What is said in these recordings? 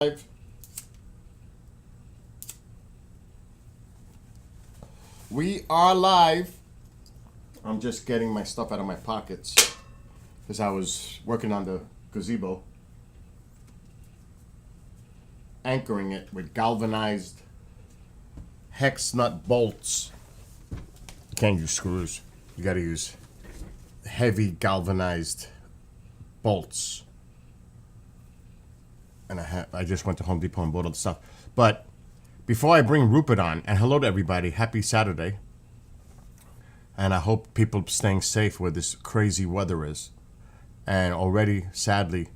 Live. We are live. I'm just getting my stuff out of my pockets because I was working on the gazebo, anchoring it with galvanized hex nut bolts. You can't use screws. You got to use heavy galvanized bolts. And I just went to Home Depot and bought all the stuff. But before I bring Rupert on, and hello to everybody, happy Saturday. And I hope people staying safe where this crazy weather is. And already, sadly,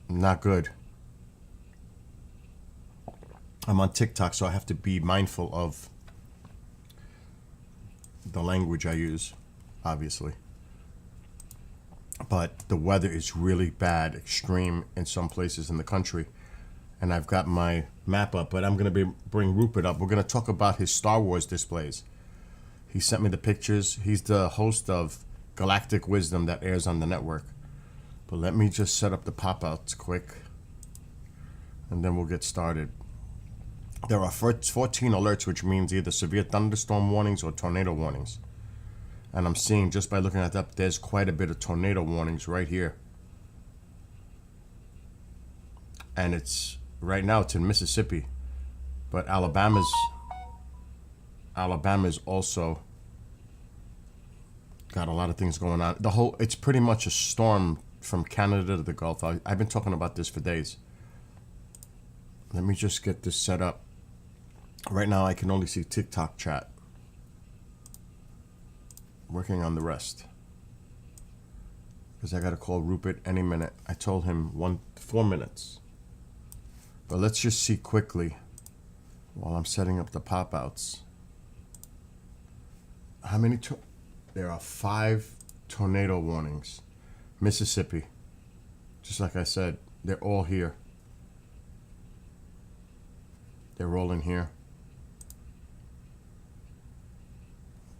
not good. I'm on TikTok, so I have to be mindful of the language I use, obviously. But the weather is really bad, extreme in some places in the country. And I've got my map up, but I'm going to bring Rupert up. We're going to talk about his Star Wars displays. He sent me the pictures. He's the host of Galactic Wisdom that airs on the network. But let me just set up the pop-outs quick, and then we'll get started. There are 14 alerts, which means either severe thunderstorm warnings or tornado warnings. And I'm seeing, just by looking at that, there's quite a bit of tornado warnings right here. And it's, right now it's in Mississippi. But Alabama's also got a lot of things going on. It's pretty much a storm from Canada to the Gulf. I've been talking about this for days. Let me just get this set up. Right now I can only see TikTok chat. Working on the rest, because I got to call Rupert any minute. I told him 4 minutes, but let's just see quickly while I'm setting up the pop-outs. How many? There are 5 tornado warnings. Mississippi, just like I said, they're all here. They're all in here.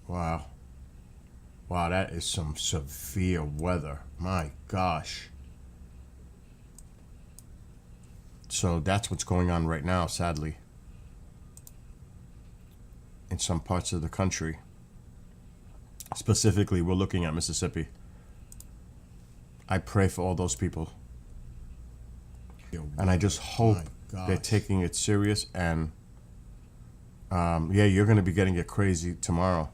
Wow. Wow, that is some severe weather. My gosh. So that's what's going on right now, sadly, in some parts of the country. Specifically, we're looking at Mississippi. I pray for all those people. And I just hope they're taking it serious. And yeah, you're going to be getting it crazy tomorrow.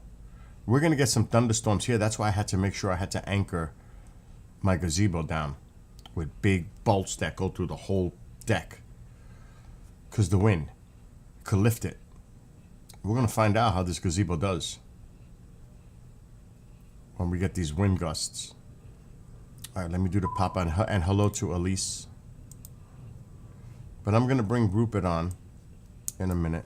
We're going to get some thunderstorms here. That's why I had to make sure I had to anchor my gazebo down with big bolts that go through the whole deck, because the wind could lift it. We're going to find out how this gazebo does when we get these wind gusts. All right, let me do the pop on. And hello to Elise. But I'm going to bring Rupert on in a minute.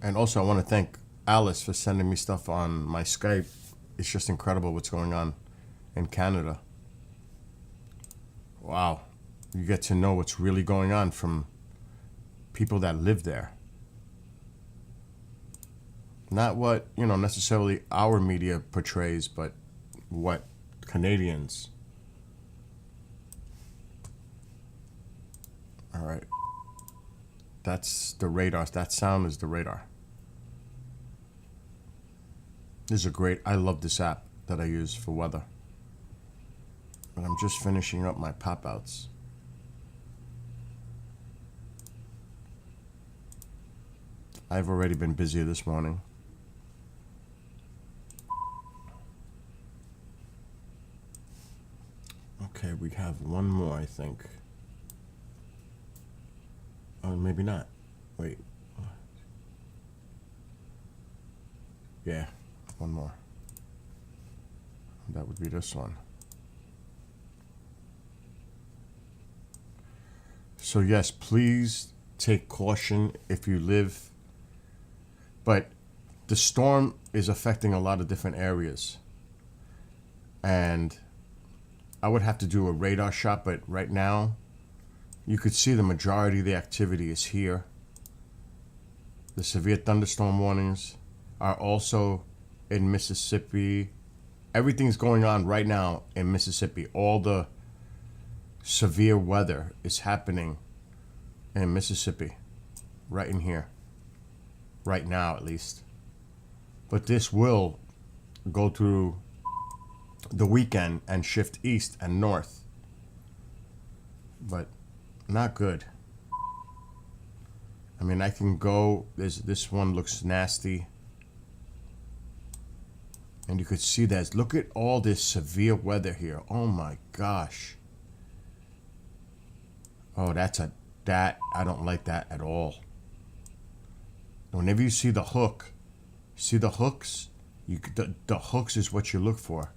And also, I want to thank Alice for sending me stuff on my Skype. It's just incredible what's going on in Canada. Wow. You get to know what's really going on from people that live there. Not what, necessarily our media portrays, but what Canadians. All right. That's the radar. That sound is the radar. This is I love this app that I use for weather. But I'm just finishing up my pop-outs. I've already been busy this morning. Okay, we have one more, I think. Oh, maybe not. Wait. Yeah, one more. That would be this one. So yes, please take caution if you live. But the storm is affecting a lot of different areas. And I would have to do a radar shot, but right now, you could see the majority of the activity is here. The severe thunderstorm warnings are also in Mississippi. Everything's going on right now in Mississippi. All the severe weather is happening in Mississippi, right in here, right now at least. But this will go through the weekend and shift east and north. But not good. I mean, I can go, this one looks nasty. And you could see that. Look at all this severe weather here. Oh my gosh. Oh, I don't like that at all. Whenever you see the hook, see the hooks? The hooks is what you look for.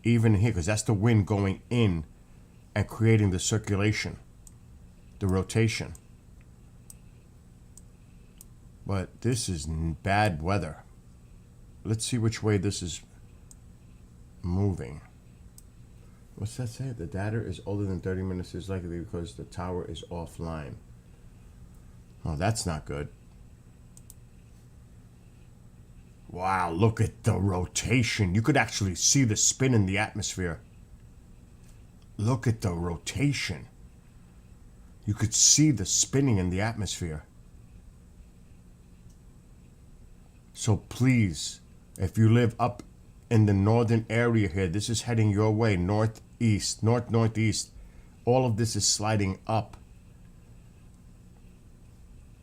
Even here, because that's the wind going in and creating the circulation, the rotation. But this is bad weather. Let's see which way this is moving. What's that say? The data is older than 30 minutes is likely because the tower is offline. Oh, that's not good. Wow, look at the rotation. You could actually see the spin in the atmosphere. Look at the rotation. You could see the spinning in the atmosphere. So please, if you live up in the northern area here, this is heading your way, northeast, northeast. All of this is sliding up.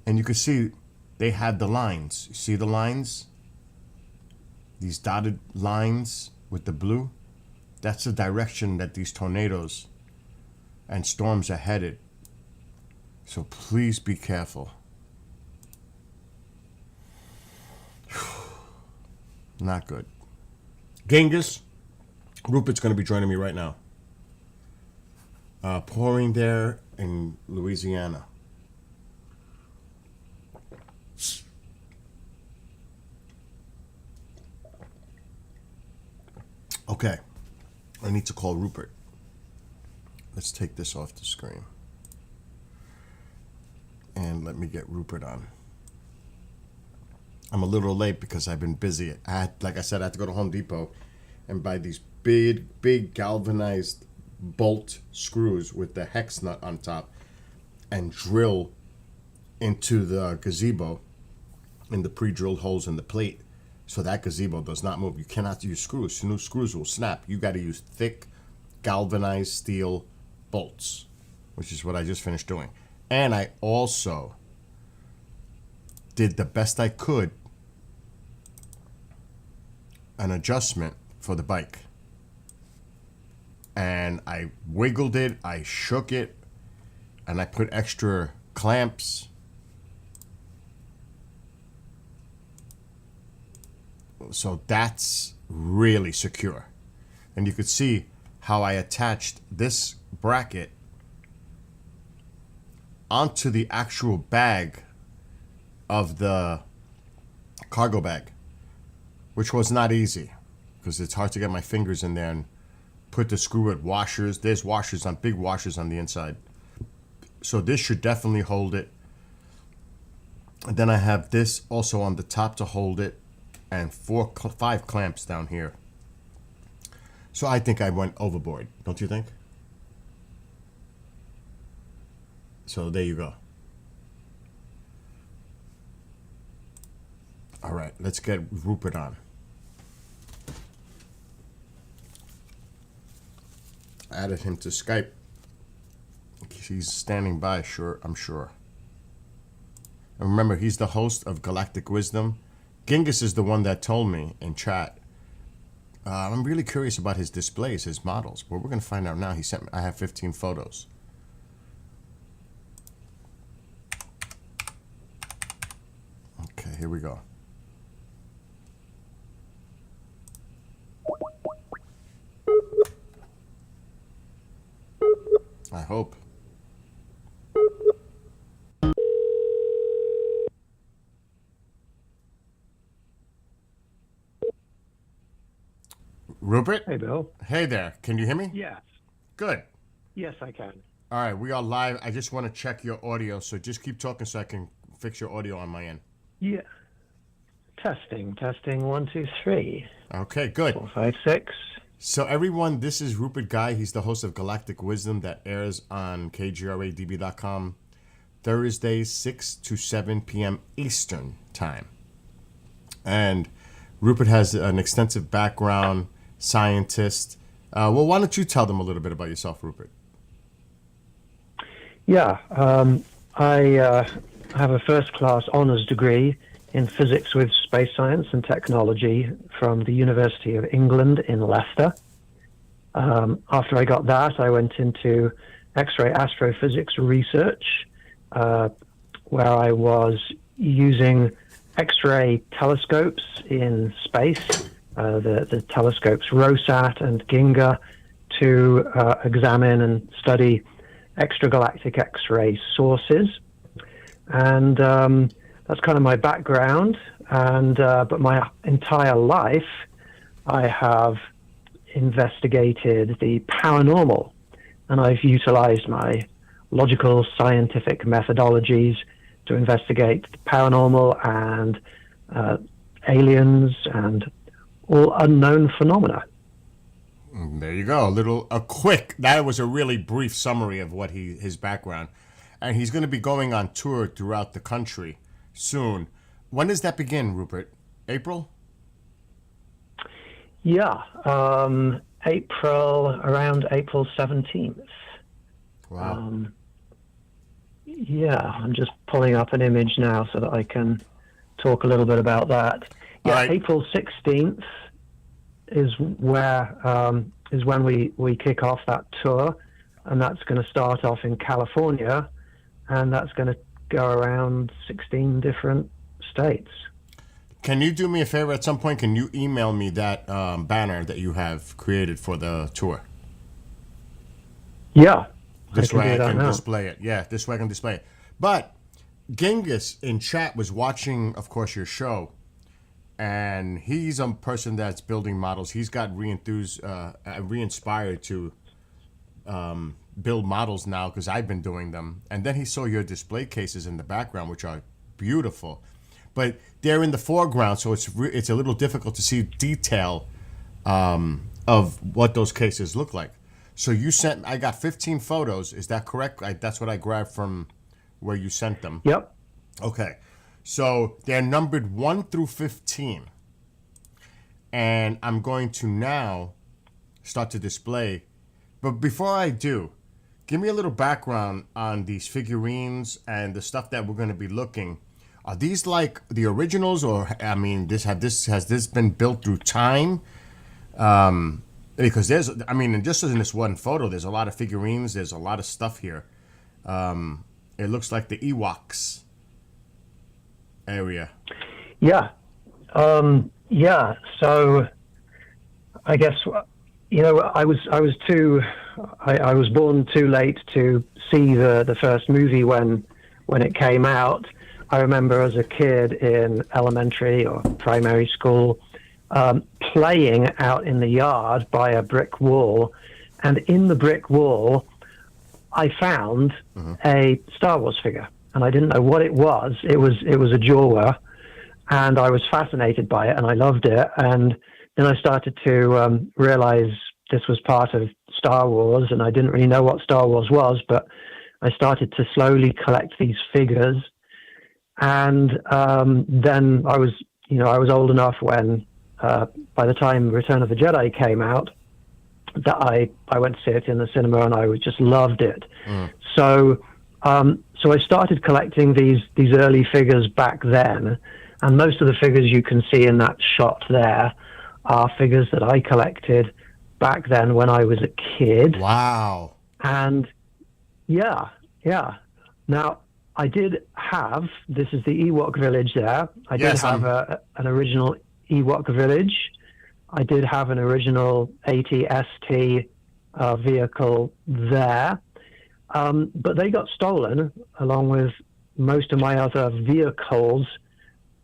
And you can see they had the lines. You see the lines? These dotted lines with the blue? That's the direction that these tornadoes and storms are headed. So please be careful. Not good. Genghis, Rupert's going to be joining me right now. Pouring there in Louisiana. Okay, I need to call Rupert. Let's take this off the screen. And let me get Rupert on. I'm a little late because I've been busy. Like I said, I had to go to Home Depot and buy these big galvanized bolt screws with the hex nut on top and drill into the gazebo in the pre-drilled holes in the plate so that gazebo does not move. You cannot use screws. New screws will snap. You got to use thick galvanized steel bolts, which is what I just finished doing. And I also did the best I could an adjustment for the bike. And I wiggled it, I shook it, and I put extra clamps. So that's really secure. And you could see how I attached this bracket onto the actual bag of the cargo bag, which was not easy because it's hard to get my fingers in there and put the screw with washers. There's washers on, big washers on the inside. So this should definitely hold it. And then I have this also on the top to hold it and 5 clamps down here. So I think I went overboard, don't you think? So there you go. All right, let's get Rupert on. Added him to Skype. He's standing by, I'm sure. And remember, he's the host of Galactic Wisdom. Genghis is the one that told me in chat. I'm really curious about his displays, his models. But we're going to find out now. He sent me, I have 15 photos. Okay, here we go. I hope. Rupert? Hey, Bill. Hey there. Can you hear me? Yes. Good. Yes, I can. All right, we are live. I just want to check your audio, so just keep talking so I can fix your audio on my end. Yeah. Testing. 1, 2, 3. Okay, good. 4, 5, 6. So everyone, this is Rupert Guy. He's the host of Galactic Wisdom that airs on kgradb.com Thursdays 6 to 7 p.m. Eastern Time. And Rupert has an extensive background, scientist. Well, why don't you tell them a little bit about yourself, Rupert? Yeah, I have a first-class honors degree in physics with space science and technology from the University of England in Leicester. After I got that, I went into X-ray astrophysics research, where I was using X-ray telescopes in space, the telescopes ROSAT and Ginga, to examine and study extragalactic X-ray sources. And that's kind of my background. And but my entire life, I have investigated the paranormal, and I've utilized my logical scientific methodologies to investigate the paranormal and aliens and all unknown phenomena. There you go. That was a really brief summary of what his background. And he's going to be going on tour throughout the country soon. When does that begin, Rupert? April? Yeah, around April 17th. Wow. Yeah, I'm just pulling up an image now so that I can talk a little bit about that. Yeah, right. April 16th is when we kick off that tour, and that's going to start off in California, and that's going to go around 16 different states. Can you do me a favor at some point? Can you email me that banner that you have created for the tour? Yeah. This way I can display it. Yeah, this way I can display it. But Genghis in chat was watching, of course, your show, and he's a person that's building models. He's got re-inspired to build models now because I've been doing them. And then he saw your display cases in the background, which are beautiful. But they're in the foreground, so it's a little difficult to see detail of what those cases look like. So I got 15 photos. Is that correct? That's what I grabbed from where you sent them. Yep. Okay. So they're numbered 1 through 15. And I'm going to now start to display. But before I do, give me a little background on these figurines and the stuff that we're going to be looking. Are these like the originals, or I mean, has this been built through time? Because just in this one photo, there's a lot of figurines. There's a lot of stuff here. It looks like the Ewoks area. Yeah. Yeah. So I guess, I was born too late to see the first movie when it came out. I remember as a kid in elementary or primary school, playing out in the yard by a brick wall, and in the brick wall, I found a Star Wars figure, and I didn't know what it was. It was a Jawa, and I was fascinated by it, and I loved it. And then I started to realize this was part of Star Wars, and I didn't really know what Star Wars was, but I started to slowly collect these figures. And then I was old enough when, by the time Return of the Jedi came out, that I went to see it in the cinema, and I just loved it. So I started collecting these early figures back then, and most of the figures you can see in that shot there are figures that I collected back then when I was a kid. Wow. And yeah. Now, I did have, this is the Ewok village there. I did have an original Ewok village. I did have an original AT-ST vehicle there. But they got stolen along with most of my other vehicles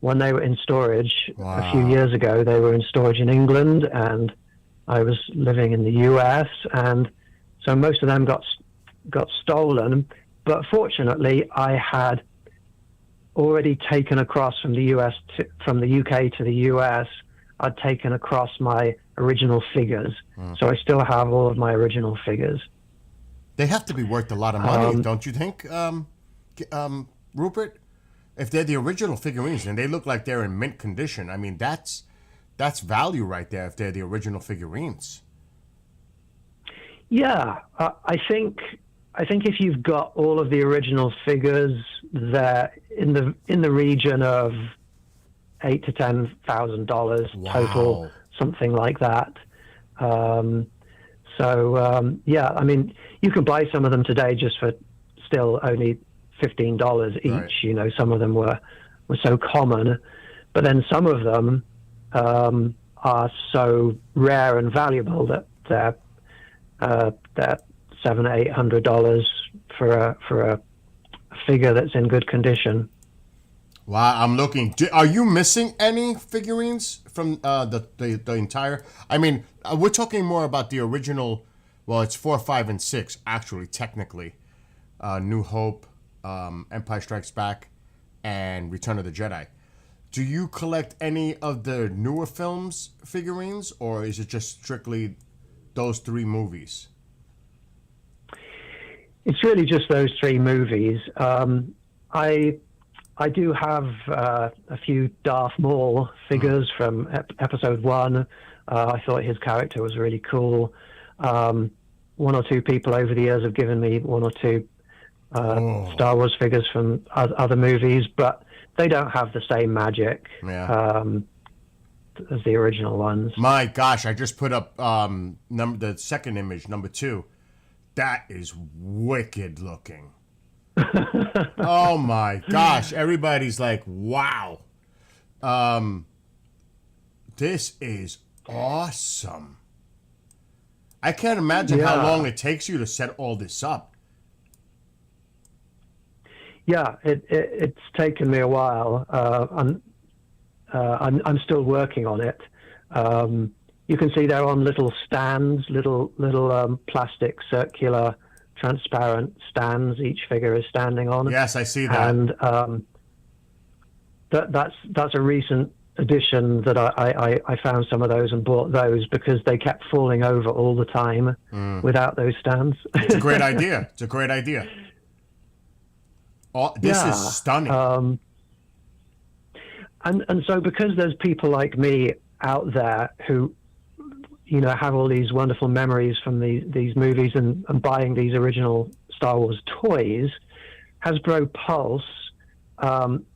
when they were in storage. Wow. A few years ago. They were in storage in England, and I was living in the US, and so most of them got stolen. But fortunately, I had already taken across from the UK to the US. I'd taken across my original figures. So I still have all of my original figures. They have to be worth a lot of money, don't you think, Rupert? If they're the original figurines and they look like they're in mint condition, I mean, that's value right there if they're the original figurines. Yeah, I think if you've got all of the original figures, they're in the region of $8,000 to $10,000 total, something like that. Yeah, I mean, you can buy some of them today just for still only $15 each. Right. You know, some of them were so common, but then some of them are so rare and valuable that they're $700-800 for a figure that's in good condition. Wow, I'm looking. Are you missing any figurines from the entire? I mean, we're talking more about the original. Well, it's 4, 5, and 6 actually, technically. New Hope, Empire Strikes Back, and Return of the Jedi. Do you collect any of the newer films figurines, or is it just strictly those 3 movies? It's really just those 3 movies. I do have a few Darth Maul figures from Episode 1. I thought his character was really cool. 1 or 2 people over the years have given me 1 or 2 Star Wars figures from other movies, but they don't have the same magic as the original ones. My gosh, I just put up the second image, number 2. That is wicked looking. Oh my gosh, everybody's like, wow. This is awesome. I can't imagine how long it takes you to set all this up. Yeah, it's taken me a while. I'm still working on it. You can see they're on little stands, little plastic circular transparent stands each figure is standing on. Yes, I see that. And that's a recent addition that I found some of those and bought those because they kept falling over all the time without those stands. It's a great idea. It's a great idea. Oh, this is stunning. And so because there's people like me out there who, you know, have all these wonderful memories from these movies and buying these original Star Wars toys, Hasbro Pulse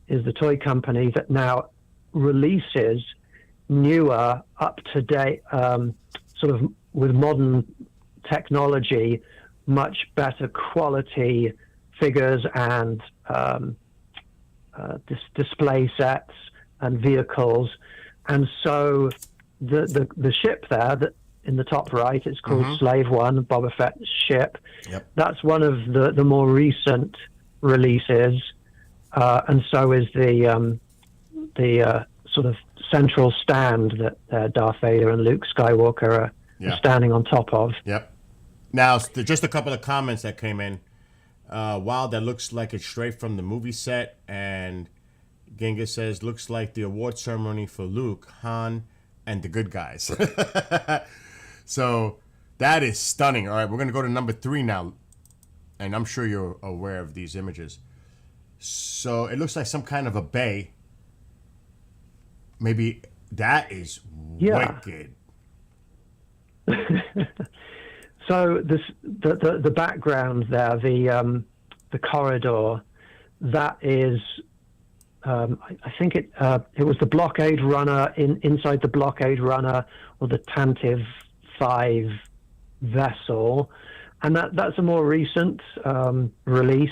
is the toy company that now releases newer, up-to-date, sort of with modern technology, much better quality figures and display sets and vehicles. And so the ship there that in the top right, it's called Slave One, Boba Fett's ship. Yep. That's one of the more recent releases, and so is the sort of central stand that Darth Vader and Luke Skywalker are standing on top of. Yep. Now, just a couple of comments that came in. Wow, that looks like it's straight from the movie set. And Genghis says, looks like the award ceremony for Luke, Han, and the good guys. So that is stunning. All right, we're going to go to number 3 now. And I'm sure you're aware of these images. So it looks like some kind of a bay. Maybe that is wicked. So the background there, the corridor, that is, I think it was the blockade runner inside the blockade runner or the Tantive 5 vessel, and that's a more recent release.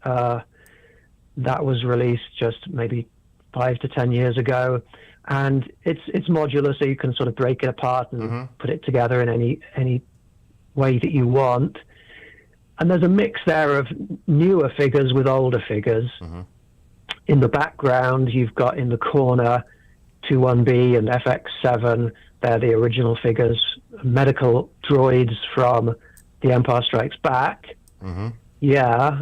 That was released just maybe 5 to 10 years ago, and it's modular, so you can sort of break it apart and put it together in any way that you want. And there's a mix there of newer figures with older figures. In the background, you've got in the corner 21B and FX7. They're the original figures, medical droids from The Empire Strikes Back. Yeah,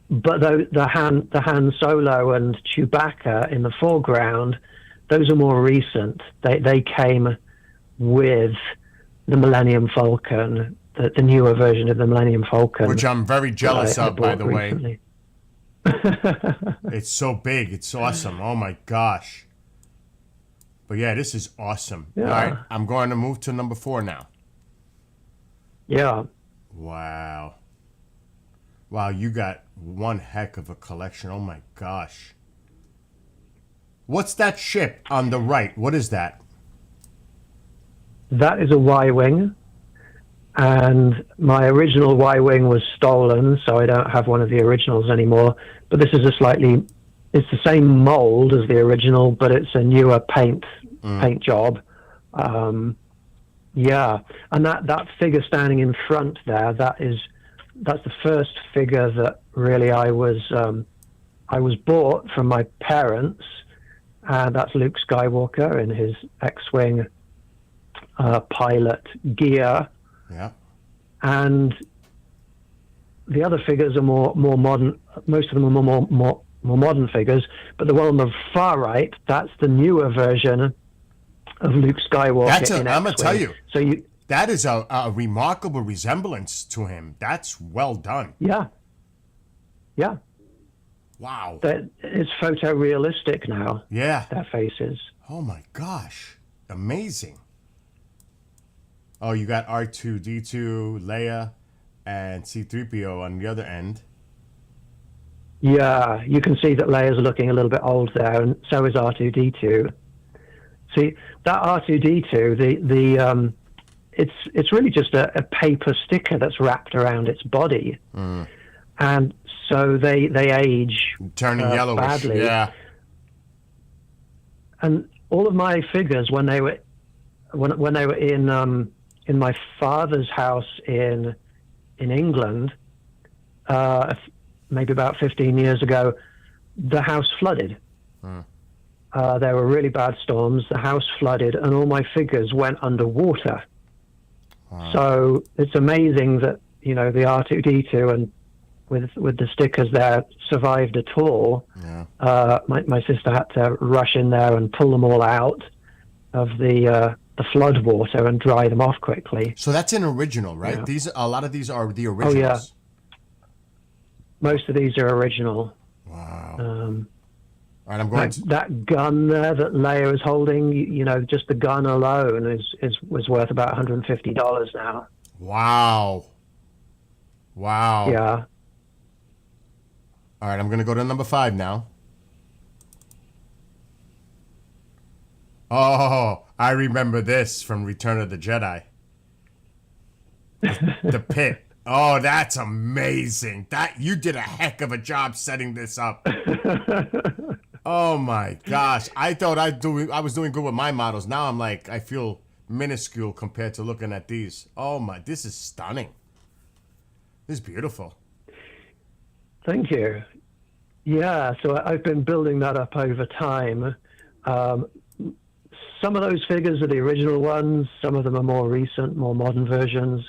but the Han Solo and Chewbacca in the foreground, those are more recent. They came with the Millennium Falcon, the newer version of the Millennium Falcon, which I'm very jealous I of, by bought the way. recently. It's so big. It's awesome. Oh my gosh. But yeah, this is awesome. Yeah. All right, I'm going to move to number 4 now. Yeah. Wow. Wow, you got one heck of a collection. Oh my gosh. What's that ship on the right? What is that? That is a Y-wing, and my original Y-wing was stolen, so I don't have one of the originals anymore. But this is it's the same mold as the original, but it's a newer paint job. Yeah, and that figure standing in front there, that's the first figure that really I was bought from my parents. That's Luke Skywalker in his X-wing pilot gear. Yeah. And the other figures are more modern. Most of them are more modern figures. But the one on the far right, that's the newer version of Luke Skywalker. I'm gonna tell you. So that is a remarkable resemblance to him. That's well done. Yeah. Wow. It's photorealistic now. Yeah. Their faces. Oh my gosh. Amazing. Oh, you got R2-D2, Leia, and C-3PO on the other end. Yeah, you can see that Leia's looking a little bit old there, and so is R2-D2. See, that R2-D2, it's really just a paper sticker that's wrapped around its body, and so they age Turning yellowish. badly. Yeah. And all of my figures, when they were in my father's house in England, maybe about 15 years ago, the house flooded. There were really bad storms. The house flooded, and all my figures went underwater. Wow. So it's amazing that the R2-D2 and with the stickers there survived at all. Yeah. My sister had to rush in there and pull them all out of the flood water and dry them off quickly. So that's an original, right? Yeah. A lot of these are the originals. Oh yeah. Most of these are original. Wow. All right, I'm going that gun there that Leia is holding, just the gun alone was worth about $150 now. Wow. Yeah. All right, I'm going to go to number 5 now. Oh, I remember this from Return of the Jedi. The pit. Oh, that's amazing. You did a heck of a job setting this up. Oh my gosh. I thought I was doing good with my models. Now I'm like, I feel minuscule compared to looking at these. Oh my, this is stunning. This is beautiful. Thank you. Yeah, so I've been building that up over time. Some of those figures are the original ones. Some of them are more recent, more modern versions.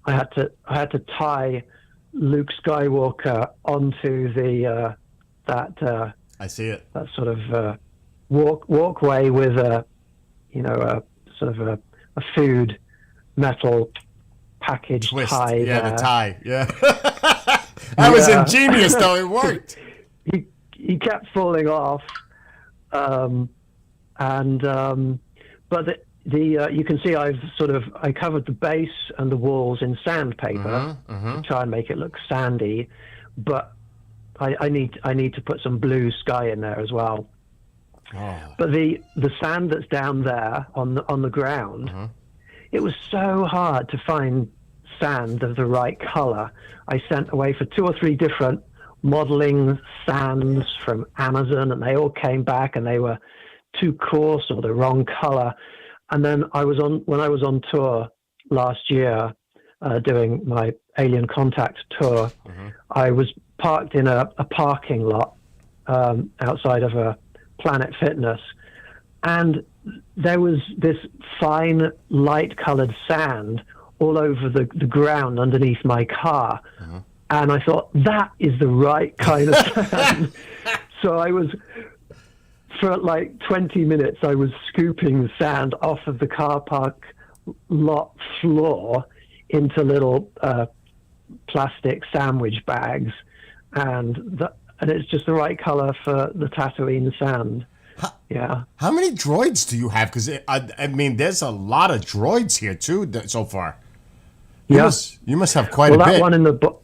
I had to tie Luke Skywalker onto that. I see it. That sort of walkway with a sort of a food metal package twist. tie. Yeah, there. The tie. Yeah. That was ingenious, though. It worked. He kept falling off, but you can see I covered the base and the walls in sandpaper to try and make it look sandy, but I need to put some blue sky in there as well. Oh. But the sand that's down there on the ground, it was so hard to find sand of the right color. I sent away for 2 or 3 different modeling sands from Amazon, and they all came back and they were too coarse or the wrong color. And then when I was on tour last year, doing my Alien Contact tour, I was parked in a parking lot outside of a Planet Fitness, and there was this fine light-colored sand all over the ground underneath my car. And I thought, that is the right kind of sand. So I was for like 20 minutes, I was scooping sand off of the car park lot floor into little plastic sandwich bags, and it's just the right color for the Tatooine sand. Yeah. How many droids do you have? Because I mean, there's a lot of droids here too so far. You must have quite a that bit. one in the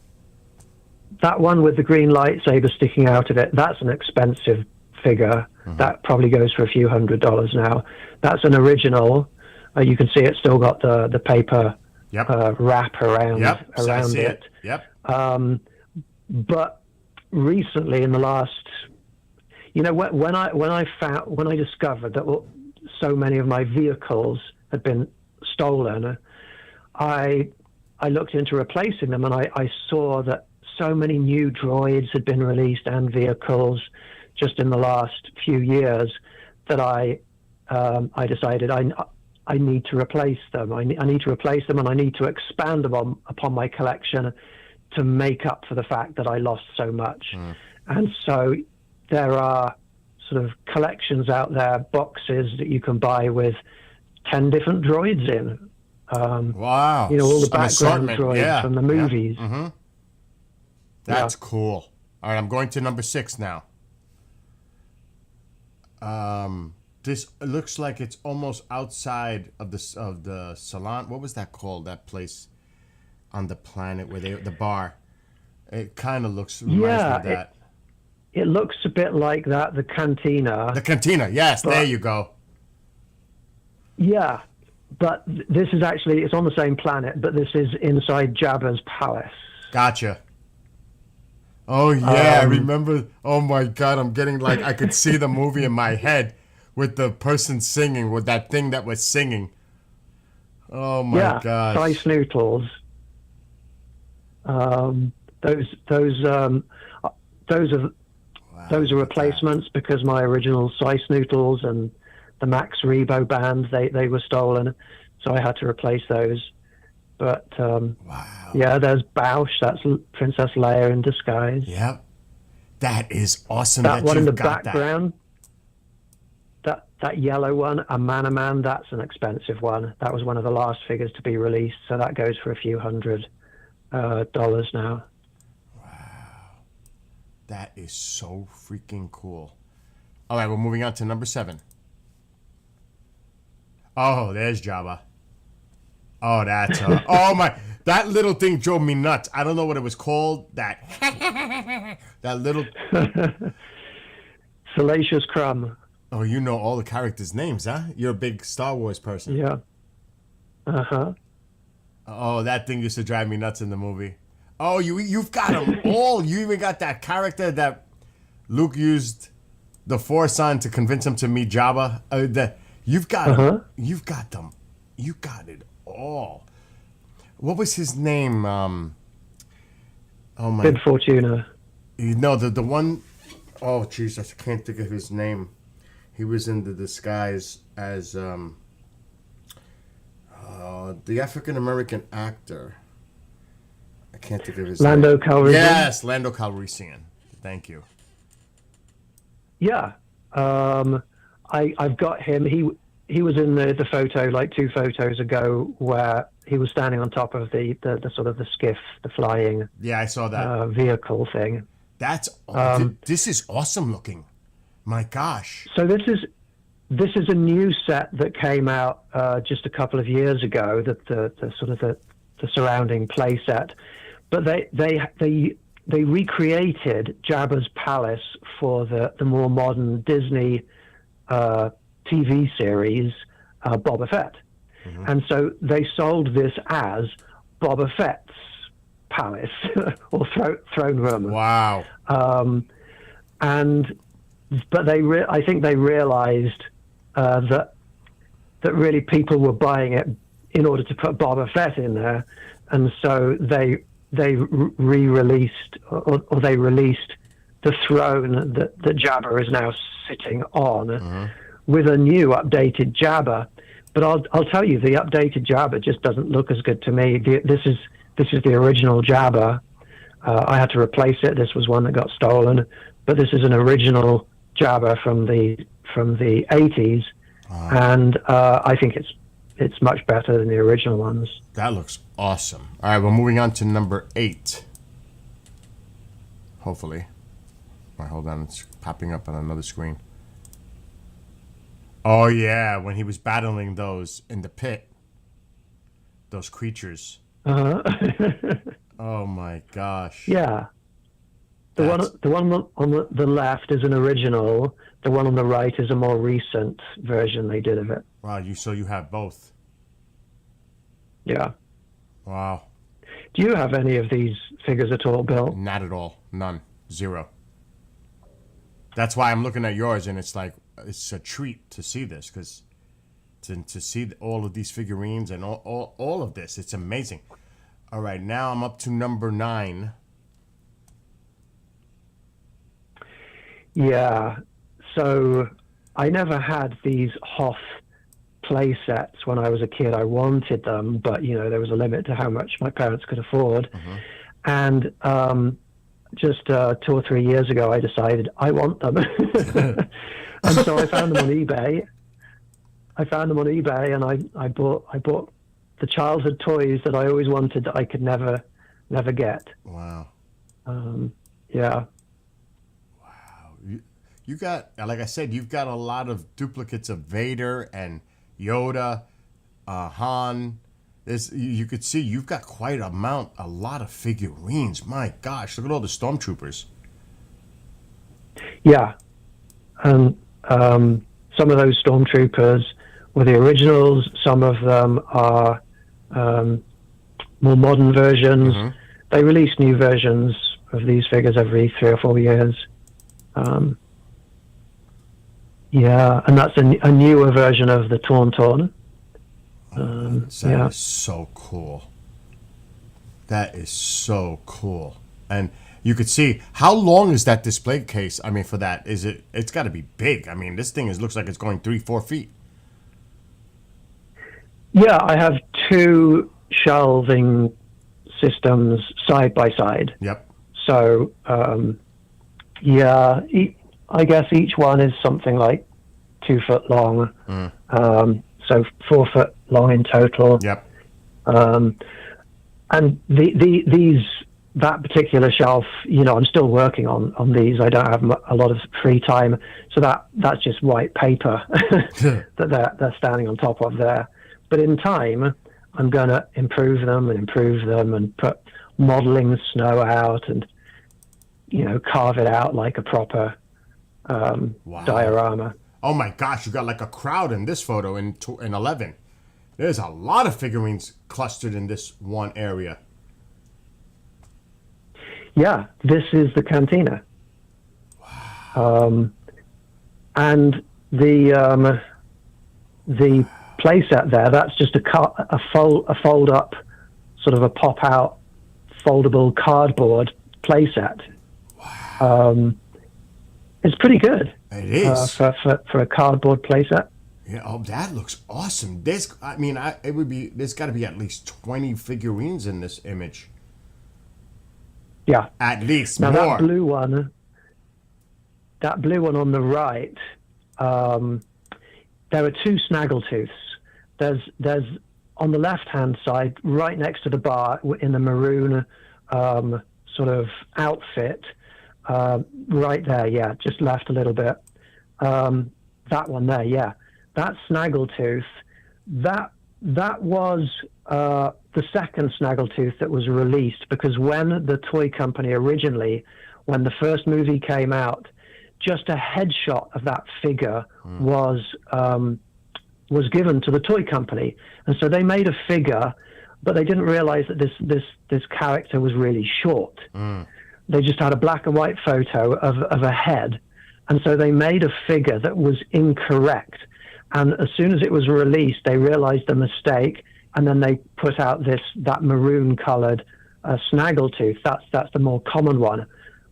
that one with the green lightsaber sticking out of it, that's an expensive figure. That probably goes for a few $100s now. That's an original. You can see it's still got the paper wrap around it. Yep. But recently, in the last, when I discovered that so many of my vehicles had been stolen, I looked into replacing them, and I saw that so many new droids had been released and vehicles just in the last few years that I decided I need to replace them. I need to replace them, and I need to expand upon my collection to make up for the fact that I lost so much. And so there are sort of collections out there, boxes that you can buy with 10 different droids in. Wow. All the background droids from the movies. Yeah. Mm-hmm. That's cool. All right, I'm going to number 6 now. This looks like it's almost outside of the salon. What was that called? That place on the planet where the bar. It kind of reminds me of that. It looks a bit like that. The cantina. The cantina. Yes, there you go. Yeah, but this is actually, it's on the same planet, but this is inside Jabba's palace. Gotcha. Oh yeah, I remember. Oh my God, I'm getting I could see the movie in my head with the person singing, with that thing that was singing. Oh my gosh. Spice noodles. Those are replacements because my original Sice Noodles and the Max Rebo band, they were stolen, so I had to replace those. But there's Bausch. That's Princess Leia in disguise. Yep, that is awesome. That one in the background. That yellow one, a Man, that's an expensive one. That was one of the last figures to be released, so that goes for a few $100 now. That is so freaking cool. All right, we're moving on to number 7. Oh, there's Jabba. Oh, that's oh my! That little thing drove me nuts. I don't know what it was called. That little Salacious Crumb. Oh, you know all the characters' names, huh? You're a big Star Wars person. Yeah. Oh, that thing used to drive me nuts in the movie. Oh, you've got them all. You even got that character that Luke used the Force on to convince him to meet Jabba. You've got them. You've got them. You got it all. What was his name? Oh my. Bib Fortuna. No, the one. Oh Jesus, I can't think of his name. He was in the disguise as the African American actor. I can't think of his name. Lando Calrissian. Yes, Lando Calrissian. Thank you. Yeah, I've got him. He was in the photo like 2 photos ago where he was standing on top of the sort of the skiff, the flying. Yeah, I saw that vehicle thing. That's this is awesome looking. My gosh. So this is a new set that came out just a couple of years ago. That the sort of the surrounding play set, but they recreated Jabba's palace for the more modern Disney TV series Boba Fett, and so they sold this as Boba Fett's palace or throne room. Wow. But I think they realized that really people were buying it in order to put Boba Fett in there, and so they re-released or they released the throne that Jabba is now sitting on with a new updated Jabba. But I'll tell you, the updated Jabba just doesn't look as good to me. This is the original Jabba. I had to replace it. This was one that got stolen, but this is an original Jabba from the from the 80s, and I think it's much better than the original ones. That looks awesome. All right, we're moving on to number 8. Hopefully. All right, hold on. It's popping up on another screen. Oh, yeah. When he was battling those in the pit. Those creatures. Oh, my gosh. Yeah. The one on the left is an original. The one on the right is a more recent version they did of it. Wow, you have both. Yeah. Wow. Do you have any of these figures at all, Bill? Not at all. None. 0. That's why I'm looking at yours, and it's like it's a treat to see this, because to see all of these figurines and all of this, it's amazing. All right, now I'm up to number 9. Yeah. So I never had these Hoth play sets when I was a kid. I wanted them, but there was a limit to how much my parents could afford. And just 2 or 3 years ago, I decided I want them, and so I found them on eBay. And I bought the childhood toys that I always wanted that I could never get. Wow. Yeah. You got, like I said, you've got a lot of duplicates of Vader and Yoda, Han. You could see you've got quite a lot of figurines. My gosh, look at all the stormtroopers. Yeah. And some of those stormtroopers were the originals. Some of them are more modern versions. They release new versions of these figures every 3 or 4 years. Yeah, and that's a newer version of the Tauntaun. That is so cool. That is so cool. And you could see, how long is that display case? I mean, for that, it's got to be big. I mean, this thing looks like it's going 3-4 feet. Yeah, I have 2 shelving systems side by side. Yep. So, yeah, I guess each one is something like 2 foot long. So 4 foot long in total. Yep. And that particular shelf, I'm still working on these. I don't have a lot of free time, so that's just white paper that they're standing on top of there. But in time, I'm going to improve them and put modeling snow out and carve it out like a proper diorama. Oh my gosh, you got like a crowd in this photo in 11. There's a lot of figurines clustered in this one area. Yeah, this is the cantina. Wow. And the playset there, that's just a fold up, sort of a pop out, foldable cardboard playset. Wow. It's pretty good. It is for a cardboard playset. Yeah. Oh, that looks awesome. There's got to be at least 20 figurines in this image. Yeah. At least now, more. That blue one on the right, there are 2 snaggletooths. There's on the left-hand side, right next to the bar, in the maroon sort of outfit, right there, yeah, just left a little bit. That one there, yeah. That snaggletooth, that was the second snaggletooth that was released, because when the toy company originally, when the first movie came out, just a headshot of that figure was given to the toy company, and so they made a figure, but they didn't realize that this character was really short. They just had a black and white photo of a head, and so they made a figure that was incorrect. And as soon as it was released, they realized the mistake, and then they put out that maroon-colored snaggletooth. That's the more common one.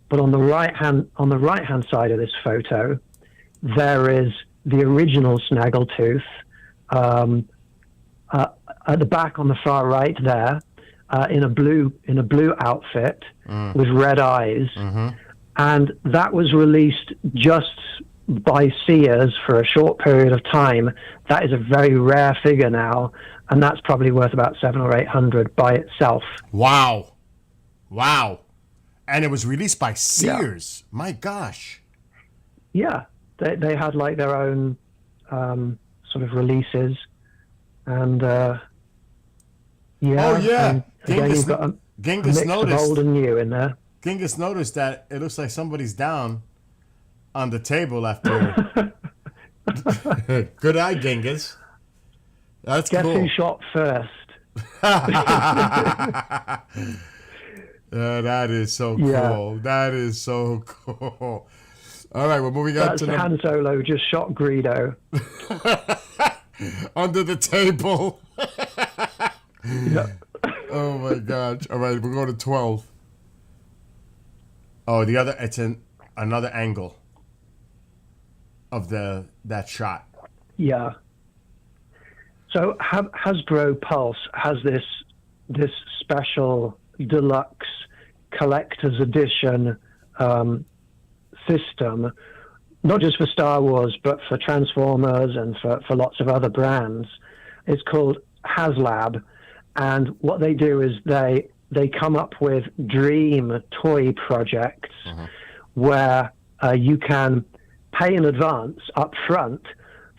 But on the right hand side of this photo, there is the original snaggletooth. At the back on the far right there, in a blue outfit with red eyes, and that was released just by seers for a short period of time, that is a very rare figure now, and that's probably worth about 700 or 800 by itself. Wow. Wow. And it was released by Yeah, Sears. My gosh. yeah. They had like their own sort of releases, and Oh yeah, yeah. and again you've got a Genghis mix of old noticed. and new in there. Genghis noticed that it looks like somebody's down on the table after. Good eye, Genghis. That's Guess who cool. shot first? That is so Yeah, cool. That is so cool. All right, we're moving on that's to number Han Solo just shot Greedo. under the table. Yeah. Oh my gosh. All right, we're going to 12. Oh, the other, it's another angle of that shot. Yeah. So Hasbro Pulse has this special deluxe collector's edition system, not just for Star Wars, but for Transformers and for lots of other brands. It's called HasLab, and what they do is they come up with dream toy projects where you can pay in advance up front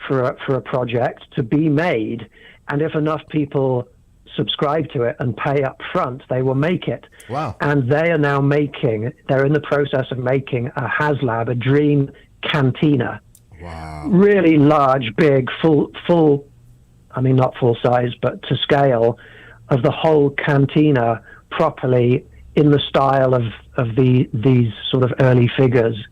for a project to be made, and if enough people subscribe to it and pay up front, they will make it. Wow. And they're in the process of making a HasLab, a dream cantina. Wow. Really large, big, full, I mean, not full size, but to scale, of the whole cantina properly in the style of these sort of early figures.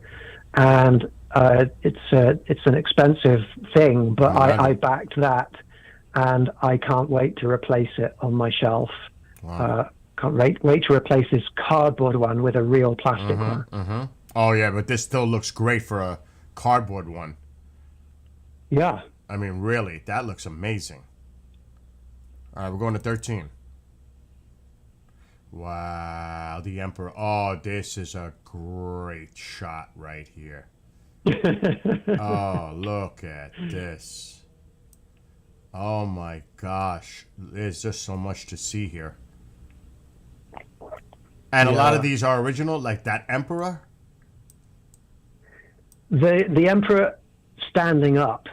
And it's an expensive thing, but I backed that, and I can't wait to replace it on my shelf. Wow. Can't wait to replace this cardboard one with a real plastic one. Oh yeah, but this still looks great for a cardboard one. Yeah. I mean, really, that looks amazing. All right, we're going to 13. Wow, the Emperor. Oh, this is a great shot right here. Oh, look at this. Oh my gosh. There's just so much to see here. And a lot of these are original, like that Emperor. The Emperor standing up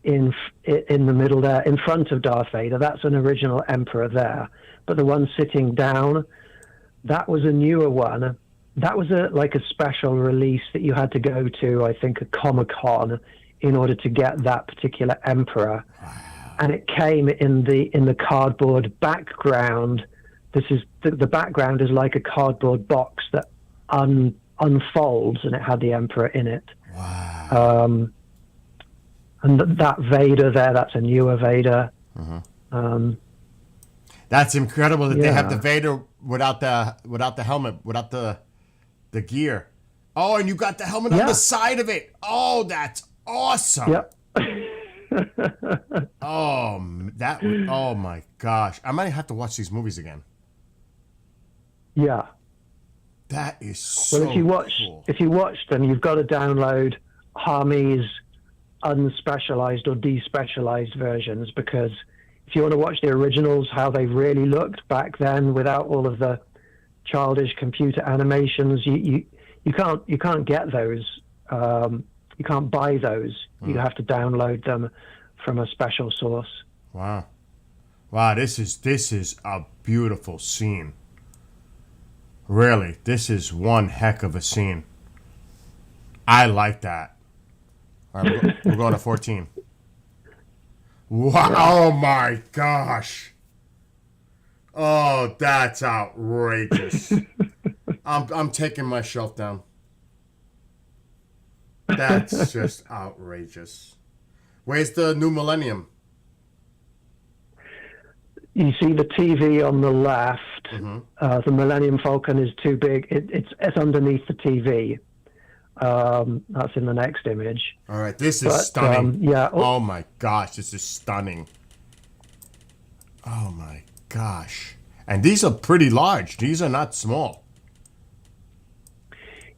in the middle there, in front of Darth Vader, that's an original Emperor there. But the one sitting down, that was a newer one. That was like a special release that you had to go to, I think, a Comic-Con in order to get that particular Emperor. Wow. And it came in the cardboard background. This is the background is like a cardboard box that unfolds, and it had the Emperor in it. Wow. And that Vader there, that's a newer Vader. That's incredible that they have the Vader without the helmet, without the gear. Oh, and you got the helmet on the side of it. Oh, that's awesome. Yep. Oh my gosh. I might have to watch these movies again. Yeah. That is so well, if you watch them, you've got to download Harmy's unspecialized or despecialized versions, because if you want to watch the originals, how they really looked back then without all of the childish computer animations, you can't get those. You can't buy those. You have to download them from a special source. Wow. This is a beautiful scene. Really, this is one heck of a scene. I like that. All right, we're going to 14. Wow! Oh my gosh! Oh, that's outrageous. I'm taking my shelf down. That's just outrageous. Where's the new Millennium? You see the TV on the left. The Millennium Falcon is too big. It's underneath the TV. That's in the next image. All right, this is stunning. Yeah. Oh my gosh, this is stunning. Oh my gosh. And these are pretty large. These are not small.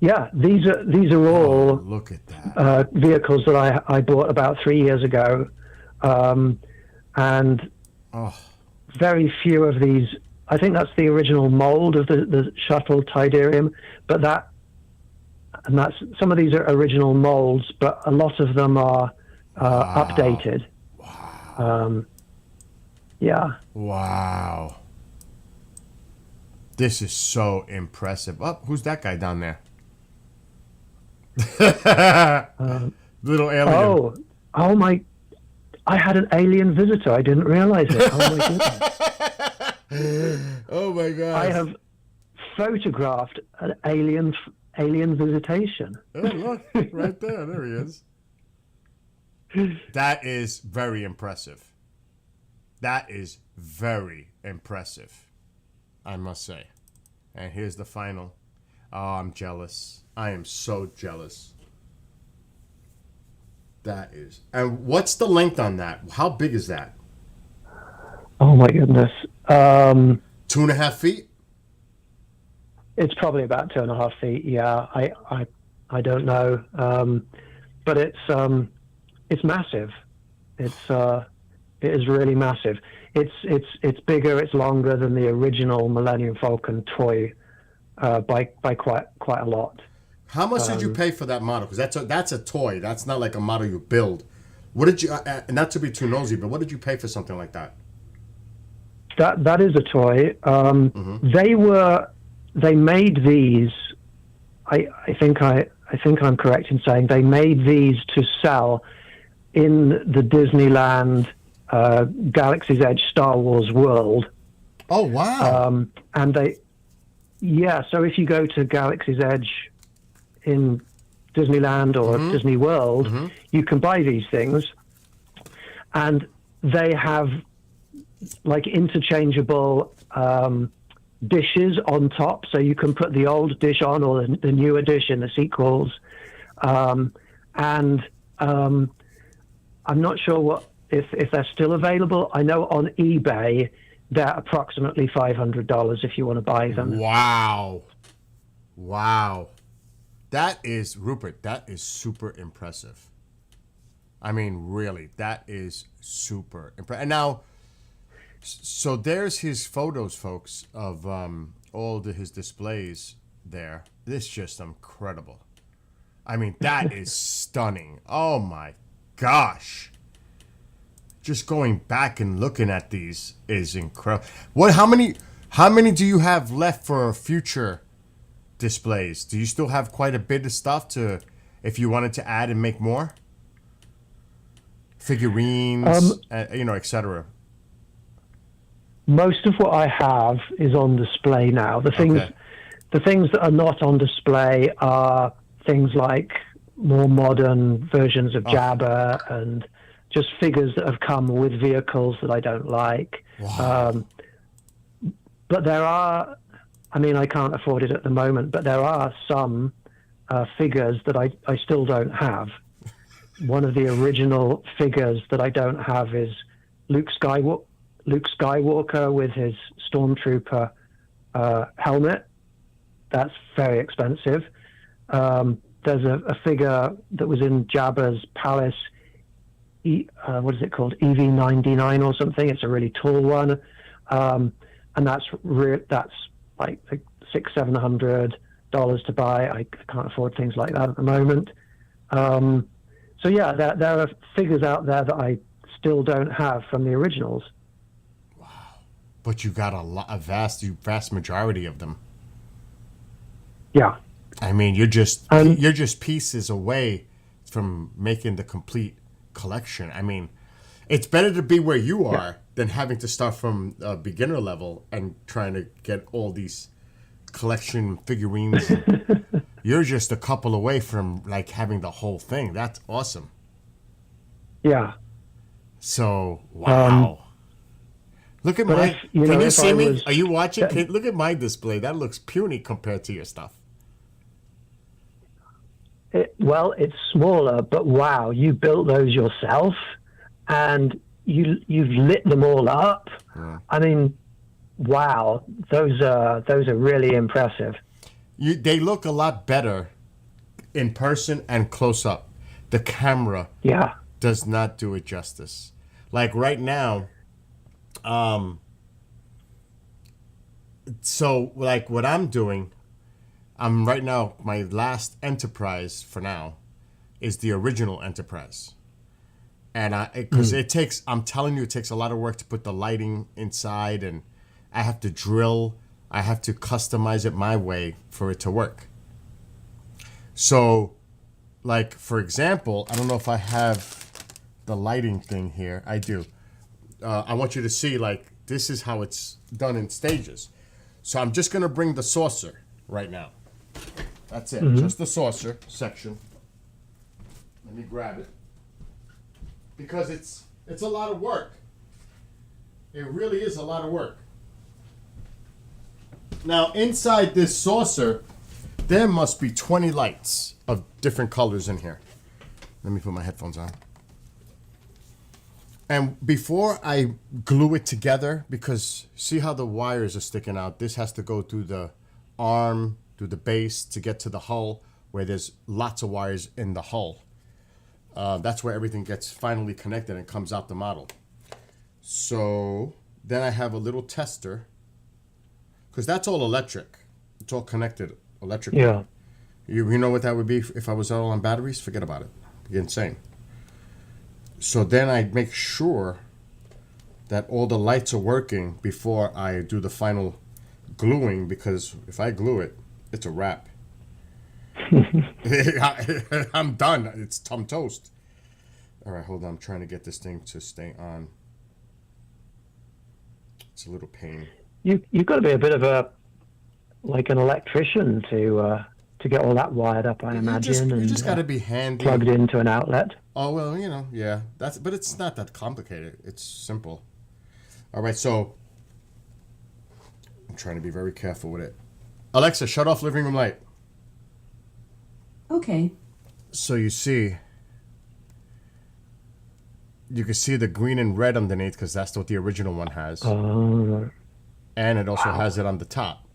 yeah, these are all Look at that. vehicles that I bought about 3 years ago, and Oh, very few of these. I think that's the original mold of the shuttle Tidarium, but that's some of these are original molds, but a lot of them are updated. Yeah. wow. This is so impressive. Oh, who's that guy down there? Little alien. Oh my! I had an alien visitor. I didn't realize it. Oh my goodness! Oh my god. I have photographed an alien visitation. Oh, look, right there. There he is. That is very impressive. That is very impressive, I must say. And here's the final. Oh, I'm jealous. I am so jealous. That is. And what's the length on that? How big is that? Oh my goodness! 2.5 feet? It's probably about 2.5 feet. Yeah, I don't know, but it's massive. It is really massive. It's bigger. It's longer than the original Millennium Falcon toy by quite a lot. How much did you pay for that model? Because that's a toy. That's not like a model you build. What did you? Not to be too nosy, but what did you pay for something like that? That is a toy. They made these. I think I'm correct in saying they made these to sell in the Disneyland Galaxy's Edge Star Wars world. Oh wow! So if you go to Galaxy's Edge in Disneyland or Disney World, you can buy these things, and they have like interchangeable dishes on top, so you can put the old dish on or the newer dish in the sequels. And I'm not sure if they're still available. I know on eBay they're approximately $500 if you want to buy them. Wow. That is, Rupert, that is super impressive. I mean, really, that is super impressive. And now, so there's his photos, folks, of all his displays there. This is just incredible. I mean, that is stunning. Oh my gosh. Just going back and looking at these is incredible. How many do you have left for future displays? Do you still have quite a bit of stuff if you wanted to add and make more? Figurines, etc. Most of what I have is on display now. The things that are not on display are things like more modern versions of Jabba and just figures that have come with vehicles that I don't like. Wow. But there are, I mean, I can't afford it at the moment, but there are some figures that I still don't have. One of the original figures that I don't have is Luke Skywalker with his Stormtrooper helmet. That's very expensive. There's a figure that was in Jabba's palace. What is it called? EV-99 or something. It's a really tall one, and that's like $600-700 to buy. I can't afford things like that at the moment. So yeah, there are figures out there that I still don't have from the originals. Wow! But you got a vast majority of them. Yeah. I mean, you're just pieces away from making the complete collection. I mean, it's better to be where you are than having to start from a beginner level and trying to get all these collection figurines. You're just a couple away from like having the whole thing. That's awesome. Yeah. So wow. Look at my. Can you see me? Are you watching? Look at my display. That looks puny compared to your stuff. It's smaller, but wow, you built those yourself, and you've lit them all up. Yeah. I mean, wow, those are really impressive. They look a lot better in person and close up. The camera Yeah. does not do it justice. Like right now, so like what I'm doing, I'm right now, my last Enterprise for now is the original Enterprise. And because it takes, I'm telling you, it takes a lot of work to put the lighting inside, and I have to drill, I have to customize it my way for it to work. So, like, for example, I don't know if I have the lighting thing here. I do. I want you to see, like, this is how it's done in stages. So I'm just going to bring the saucer right now. That's it. Just the saucer section. Let me grab it. Because it's a lot of work. It really is a lot of work. Now, inside this saucer, there must be 20 lights of different colors in here. Let me put my headphones on. And before I glue it together, because see how the wires are sticking out, this has to go through the arm, through the base to get to the hull, where there's lots of wires in the hull. That's where everything gets finally connected and comes out the model. So then I have a little tester, because that's all electric. It's all connected electrically. Yeah. You know what that would be if I was all on batteries? Forget about it. It'd be insane. So then I make sure that all the lights are working before I do the final gluing, because if I glue it, it's a wrap. I'm done. I'm toast. All right, hold on. I'm trying to get this thing to stay on. It's a little pain. You've got to be a bit of an electrician to get all that wired up, I imagine. You just got to be handy. Plugged into an outlet. Oh well, yeah. But it's not that complicated. It's simple. All right, so I'm trying to be very careful with it. Alexa, shut off living room light. Okay. So you can see the green and red underneath, because that's what the original one has. Oh. And it also has it on the top.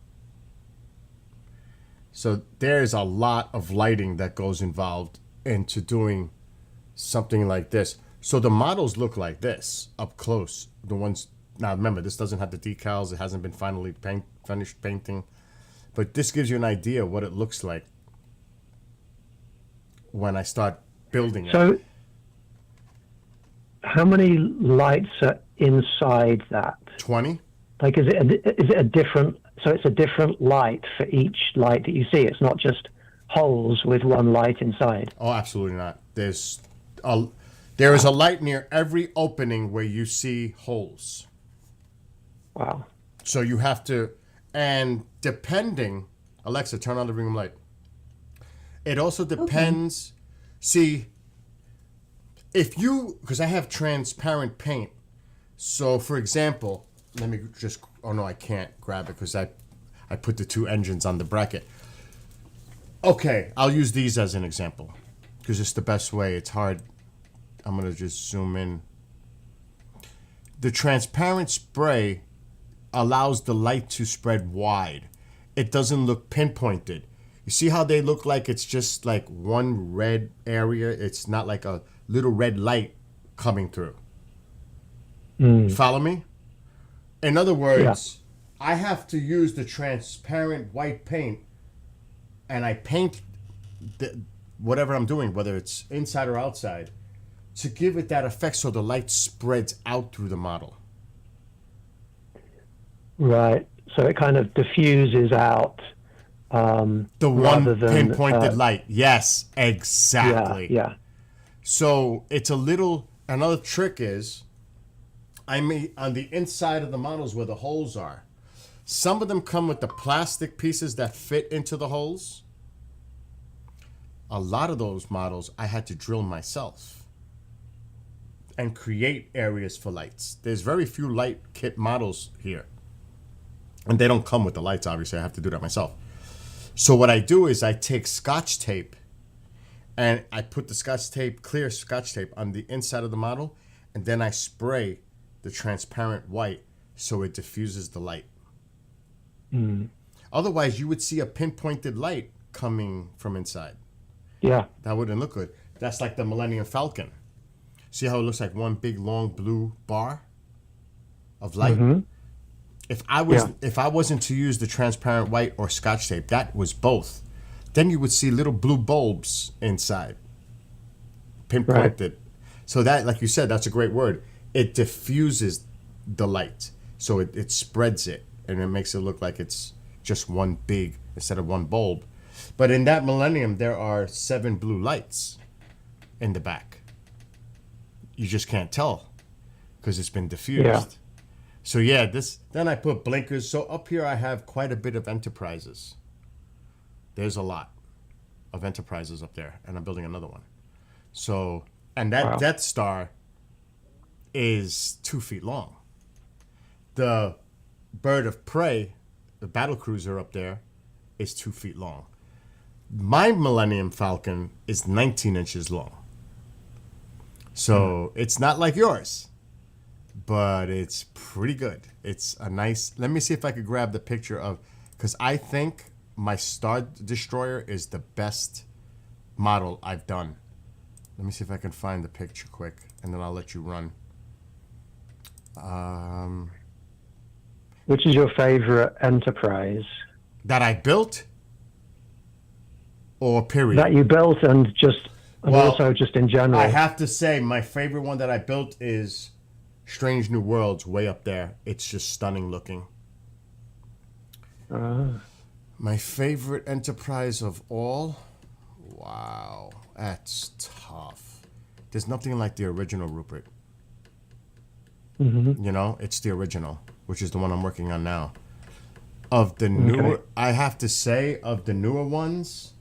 So there's a lot of lighting that goes involved into doing something like this. So the models look like this up close. The ones, now remember, this doesn't have the decals. It hasn't been finally finished painting. But this gives you an idea of what it looks like when I start building it. So how many lights are inside that? 20? Like, is it a different? So it's a different light for each light that you see. It's not just holes with one light inside. Oh, absolutely not. There is a light near every opening where you see holes. Wow. So you have to, and depending, Alexa, turn on the room light. It also depends. Okay. See, because I have transparent paint. So for example, let me just, oh no, I can't grab it because I put the two engines on the bracket. Okay, I'll use these as an example because it's the best way. It's hard. I'm going to just zoom in. The transparent spray allows the light to spread wide. It doesn't look pinpointed. You see how they look like it's just like one red area? It's not like a little red light coming through. Follow me? In other words, I have to use the transparent white paint, and I paint whatever I'm doing, whether it's inside or outside, to give it that effect so the light spreads out through the model. Right. So it kind of diffuses out. The one pinpointed light. Yes, exactly. Yeah. So it's another trick is, on the inside of the models where the holes are, some of them come with the plastic pieces that fit into the holes. A lot of those models I had to drill myself and create areas for lights. There's very few light kit models here. And they don't come with the lights, obviously. I have to do that myself. So what I do is I take Scotch tape and I put the clear Scotch tape on the inside of the model, and then I spray the transparent white so it diffuses the light. Otherwise, you would see a pinpointed light coming from inside. Yeah. That wouldn't look good. That's like the Millennium Falcon. See how it looks like one big long blue bar of light? Hmm. Yeah. If I wasn't to use the transparent white or scotch tape, that was both. Then you would see little blue bulbs inside, Right. pinpointed. So that, like you said, that's a great word. It diffuses the light, so it spreads it, and it makes it look like it's just one big instead of one bulb. But in that Millennium, there are 7 blue lights in the back. You just can't tell because it's been diffused. Yeah. So yeah, this then I put blinkers. So up here I have quite a bit of Enterprises. There's a lot of Enterprises up there, and I'm building another one. So and that Wow. Death Star is 2 feet long. The Bird of Prey, the battle cruiser up there, is 2 feet long. My Millennium Falcon is 19 inches long. So it's not like yours, but it's pretty good. It's a nice. Let me see if I could grab the picture of, because I think my Star Destroyer is the best model I've done. Let me see if I can find the picture quick, and then I'll let you run. Which is your favorite Enterprise That I built, or period. that you built, and Well, also just in general? I have to say, my favorite one that I built is Strange New Worlds, way up there. It's just stunning looking. My favorite Enterprise of all? Wow, that's tough. There's nothing like the original, Rupert. You know, it's the original, which is the one I'm working on now. Of the newer, I have to say, of the newer ones,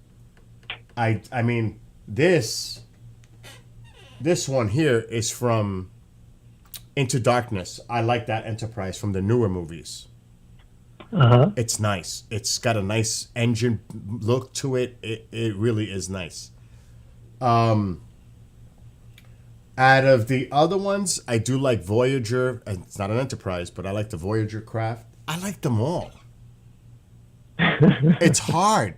I mean, this one here is from Into Darkness. I like that Enterprise from the newer movies. Uh-huh. It's nice. It's got a nice engine look to it. It really is nice. Out of the other ones, I do like Voyager. It's not an Enterprise, but I like the Voyager craft. I like them all. It's hard.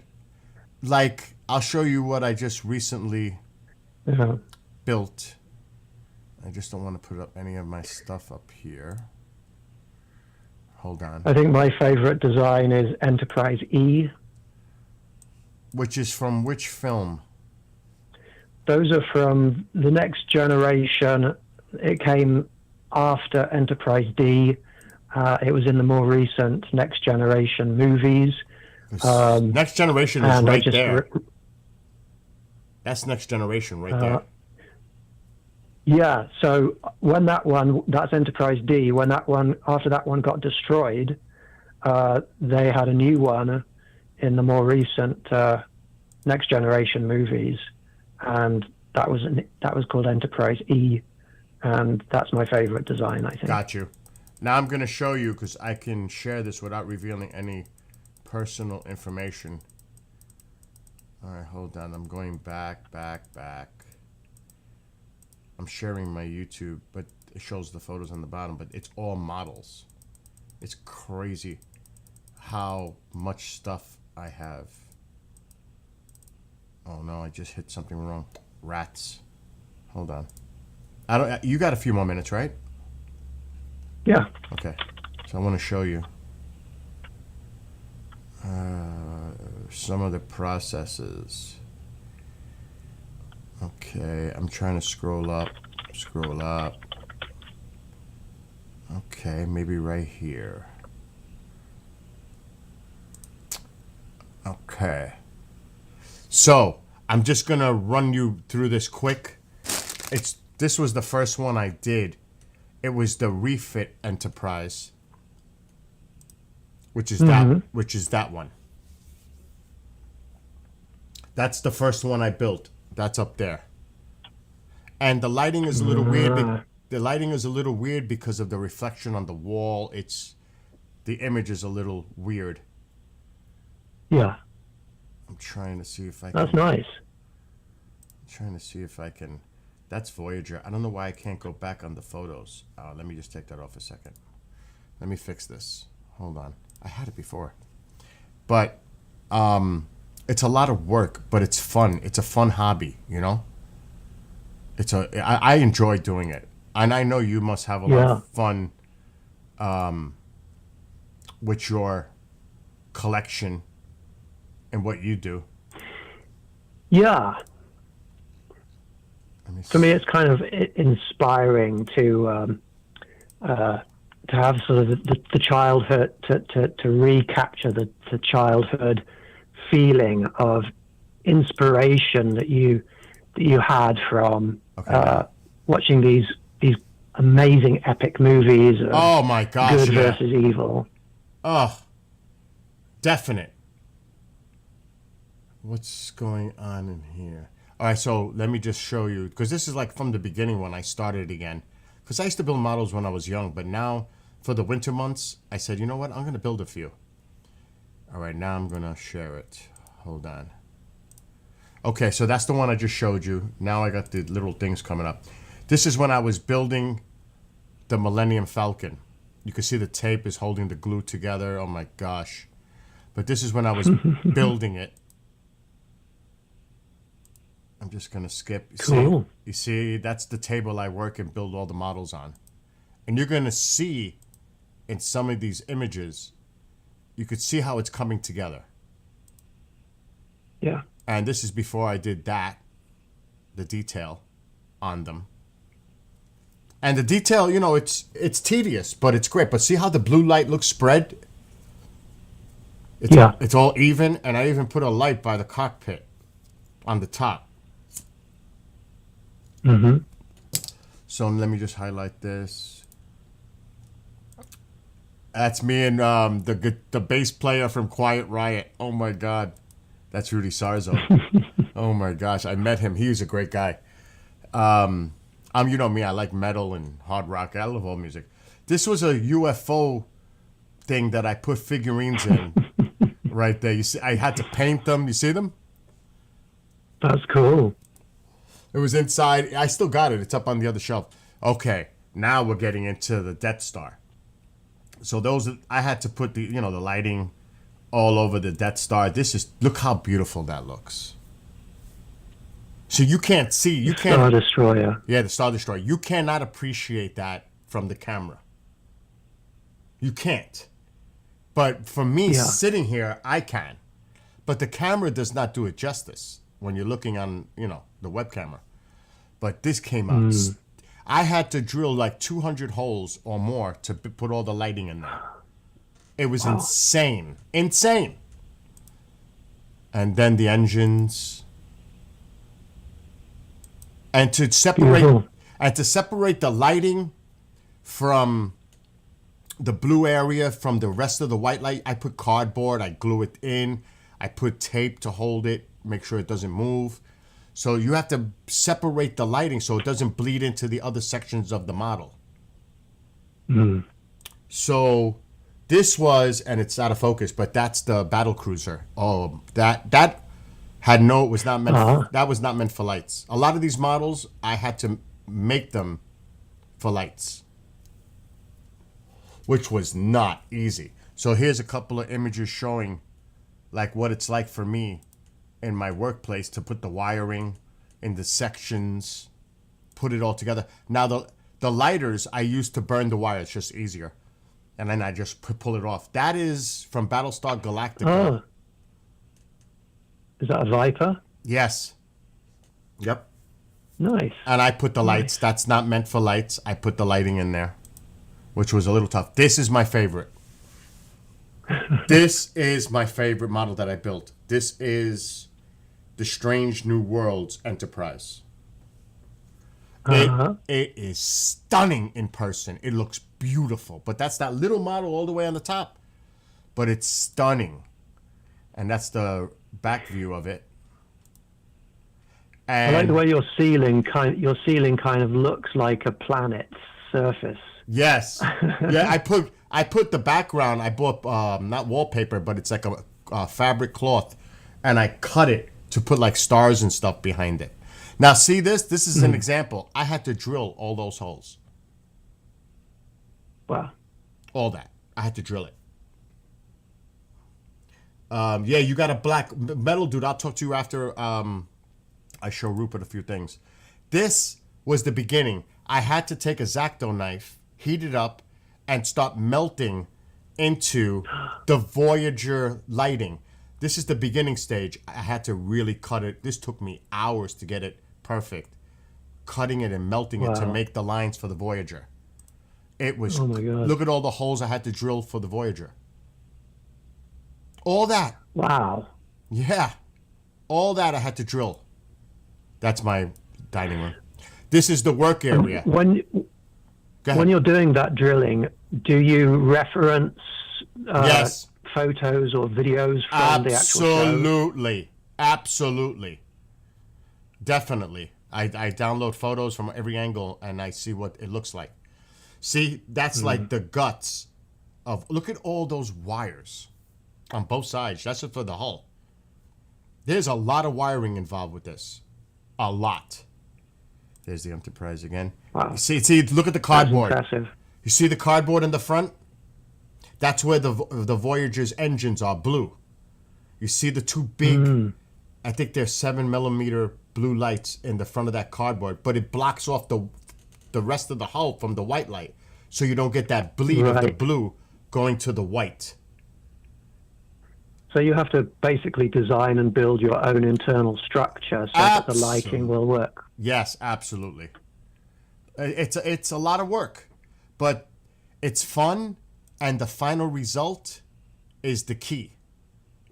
Like, I'll show you what I just recently Yeah. built. I just don't want to put up any of my stuff up here. Hold on. I think my favorite design is Enterprise E. Which is from which film? Those are from the Next Generation. It came after Enterprise D. It was in the more recent Next Generation movies. Next Generation is And I right just there. That's Next Generation right there. Yeah, so when that's Enterprise D, when after that one got destroyed, they had a new one in the more recent Next Generation movies, and that was called Enterprise E, and that's my favorite design, I think. Got you. Now I'm going to show you, because I can share this without revealing any personal information. All right, hold on. I'm going back. I'm sharing my YouTube, but it shows the photos on the bottom, but it's all models. It's crazy how much stuff I have. Oh no, I just hit something wrong. Rats. Hold on. You got a few more minutes, right? Yeah. Okay. So I want to show you some of the processes. Okay, I'm trying to scroll up. Okay, maybe right here. Okay. So, I'm just going to run you through this quick. This was the first one I did. It was the Refit Enterprise, which is that one. That's the first one I built. That's up there. And the lighting is a little weird. The lighting is a little weird because of the reflection on the wall. The image is a little weird. Yeah. I'm trying to see if I can. That's nice. Trying to see if I can. That's Voyager. I don't know why I can't go back on the photos. Let me just take that off a second. Let me fix this. Hold on. I had it before. But it's a lot of work, but it's fun. It's a fun hobby, you know. I enjoy doing it, and I know you must have a lot Yeah. of fun with your collection and what you do. Yeah. Let me For me, see. it's kind of inspiring to have sort of the childhood to recapture the childhood feeling of inspiration that you had from Okay, now. watching these amazing epic movies of Oh my gosh, good yeah. versus evil. Oh, definite. What's going on in here? All right, so let me just show you, because this is like from the beginning when I started again. Because I used to build models when I was young, but now for the winter months, I said, you know what? I'm going to build a few. All right, now I'm going to share it. Hold on. Okay, so that's the one I just showed you. Now I got the little things coming up. This is when I was building the Millennium Falcon. You can see the tape is holding the glue together. Oh my gosh. But this is when I was building it. I'm just gonna skip. Cool. You see, that's the table I work and build all the models on. And you're gonna see in some of these images, you could see how it's coming together. Yeah. And this is before I did that, the detail on them. And the detail, you know, it's tedious, but it's great. But see how the blue light looks spread? Yeah. It's all even, and I even put a light by the cockpit on the top. Hmm. So let me just highlight this. That's me and the bass player from Quiet Riot. Oh my God, that's Rudy Sarzo. Oh my gosh, I met him. He was a great guy. You know me, I like metal and hard rock. I love all music. This was a UFO thing that I put figurines in right there. You see, I had to paint them. You see them? That's cool. It was inside. I still got it. It's up on the other shelf. Okay, now we're getting into the Death Star. So those, I had to put the lighting all over the Death Star. Look how beautiful that looks. So you can't see, you can't. Star Destroyer. Yeah, the Star Destroyer. You cannot appreciate that from the camera. You can't. But for me, Yeah. sitting here, I can. But the camera does not do it justice when you're looking on, the web camera. But this came out. I had to drill like 200 holes or more to put all the lighting in there. It was Wow. insane. Insane. And then the engines. And to separate Beautiful. the lighting from the blue area from the rest of the white light, I put cardboard, I glue it in, I put tape to hold it, make sure it doesn't move. So you have to separate the lighting so it doesn't bleed into the other sections of the model. So this was, and it's out of focus, but that's the battle cruiser. Oh, that was not meant. That was not meant for lights. A lot of these models, I had to make them for lights, which was not easy. So here's a couple of images showing, like what it's like for me in my workplace to put the wiring in the sections, put it all together. Now the lighters I used to burn the wire. It's just easier, and then I just pull it off. That is from Battlestar Galactica. Oh. Is that a Viper? Yes. Yep. Nice. And I put the lights. That's not meant for lights. I put the lighting in there, which was a little tough. This is my favorite. This is my favorite model that I built. This is the Strange New Worlds Enterprise. It is stunning in person. It looks beautiful. But that's that little model all the way on the top. But it's stunning. And that's the back view of it. And I like the way your ceiling kind of looks like a planet's surface. yes. Yeah, I put the background, I bought not wallpaper, but it's like a fabric cloth, and I cut it to put like stars and stuff behind it. Now see this? This is an example. I had to drill all those holes. Wow. All that. I had to drill it. Yeah, you got a black metal, dude. I'll talk to you after I show Rupert a few things. This was the beginning. I had to take a X-Acto knife, heat it up, and start melting into the Voyager lighting. This is the beginning stage. I had to really cut it. This took me hours to get it perfect. Cutting it and melting it to make the lines for the Voyager. It was, oh my God. Look at all the holes I had to drill for the Voyager. All that. Wow. Yeah. All that I had to drill. That's my dining room. This is the work area. When you're doing that drilling, do you reference Yes. photos or videos from the actual show? Absolutely. Definitely. I download photos from every angle and I see what it looks like. See, that's like the guts of, look at all those wires on both sides. That's it for the hull. There's a lot of wiring involved with this. A lot. There's the Enterprise again. Wow. See, look at the cardboard. That's impressive. You see the cardboard in the front? That's where the Voyager's engines are blue. You see the two big, I think they're 7mm blue lights in the front of that cardboard, but it blocks off the rest of the hull from the white light, so you don't get that bleed of the blue going to the white. So you have to basically design and build your own internal structure so that the lighting will work. Yes, absolutely. It's a lot of work, but it's fun, and the final result is the key.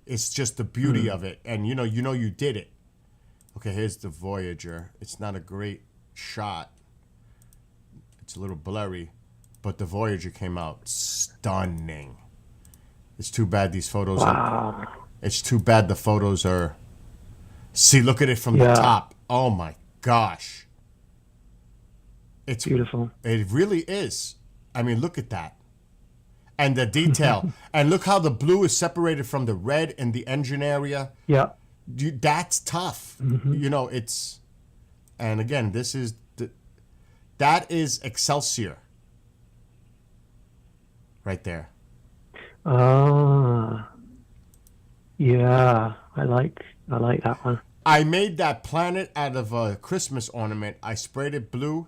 It's just the beauty of it, and you know you did it. Okay, here's the Voyager. It's not a great shot. It's a little blurry, but the Voyager came out stunning. It's too bad these photos are... It's too bad the photos are... See, look at it from the top. Oh, my gosh. It's beautiful. It really is. I mean, look at that. And the detail. And look how the blue is separated from the red in the engine area. Yeah. That's tough. You know, it's... And again, this is... That is Excelsior. Right there. Ah, yeah, I like that one. I made that planet out of a Christmas ornament. I sprayed it blue,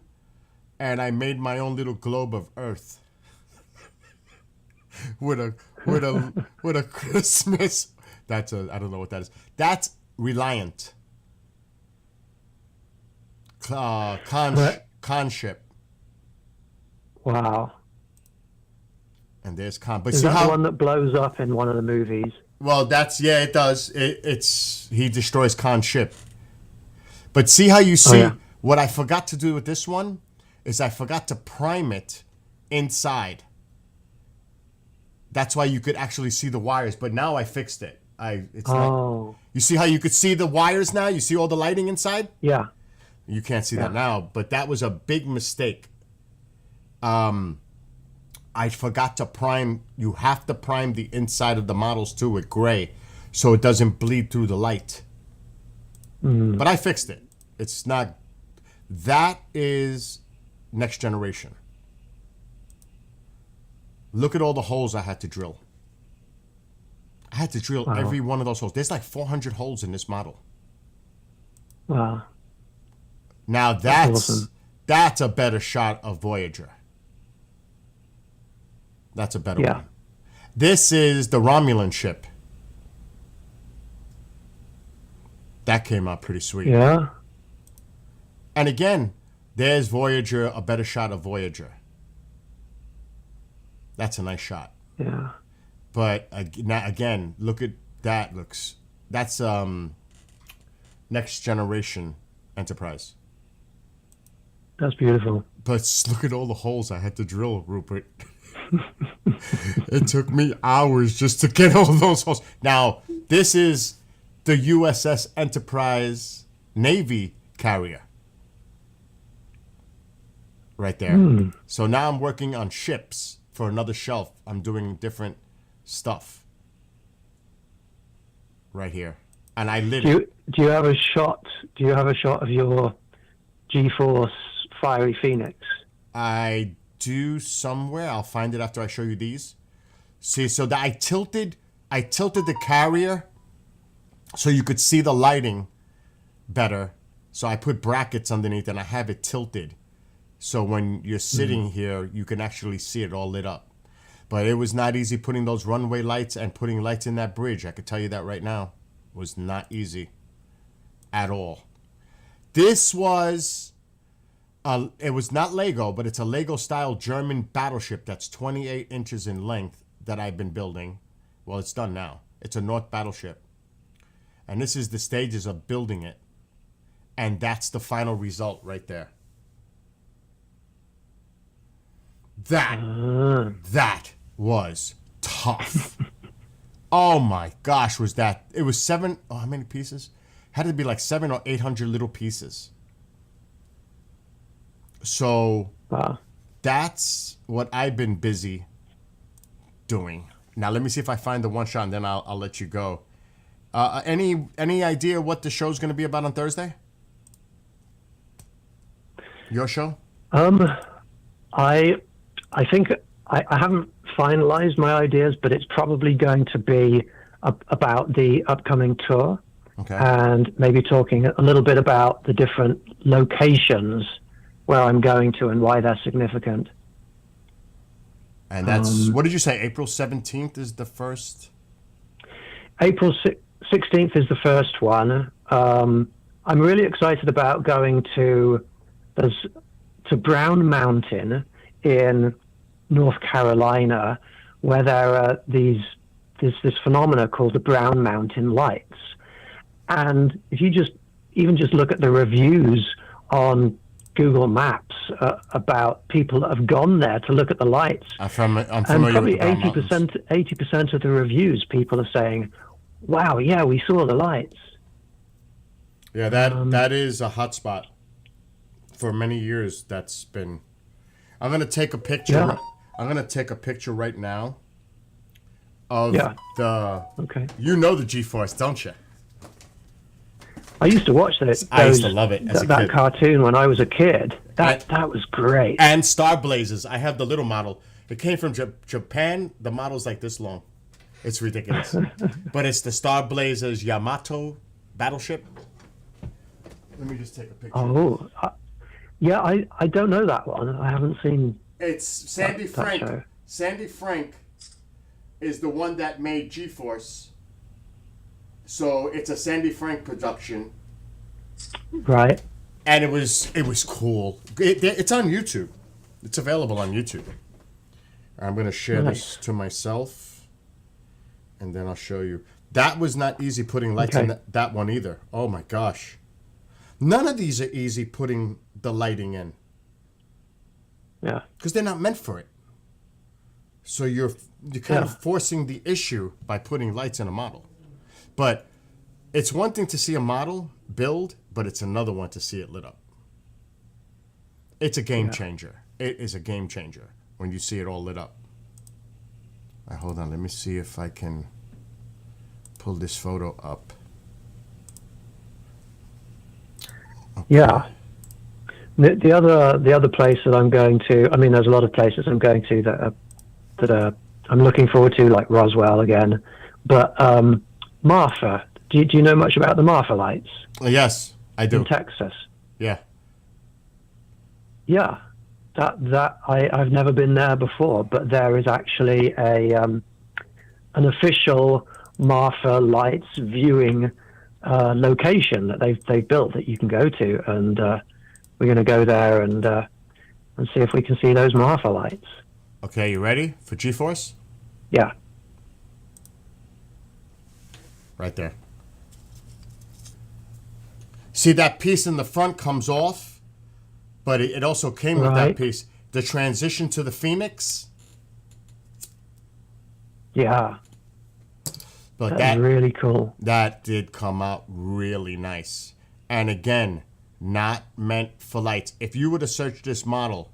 and I made my own little globe of Earth with a Christmas. I don't know what that is. That's Reliant. Con ship. Wow. And there's Khan. But is see that how the one that blows up in one of the movies? Well, it does. He destroys Khan's ship. But see how you see what I forgot to do with this one is I forgot to prime it inside. That's why you could actually see the wires. But now I fixed it. You see how you could see the wires now? You see all the lighting inside? Yeah. You can't see that now, but that was a big mistake. I forgot to prime. You have to prime the inside of the models too with gray, so it doesn't bleed through the light. But I fixed it. It's not. That is Next Generation. Look at all the holes I had to drill. I had to drill every one of those holes. There's like 400 holes in this model. Wow. Now that's a better shot of Voyager. That's a better one. This is the Romulan ship. That came out pretty sweet. Yeah. And again, there's Voyager, a better shot of Voyager. That's a nice shot. Yeah. But now again, look at that. That's Next Generation Enterprise. That's beautiful. But look at all the holes I had to drill, Rupert. It took me hours just to get all those holes. Now, this is the USS Enterprise Navy carrier. Right there. So now I'm working on ships for another shelf. I'm doing different stuff. Right here. And I lit it. Do you have a shot? Do you have a shot of your G-Force Fiery Phoenix? I do somewhere. I'll find it after I show you these. See, so that I tilted I tilted the carrier so you could see the lighting better. So I put brackets underneath and I have it tilted. So when you're sitting here, you can actually see it all lit up. But it was not easy putting those runway lights and putting lights in that bridge. I could tell you that right now. It was not easy at all. This was, it was not Lego, but it's a Lego style German battleship that's 28 inches in length that I've been building. Well, it's done now. It's a North battleship. And this is the stages of building it. And that's the final result right there. That was tough. Oh my gosh, was that? It was how many pieces? Had to be like 700 or 800 little pieces. So that's what I've been busy doing. Now let me see if I find the one shot, and then I'll let you go. Any idea what the show's going to be about on Thursday? Your show? I think I haven't finalized my ideas, but it's probably going to be about the upcoming tour. Okay. And maybe talking a little bit about the different locations where I'm going to and why they're significant. And that's, what did you say, April 17th is the first? April 16th is the first one. I'm really excited about going to Brown Mountain in North Carolina, where there are there's this phenomena called the Brown Mountain Lights. And if you even just look at the reviews on Google Maps about people that have gone there to look at the lights, I'm familiar and probably with the Brown Mountains. 80% of the reviews, people are saying, "Wow, yeah, we saw the lights." Yeah, that is a hot spot. For many years, that's been. I'm gonna take a picture. Yeah. I'm gonna take a picture right now of the. Okay. You know the G-Force, don't you? I used to watch I used to love it as a that kid. cartoon when I was a kid. That was great. And Star Blazers. I have the little model. It came from Japan. The model's like this long. It's ridiculous. But it's the Star Blazers Yamato battleship. Let me just take a picture. Oh, yeah. I don't know that one. I haven't seen. It's Sandy that Frank. show. Sandy Frank is the one that made G-Force. So it's a Sandy Frank production. Right. And it was cool. It's on YouTube. It's available on YouTube. I'm going to share this to myself, and then I'll show you. That was not easy putting lights in that one either. Oh my gosh. None of these are easy putting the lighting in. Yeah. Because they're not meant for it. So you're kind of forcing the issue by putting lights in a model. But it's one thing to see a model build, but it's another one to see it lit up. It's a game changer. It is a game changer when you see it all lit up. Hold on, let me see if I can pull this photo up. Okay. Yeah. The other place that I'm going to, I mean, there's a lot of places I'm going to that I'm looking forward to, like Roswell again, but Marfa. Do you know much about the Marfa lights? Yes, I do. In Texas. Yeah. Yeah. I've never been there before, but there is actually an official Marfa lights viewing location that they've built that you can go to, and we're going to go there and see if we can see those Marfa lights. Okay, you ready for G-Force? Yeah. Right there. See, that piece in the front comes off, but it also came with that piece. The transition to the Phoenix. Yeah. But that's really cool. That did come out really nice. And again, not meant for lights. If you were to search this model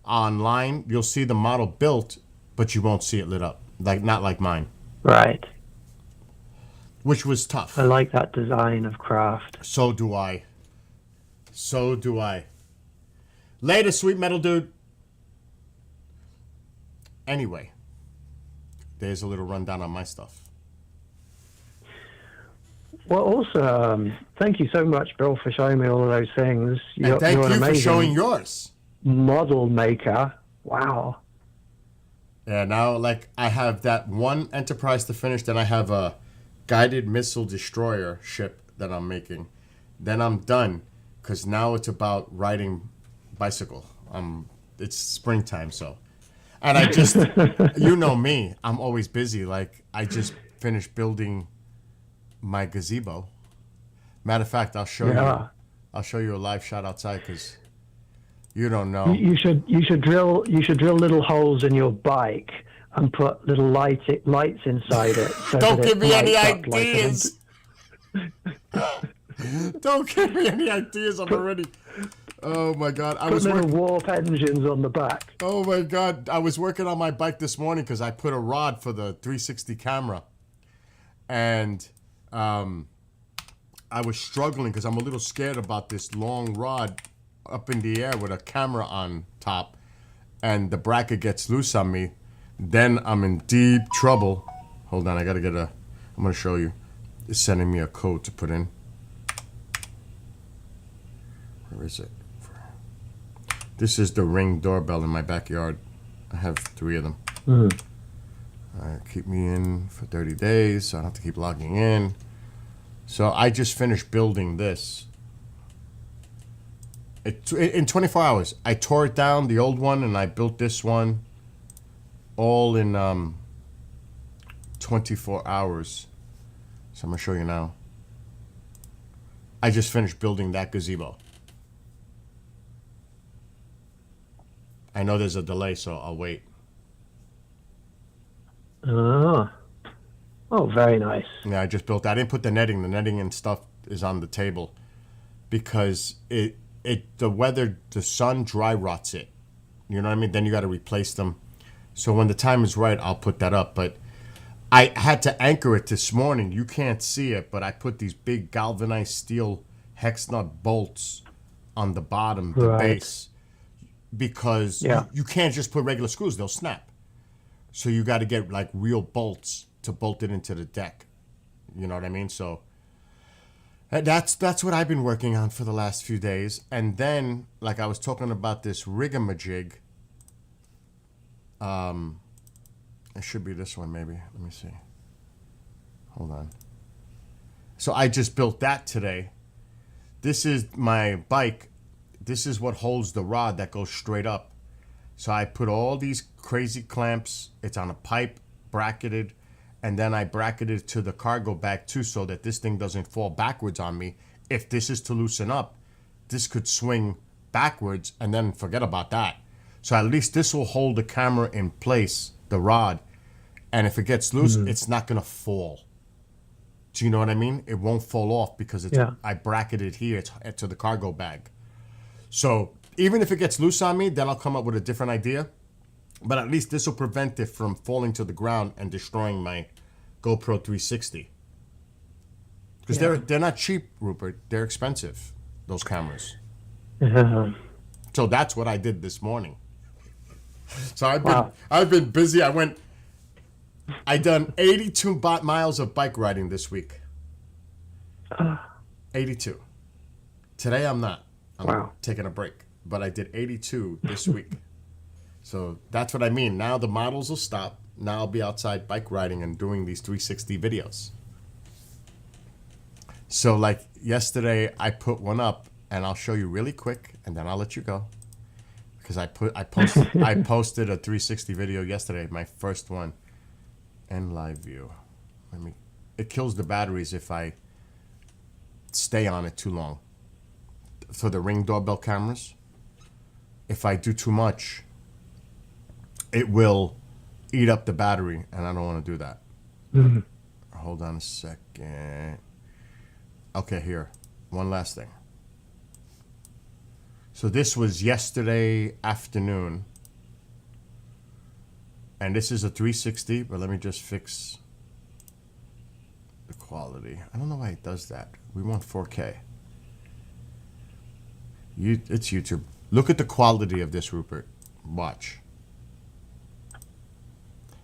online, you'll see the model built, but you won't see it lit up. Not like mine. Right. Which was tough. I like that design of craft. So do I. So do I. Later, sweet metal dude. Anyway, there's a little rundown on my stuff. Well, awesome. Thank you so much, Bill, for showing me all of those things. And thank You're an you for showing amazing yours. model maker. Wow. Yeah, now like I have that one Enterprise to finish, then I have a guided missile destroyer ship that I'm making. Then I'm done, because now it's about riding bicycle. It's springtime, so. And I just, you know me, I'm always busy. Like, I just finished building my gazebo. Matter of fact, I'll show you. Yeah. I'll show you a live shot outside, because you don't You, know. you should drill little holes in your bike and put little lights inside it so Don't that give it me any lights up like ideas. Don't give me any ideas. I'm already. Oh my god! I put was little working. warp engines on the back. Oh my god! I was working on my bike this morning because I put a rod for the 360 camera, and I was struggling because I'm a little scared about this long rod up in the air with a camera on top, and the bracket gets loose on me. Then I'm in deep trouble. Hold on, I gotta get a. I'm gonna show you. It's sending me a code to put in. Where is it? This is the Ring doorbell in my backyard. I have 3 of them. Keep me in for 30 days, so I don't have to keep logging in. So I just finished building this. In 24 hours, I tore it down, the old one, and I built this one all in 24 hours. So I'm going to show you now. I just finished building that gazebo. I know there's a delay, so I'll wait. Oh, very nice. Yeah, I just built that. I didn't put the netting. The netting and stuff is on the table because the weather, the sun dry rots it. You know what I mean? Then you got to replace them. So when the time is right, I'll put that up. But I had to anchor it this morning. You can't see it, but I put these big galvanized steel hex nut bolts on the bottom, the Right. base, because Yeah. you can't just put regular screws. They'll snap. So you got to get like real bolts to bolt it into the deck. You know what I mean? So that's what I've been working on for the last few days. And then, like I was talking about this rigamajig. It should be this one, maybe. Let me see. Hold on. So I just built that today. This is my bike. This is what holds the rod that goes straight up. So I put all these crazy clamps. It's on a pipe, bracketed, and then I bracketed to the cargo bag too, so that this thing doesn't fall backwards on me. If this is to loosen up, this could swing backwards, and then forget about that. So at least this will hold the camera in place, the rod, and if it gets loose, it's not gonna fall. Do you know what I mean? It won't fall off because it's I bracketed here to the cargo bag. So even if it gets loose on me, then I'll come up with a different idea. But at least this will prevent it from falling to the ground and destroying my GoPro 360. Because they're not cheap, Rupert. They're expensive, those cameras. So that's what I did this morning. So I've been busy. I done 82 miles of bike riding this week. 82. Today I'm not. I'm taking a break. But I did 82 this week. So that's what I mean. Now the models will stop. Now I'll be outside bike riding and doing these 360 videos. So like yesterday I put one up, and I'll show you really quick, and then I'll let you go. Because I posted a 360 video yesterday, my first one, and live view. It kills the batteries if I stay on it too long. For the Ring doorbell cameras, if I do too much, it will eat up the battery, and I don't want to do that. Hold on a second. Okay, here. One last thing. So this was yesterday afternoon. And this is a 360, but let me just fix the quality. I don't know why it does that. We want 4K. It's YouTube. Look at the quality of this, Rupert. Watch.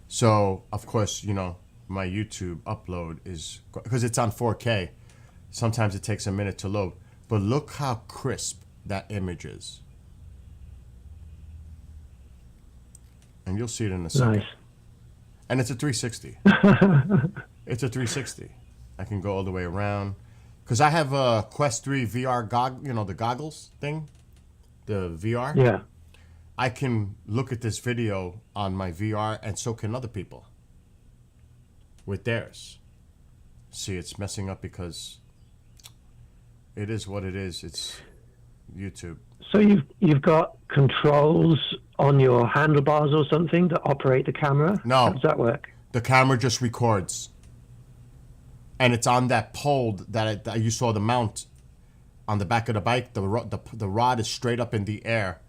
So, of course, you know, my YouTube upload is, because it's on 4K, Sometimes it takes a minute to load. But look how crisp that image is. And you'll see it in a second. Nice. And it's a 360. It's a 360. I can go all the way around. Because I have a Quest 3 VR the goggles thing. The VR. Yeah. I can look at this video on my VR, and so can other people with theirs. See, it's messing up because it is what it is. It's YouTube. So you've got controls on your handlebars or something that operate the camera? No. How does that work? The camera just records. And it's on that pole that you saw the mount on the back of the bike. The rod is straight up in the air.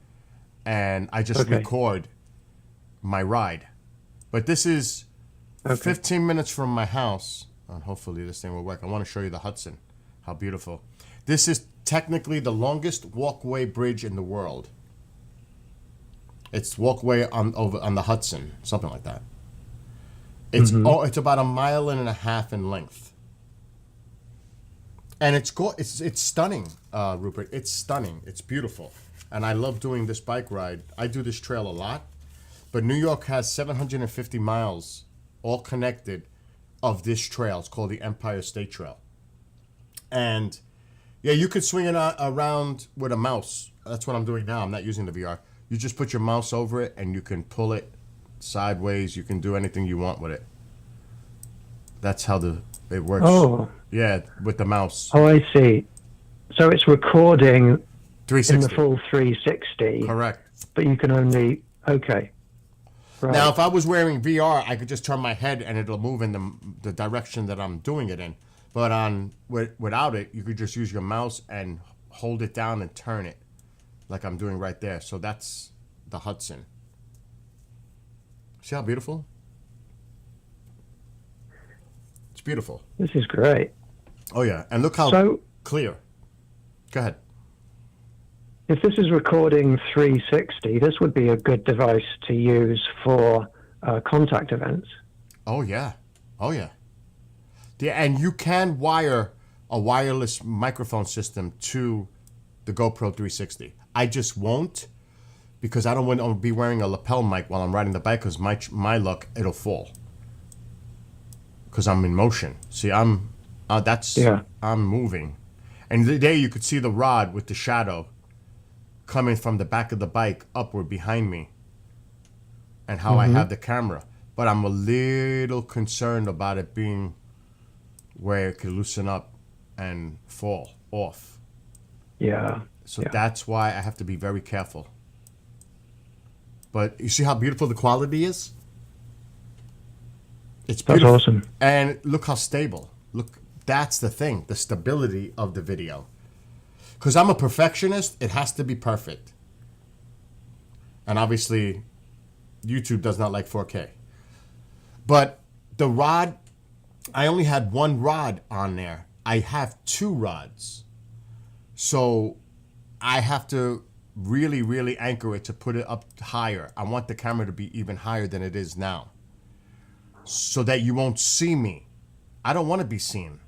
And I just record my ride. But this is 15 minutes from my house. And hopefully this thing will work. I want to show you the Hudson. How beautiful. This is technically the longest walkway bridge in the world. It's walkway on the Hudson, something like that. It's it's about 1.5 miles in length. And it's stunning, Rupert. It's stunning. It's beautiful. And I love doing this bike ride. I do this trail a lot. But New York has 750 miles all connected of this trail. It's called the Empire State Trail. And yeah, you could swing it around with a mouse. That's what I'm doing now. I'm not using the VR. You just put your mouse over it and you can pull it sideways. You can do anything you want with it. That's how it works. Oh. Yeah, with the mouse. Oh, I see. So it's recording 360. in the full 360. Correct. But you can only... Okay. Right. Now, if I was wearing VR, I could just turn my head and it'll move in the direction that I'm doing it in. But without it, you could just use your mouse and hold it down and turn it like I'm doing right there. So that's the Hudson. See how beautiful? It's beautiful. This is great. Oh, yeah. And look how clear. Go ahead. If this is recording 360, this would be a good device to use for contact events. Oh, yeah. Oh, yeah. Yeah, and you can wire a wireless microphone system to the GoPro 360. I just won't because I don't want to be wearing a lapel mic while I'm riding the bike because my luck, it'll fall. Because I'm in motion. See, I'm moving. And there you could see the rod with the shadow coming from the back of the bike upward behind me and how I have the camera. But I'm a little concerned about it being where it could loosen up and fall off. Yeah. So that's why I have to be very careful. But you see how beautiful the quality is? It's beautiful. That's awesome. And look how stable. Look, that's the thing, the stability of the video. Because I'm a perfectionist, it has to be perfect. And obviously, YouTube does not like 4K. But the rod, I only had one rod on there. I have two rods. So I have to really, really anchor it to put it up higher. I want the camera to be even higher than it is now. So that you won't see me. I don't want to be seen.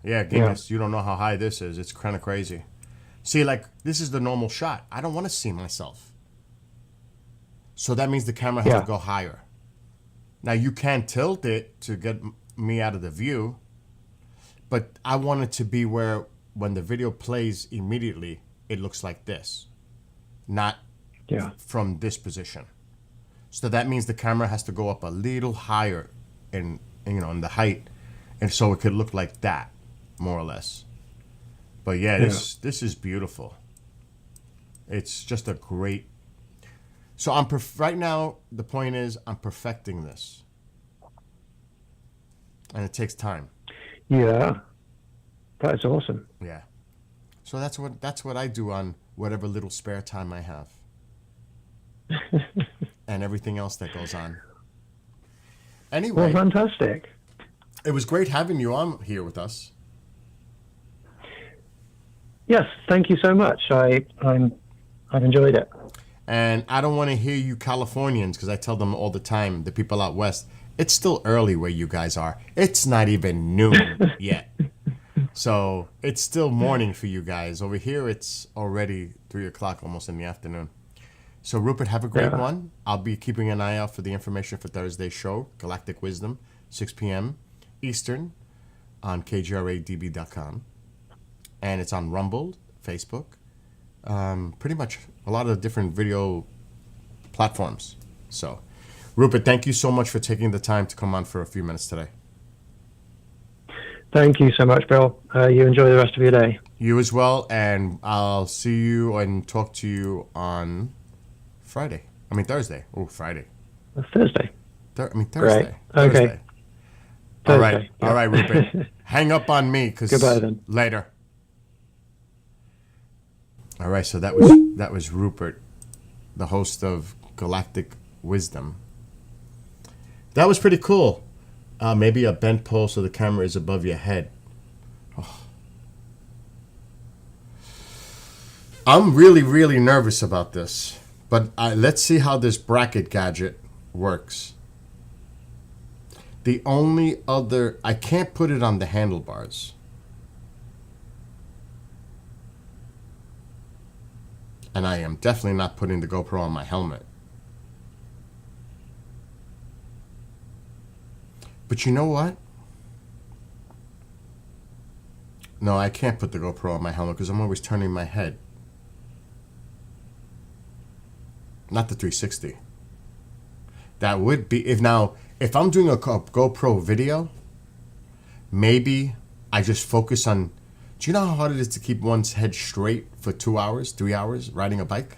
Yeah, Guinness, you don't know how high this is. It's kind of crazy. See, like, this is the normal shot. I don't want to see myself. So that means the camera has to go higher. Now, you can tilt it to get me out of the view, but I want it to be where when the video plays immediately, it looks like this, not from this position. So that means the camera has to go up a little higher in the height, and so it could look like that, more or less. But yeah, this is beautiful. It's just a great. So right now, the point is I'm perfecting this, and it takes time. Yeah, that's awesome. Yeah. So that's what I do on whatever little spare time I have, and everything else that goes on. Anyway, well, fantastic. It was great having you on here with us. Yes, thank you so much. I've enjoyed it. And I don't want to hear you Californians, because I tell them all the time, the people out west, it's still early where you guys are. It's not even noon yet. So it's still morning for you guys. Over here, it's already 3 o'clock, almost in the afternoon. So, Rupert, have a great one. I'll be keeping an eye out for the information for Thursday's show, Galactic Wisdom, 6 p.m. Eastern on kgradb.com. And it's on Rumble, Facebook, pretty much a lot of different video platforms. So, Rupert, thank you so much for taking the time to come on for a few minutes today. Thank you so much, Bill. You enjoy the rest of your day. You as well, and I'll see you and talk to you on Thursday. Oh, Friday. Thursday. Thursday. Great. Okay. Thursday. All right. Thursday, yeah. All right, Rupert. Hang up on me, because Goodbye then. Later. All right, so that was Rupert, the host of Galactic Wisdom. That was pretty cool. Maybe a bent pole so the camera is above your head. Oh. I'm really, really nervous about this. But let's see how this bracket gadget works. The only other... I can't put it on the handlebars. And I am definitely not putting the GoPro on my helmet. But you know what? No, I can't put the GoPro on my helmet because I'm always turning my head. Not the 360. That would be... If I'm doing a GoPro video, maybe I just focus on... Do you know how hard it is to keep one's head straight for 2 hours, 3 hours, riding a bike?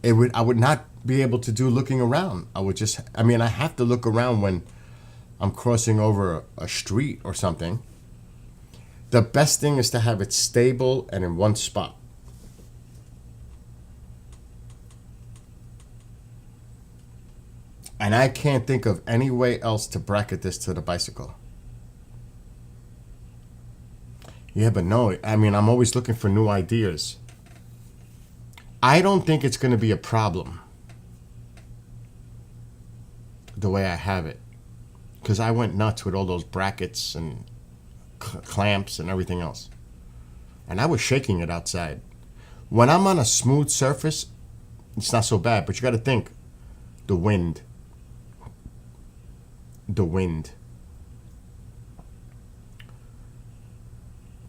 I would not be able to do looking around. I have to look around when I'm crossing over a street or something. The best thing is to have it stable and in one spot. And I can't think of any way else to bracket this to the bicycle. Yeah, but no, I'm always looking for new ideas. I don't think it's going to be a problem the way I have it. Because I went nuts with all those brackets and clamps and everything else. And I was shaking it outside. When I'm on a smooth surface, it's not so bad. But you got to think, the wind. The wind.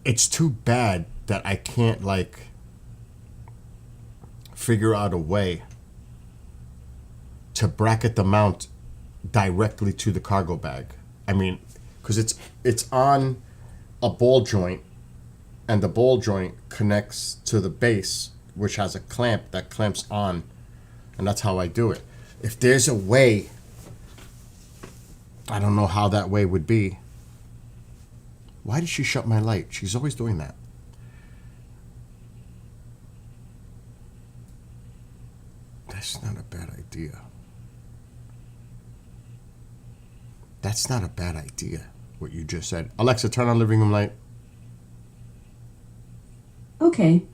It's too bad that I can't, figure out a way to bracket the mount directly to the cargo bag. Because it's on a ball joint, and the ball joint connects to the base, which has a clamp that clamps on, and that's how I do it. If there's a way, I don't know how that way would be. Why did she shut my light? She's always doing that. That's not a bad idea. That's not a bad idea, what you just said. Alexa, turn on living room light. Okay.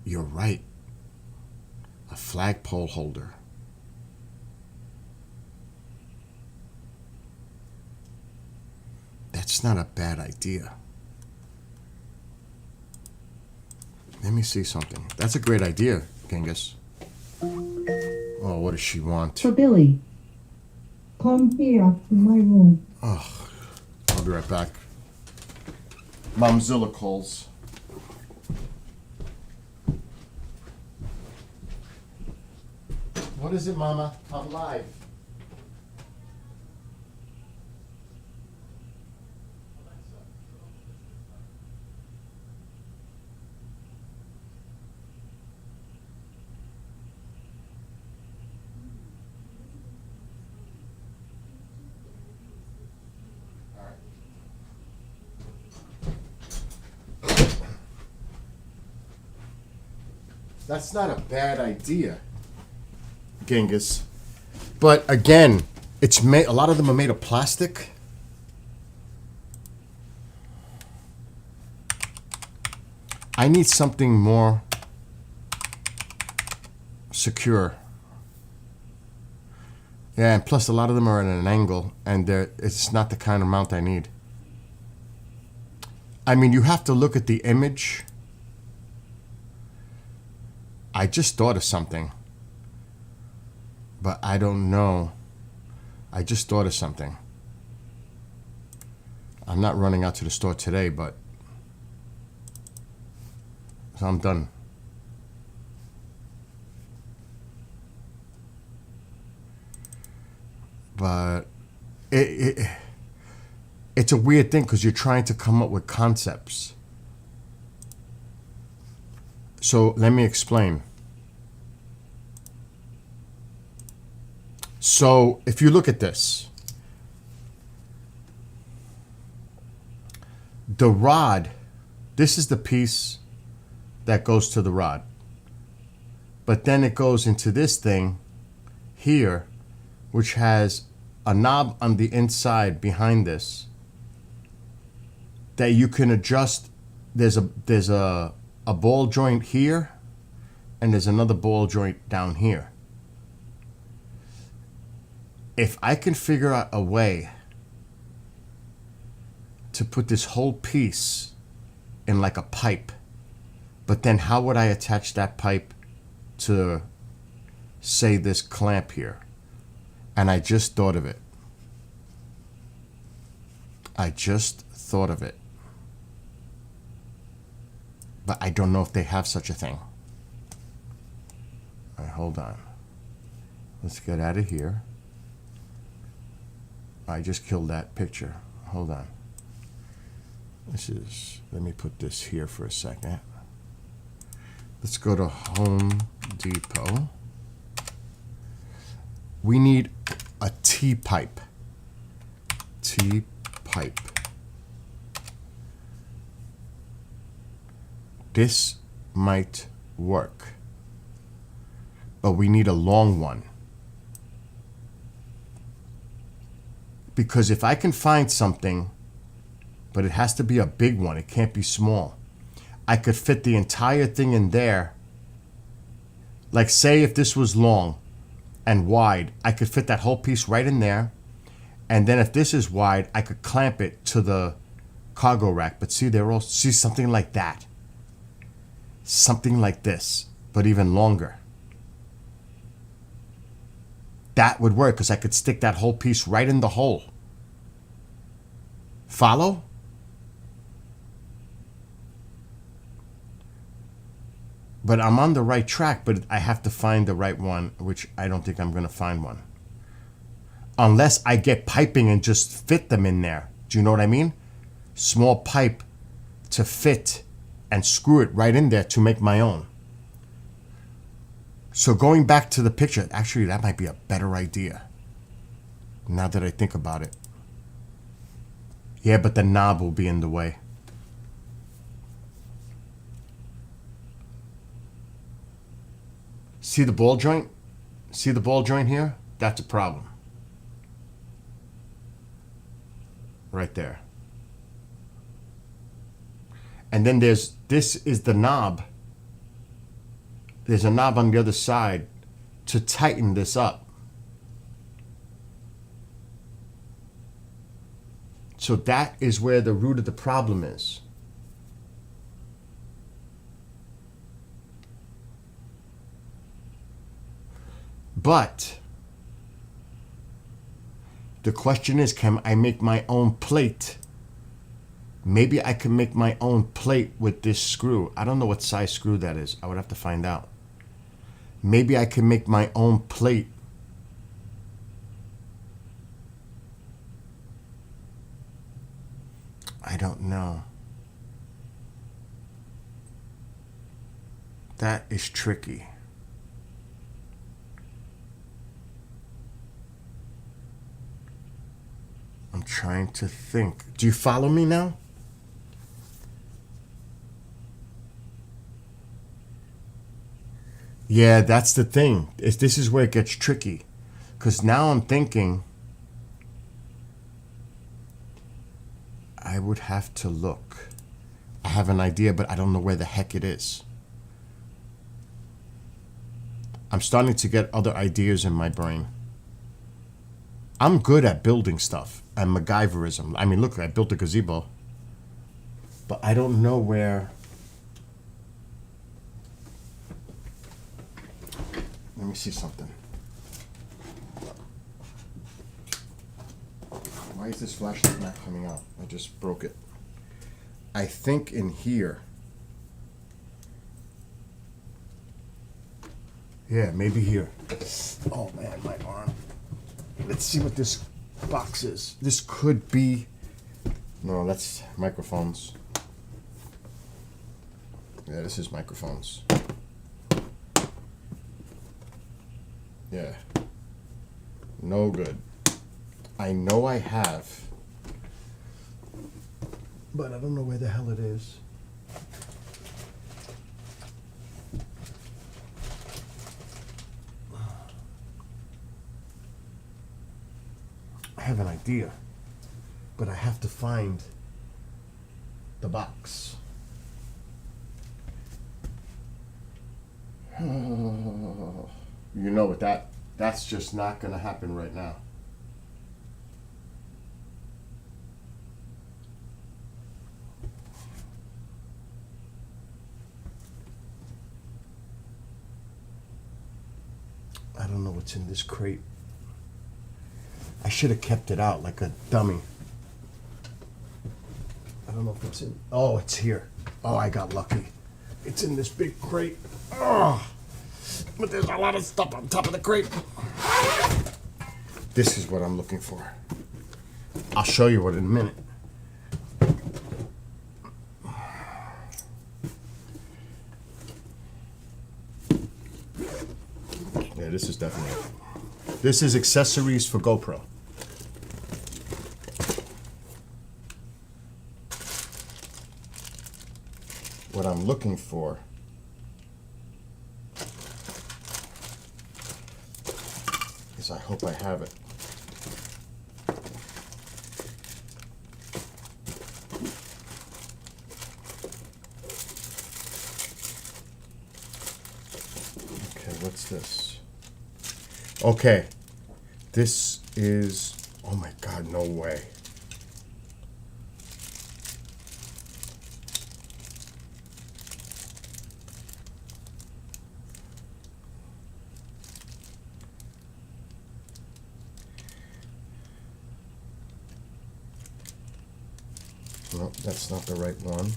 You're right. A flagpole holder. That's not a bad idea. Let me see something. That's a great idea, Genghis. Oh, what does she want? So Billy, come here to my room. Oh, I'll be right back. Momzilla calls. What is it, Mama? I'm live. That's not a bad idea, Genghis. But again, it's made. A lot of them are made of plastic. I need something more secure. Yeah, and plus a lot of them are at an angle, and it's not the kind of mount I need. I mean, you have to look at the image. I just thought of something, but I don't know. I just thought of something. I'm not running out to the store today, but so I'm done. But it's a weird thing because you're trying to come up with concepts. So let me explain. So if you look at this, the rod, this is the piece that goes to the rod. But then it goes into this thing here, which has a knob on the inside behind this that you can adjust. There's a ball joint here, and there's another ball joint down here. If I can figure out a way to put this whole piece in like a pipe, but then how would I attach that pipe to, say, this clamp here? And I just thought of it. I just thought of it. But I don't know if they have such a thing. All right, hold on. Let's get out of here. I just killed that picture. Hold on. Let me put this here for a second. Let's go to Home Depot. We need a T-pipe. T-pipe. This might work, but we need a long one. Because if I can find something, but it has to be a big one, it can't be small. I could fit the entire thing in there. Like, say if this was long and wide, I could fit that whole piece right in there. And then if this is wide, I could clamp it to the cargo rack. But see, see, something like that. Something like this, but even longer. That would work because I could stick that whole piece right in the hole. Follow? But I'm on the right track, but I have to find the right one, which I don't think I'm going to find one. Unless I get piping and just fit them in there. Do you know what I mean? Small pipe to fit and screw it right in there to make my own. So going back to the picture, actually that might be a better idea. Now that I think about it. Yeah, but the knob will be in the way. See the ball joint? See the ball joint here? That's a problem. Right there. And then this is the knob. There's a knob on the other side to tighten this up. So that is where the root of the problem is. But the question is, can I make my own plate? Maybe I can make my own plate with this screw. I don't know what size screw that is. I would have to find out. Maybe I can make my own plate. I don't know. That is tricky. I'm trying to think. Do you follow me now? Yeah, that's the thing. This is where it gets tricky. Because now I'm thinking I would have to look. I have an idea, but I don't know where the heck it is. I'm starting to get other ideas in my brain. I'm good at building stuff and MacGyverism. I mean, look, I built a gazebo. But I don't know where. Let me see something. Why is this flashlight not coming out? I just broke it. I think in here. Yeah, maybe here. Oh man, my arm. Let's see what this box is. This could be. No, that's microphones. Yeah, this is microphones. Yeah. No good. I know I have. But I don't know where the hell it is. I have an idea. But I have to find the box. You know what, that's just not gonna happen right now. I don't know what's in this crate. I should have kept it out like a dummy. I don't know if it's in. Oh, it's here. Oh, I got lucky. It's in this big crate. Oh, but there's a lot of stuff on top of the crate. This is what I'm looking for. I'll show you what in a minute. Yeah, this is definitely it. This is accessories for GoPro. What I'm looking for is, I hope I have it. Okay, what's this? Okay, this is, oh my God, no way. Nope, that's not the right one.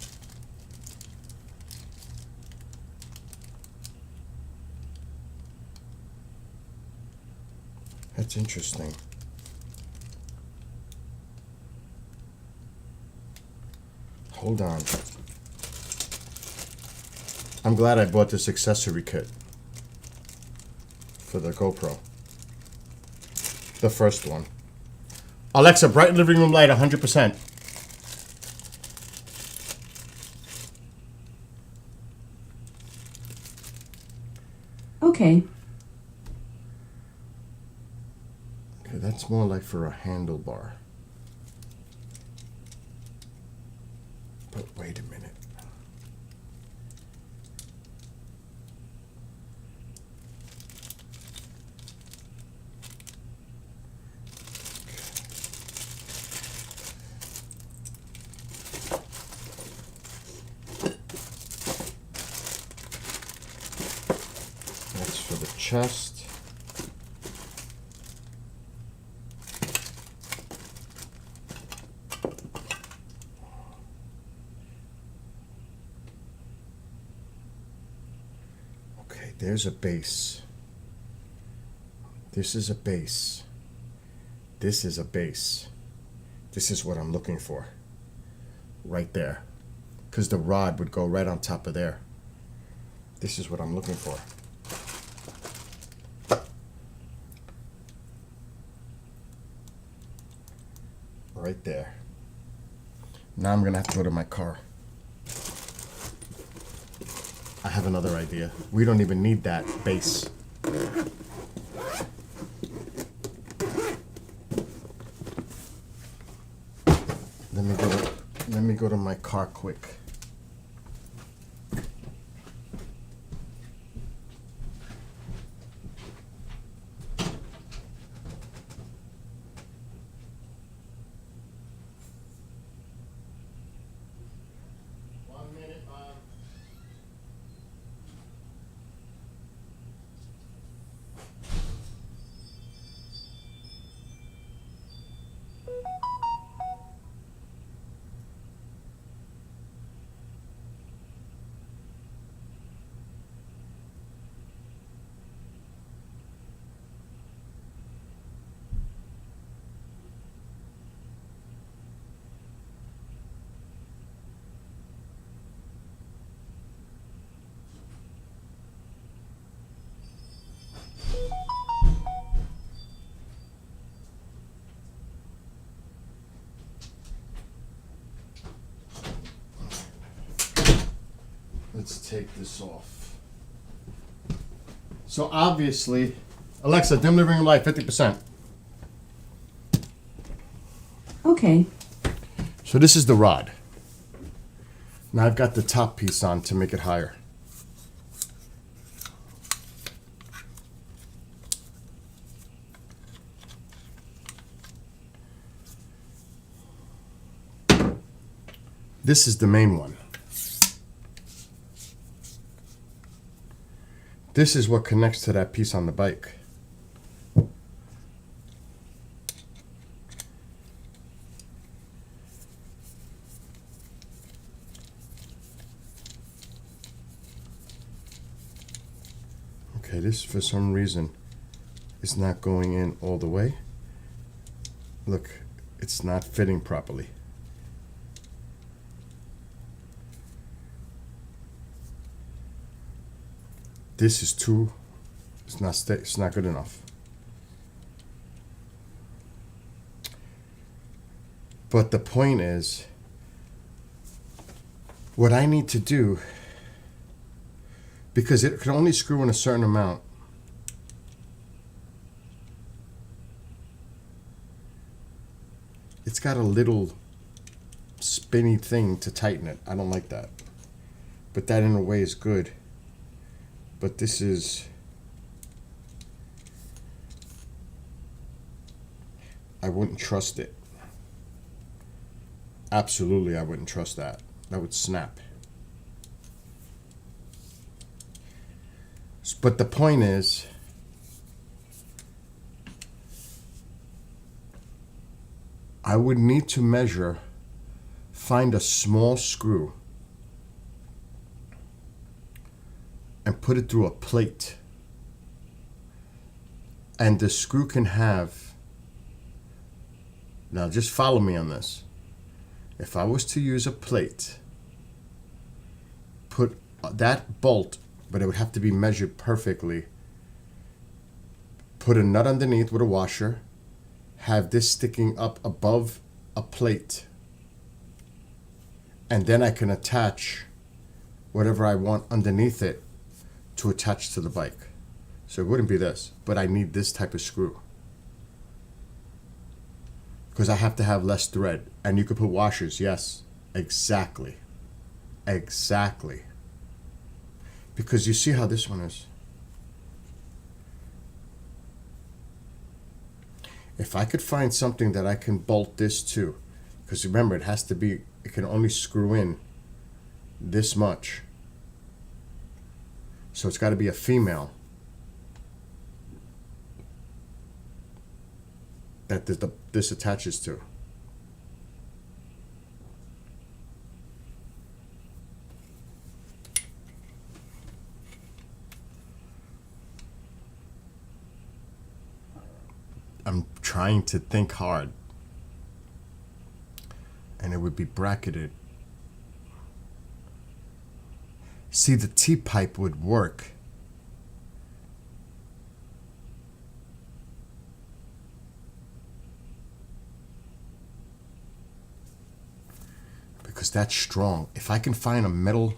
That's interesting. Hold on. I'm glad I bought this accessory kit for the GoPro. The first one. Alexa, bright living room light 100%. Okay. Okay, that's more like for a handlebar. But wait a minute. That's for the chest. Okay, there's a base. This is a base. This is a base. This is what I'm looking for. Right there. Because the rod would go right on top of there. This is what I'm looking for. Right there. Now I'm gonna have to go to my car. I have another idea. We don't even need that base. Let me go to my car quick. Let's take this off. So obviously, Alexa, dim living room light 50%. Okay. So this is the rod. Now I've got the top piece on to make it higher. This is the main one. This is what connects to that piece on the bike. Okay, this for some reason is not going in all the way. Look, it's not fitting properly. This is too, it's not good enough. But the point is, what I need to do, because it can only screw in a certain amount, it's got a little spinny thing to tighten it. I don't like that. But that in a way is good. But this is, I wouldn't trust it. Absolutely, I wouldn't trust that. That would snap. But the point is, I would need to measure, find a small screw, and put it through a plate. And the screw can have, now just follow me on this. If I was to use a plate, put that bolt, but it would have to be measured perfectly, put a nut underneath with a washer, have this sticking up above a plate, and then I can attach whatever I want underneath it to attach to the bike. So it wouldn't be this, but I need this type of screw because I have to have less thread. And you could put washers. Yes, exactly. Because you see how this one is. If I could find something that I can bolt this to, because remember, it has to be, it can only screw in this much. So it's got to be a female that this attaches to. I'm trying to think hard. And it would be bracketed. See, the T-pipe would work. Because that's strong. If I can find a metal,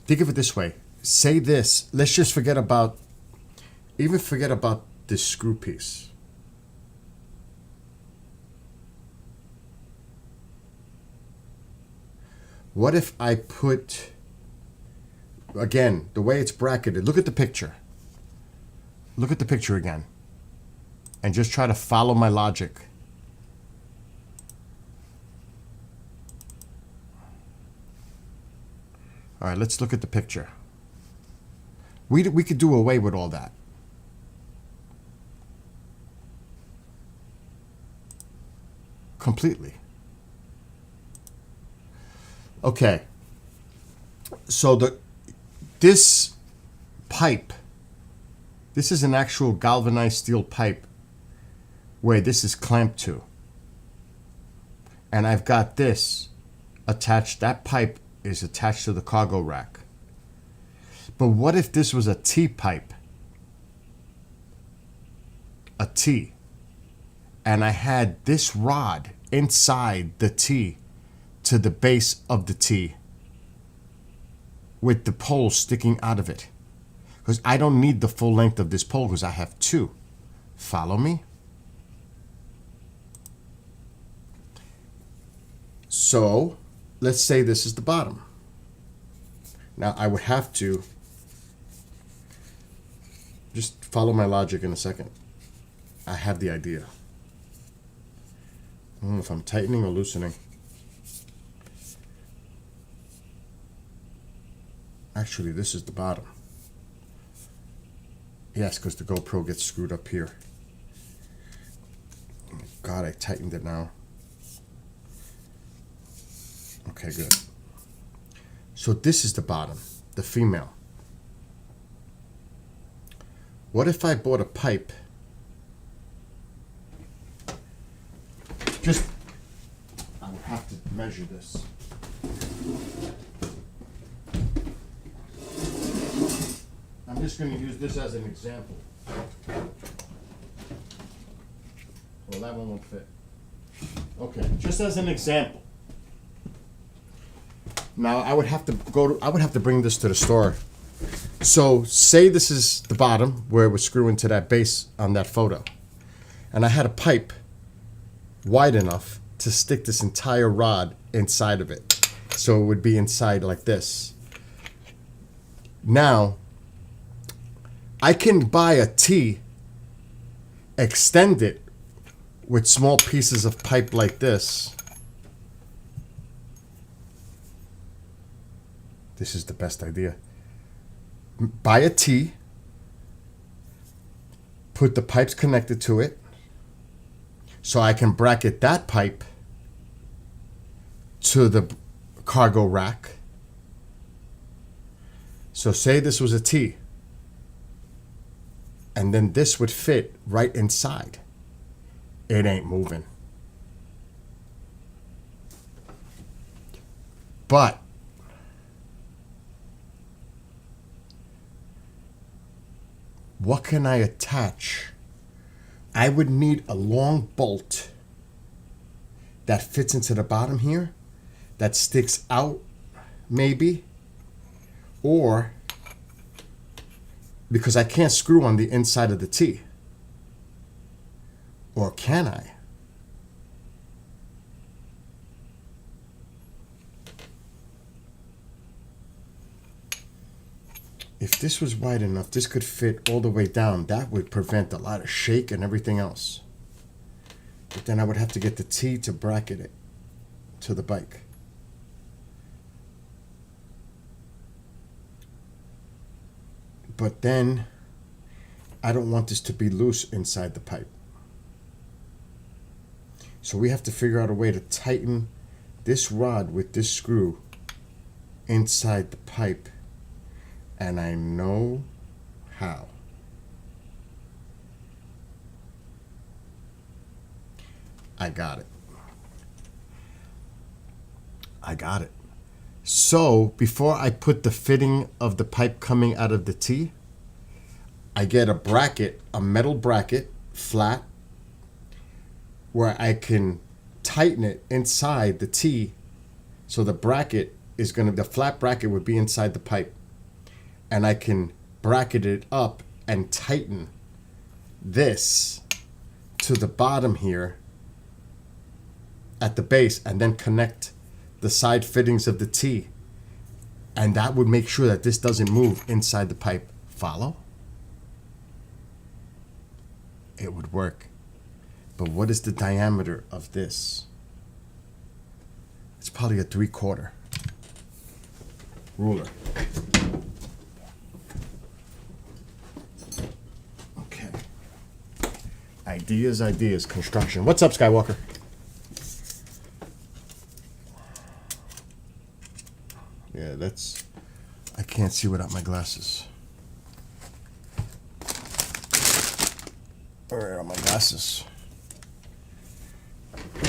think of it this way. Say this, let's just forget about this screw piece. What if I put, again, the way it's bracketed, look at the picture. Look at the picture again. And just try to follow my logic. All right, let's look at the picture. We could do away with all that. Completely. Okay. So this pipe, this is an actual galvanized steel pipe where this is clamped to. And I've got this attached, that pipe is attached to the cargo rack. But what if this was a T-pipe? A T. And I had this rod inside the T to the base of the T. with the pole sticking out of it. Because I don't need the full length of this pole because I have two. Follow me? So, let's say this is the bottom. Now, I would have to just follow my logic in a second. I have the idea. I don't know if I'm tightening or loosening. Actually, this is the bottom. Yes, because the GoPro gets screwed up here. Oh my God, I tightened it now. Okay, good. So this is the bottom, the female. What if I bought a pipe? Just, I would have to measure this. I'm just going to use this as an example. Well, that one won't fit. Okay, just as an example. Now I would have to bring this to the store. So say this is the bottom where it would screw into that base on that photo. And I had a pipe wide enough to stick this entire rod inside of it. So it would be inside like this. Now, I can buy a T, extend it with small pieces of pipe like this. This is the best idea. Buy a T, put the pipes connected to it, so I can bracket that pipe to the cargo rack. So say this was a T, and then this would fit right inside. It ain't moving. But what can I attach? I would need a long bolt that fits into the bottom here, that sticks out maybe, or because I can't screw on the inside of the T. Or can I? If this was wide enough, this could fit all the way down. That would prevent a lot of shake and everything else. But then I would have to get the T to bracket it to the bike. But then I don't want this to be loose inside the pipe. So we have to figure out a way to tighten this rod with this screw inside the pipe. And I know how. I got it. I got it. So before I put the fitting of the pipe coming out of the T, I get a bracket, a metal bracket, flat, where I can tighten it inside the T. So the bracket is the flat bracket would be inside the pipe. And I can bracket it up and tighten this to the bottom here at the base, and then connect the side fittings of the T. And that would make sure that this doesn't move inside the pipe. Follow? It would work. But what is the diameter of this? It's probably a 3/4 ruler. Okay. Ideas, construction. What's up, Skywalker? Yeah, I can't see without my glasses. Where are my glasses?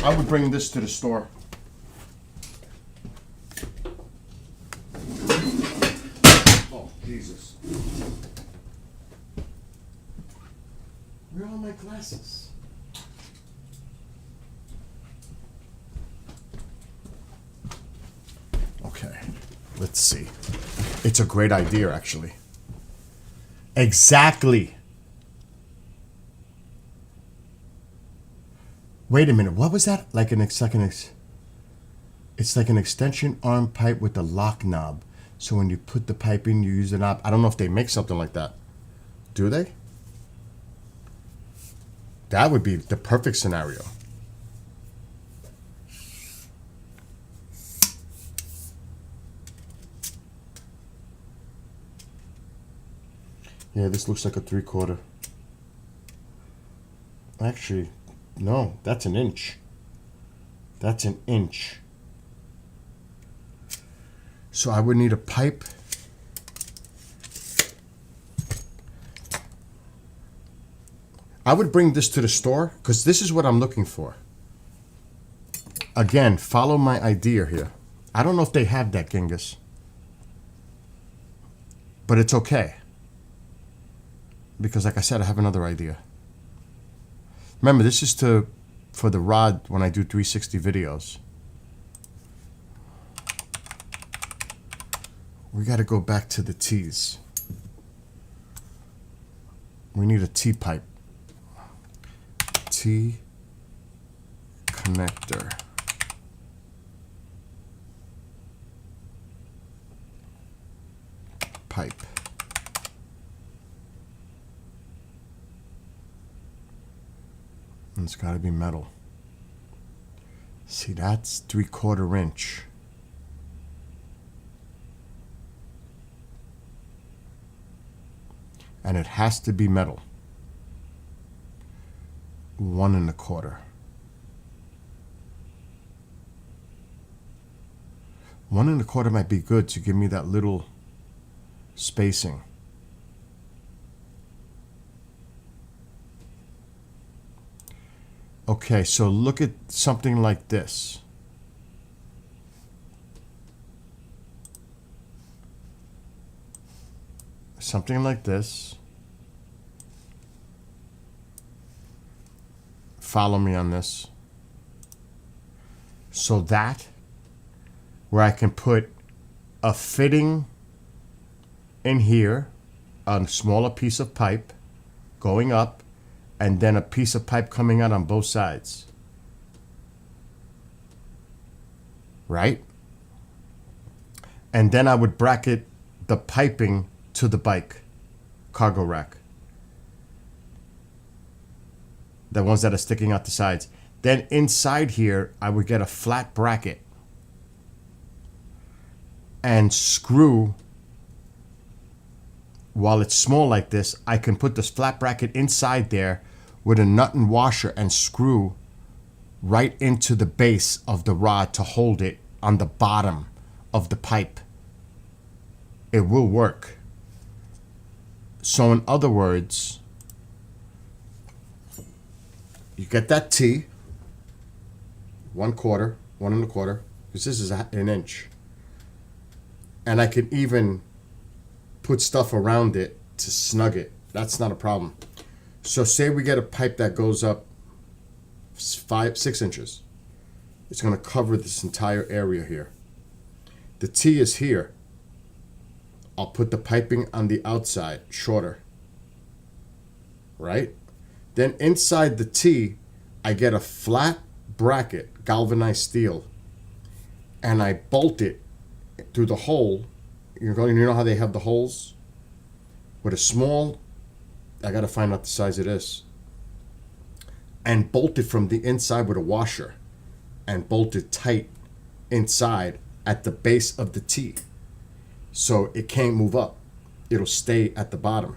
I would bring this to the store. Oh, Jesus. Where are my glasses? Okay, let's see. It's a great idea, actually. Exactly. Wait a minute. What was that? It's like an extension arm pipe with a lock knob. So when you put the pipe in, you use the knob. I don't know if they make something like that. Do they? That would be the perfect scenario. Yeah, this looks like a 3/4. Actually, no, that's an inch. That's an inch. So I would need a pipe. I would bring this to the store because this is what I'm looking for. Again, follow my idea here. I don't know if they have that, Genghis. But it's okay. Because like I said, I have another idea. Remember, this is for the rod when I do 360 videos. We got to go back to the T's. We need a T pipe. T connector. Pipe. And it's got to be metal. See, that's 3/4 inch. And it has to be metal. 1 1/4. 1 1/4 might be good to give me that little spacing. Okay, so look at something like this. Something like this. Follow me on this. So that, where I can put a fitting in here, a smaller piece of pipe going up, and then a piece of pipe coming out on both sides. Right? And then I would bracket the piping to the bike cargo rack. The ones that are sticking out the sides. Then inside here, I would get a flat bracket and screw. While it's small like this, I can put this flat bracket inside there with a nut and washer and screw right into the base of the rod to hold it on the bottom of the pipe. It will work. So in other words, you get that T, 1/4, 1 1/4, because this is an inch. And I can even put stuff around it to snug it. That's not a problem. So say we get a pipe that goes up 6 inches. It's going to cover this entire area here. The T is here. I'll put the piping on the outside, shorter. Right? Then inside the T, I get a flat bracket, galvanized steel, and I bolt it through the hole. You know how they have the holes? With a small, I gotta find out the size of this, and bolt it from the inside with a washer, and bolt it tight inside at the base of the T. So it can't move up. It'll stay at the bottom.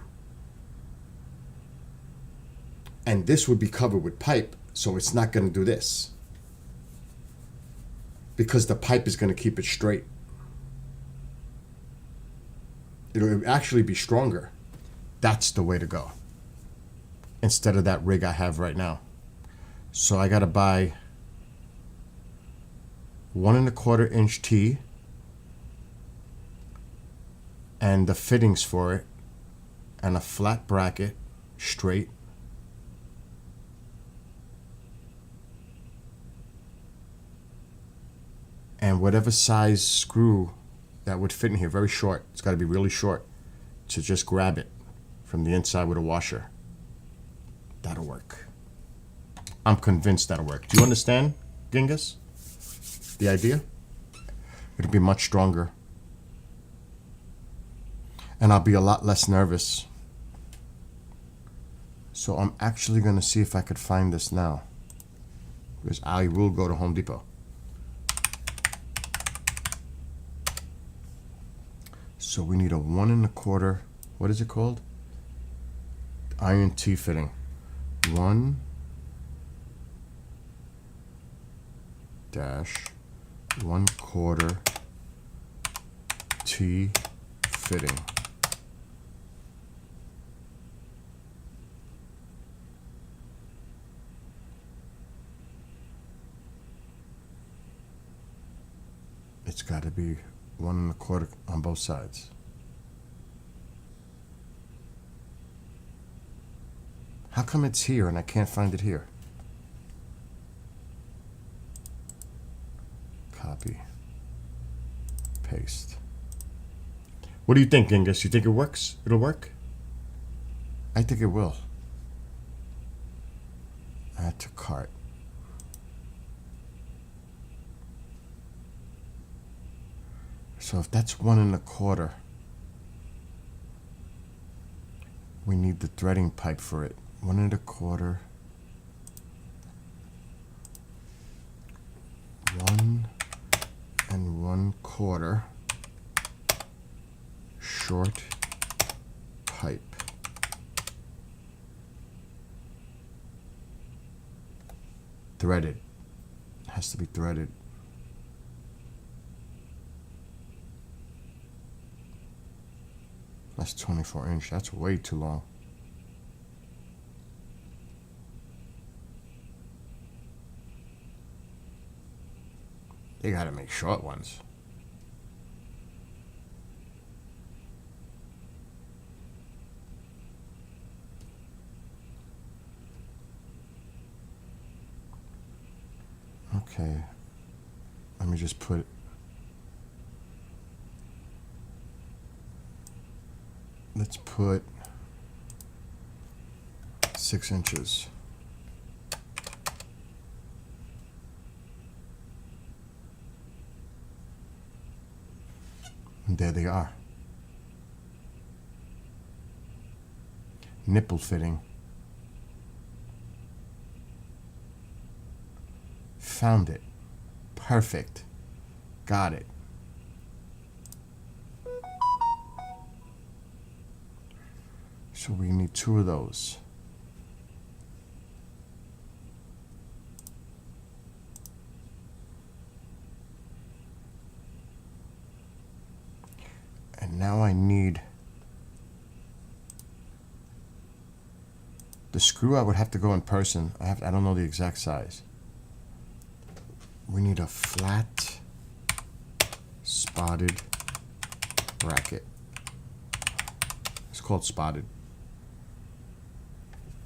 And this would be covered with pipe, so it's not going to do this. Because the pipe is going to keep it straight. It'll actually be stronger. That's the way to go. Instead of that rig I have right now. So I got to buy 1 1/4 inch T and the fittings for it and a flat bracket, straight. And whatever size screw that would fit in here. Very short. It's got to be really short to just grab it from the inside with a washer. That'll work. I'm convinced that'll work. Do you understand, Genghis? The idea? It'll be much stronger. And I'll be a lot less nervous. So I'm actually going to see if I could find this now. Because I will go to Home Depot. So we need a 1 1/4. What is it called? Iron T fitting. 1 dash 1/4 T fitting. It's got to be 1 1/4 on both sides. How come it's here and I can't find it here? Copy. Paste. What do you think, Genghis? You think it works? It'll work? I think it will. Add to cart. So if that's 1 1/4, we need the threading pipe for it. 1 1/4. 1 1/4 short pipe. Threaded. Has to be threaded. That's 24 inch. That's way too long. They gotta make short ones. Okay. Let me just put. Let's put 6 inches. And there they are. Nipple fitting. Found it. Perfect. Got it. So we need 2 of those. And now I need the screw. I would have to go in person. I don't know the exact size. We need a flat spotted bracket. It's called spotted.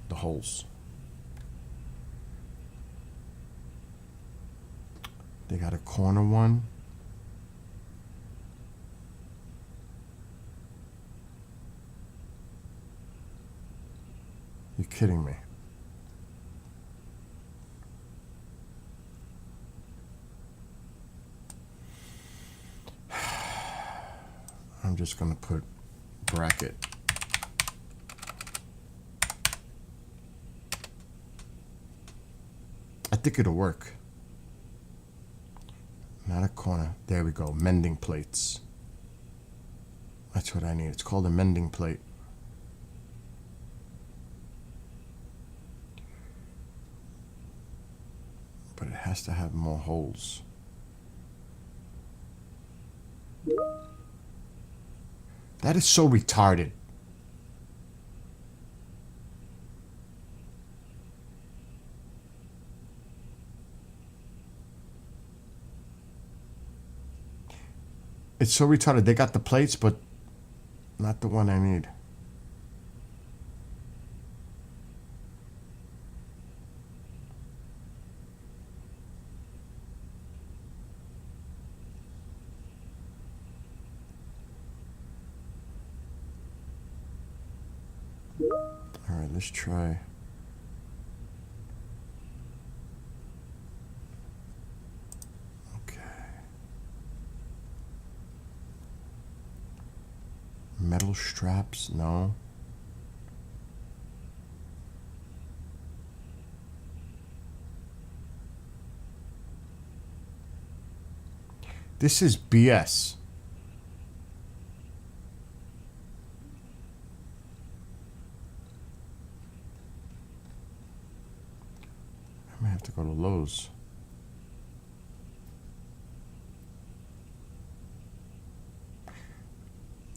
The holes. They got a corner one. You're kidding me. I'm just gonna put bracket. I think it'll work. Not a corner. There we go. Mending plates. That's what I need. It's called a mending plate. But it has to have more holes. That is so retarded. It's so retarded. They got the plates, but not the one I need. All right, let's try. Okay. Metal straps, no. This is BS. I may have to go to Lowe's.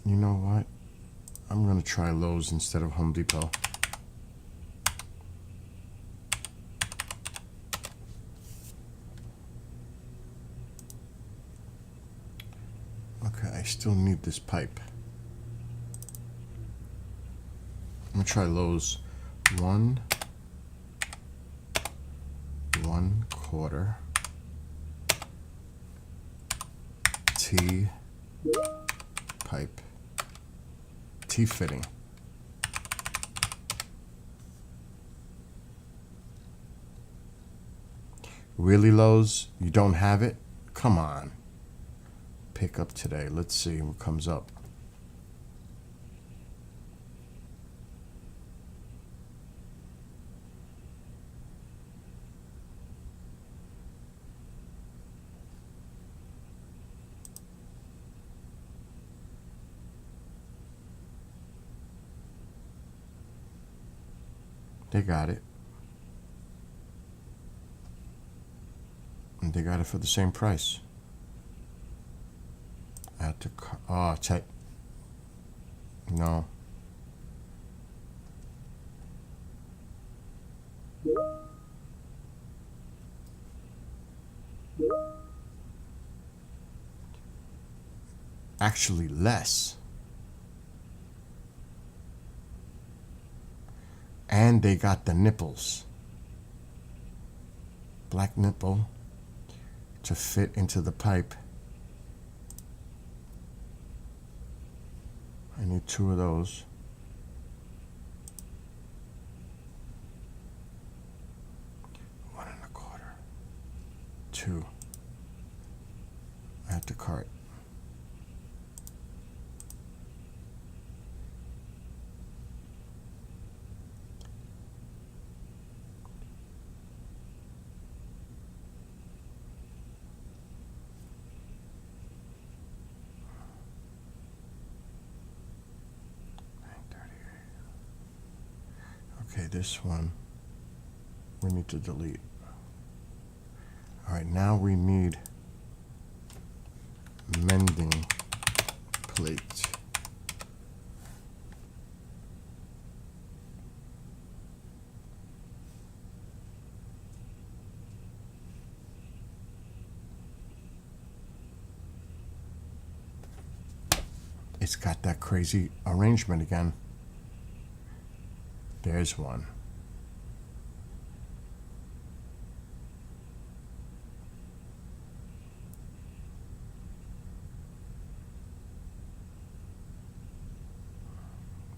You know what? I'm going to try Lowe's instead of Home Depot. Okay, I still need this pipe. I'm going to try Lowe's. 1/4 T pipe. T fitting. Really, Lowe's? You don't have it? Come on. Pick up today. Let's see what comes up. They got it. And they got it for the same price. At the check. No. Actually less. And they got the nipples. Black nipple to fit into the pipe. I need 2 of those. One and a quarter. 2. At the cart. Okay, this one we need to delete. All right, now we need mending plate. It's got that crazy arrangement again. There's one.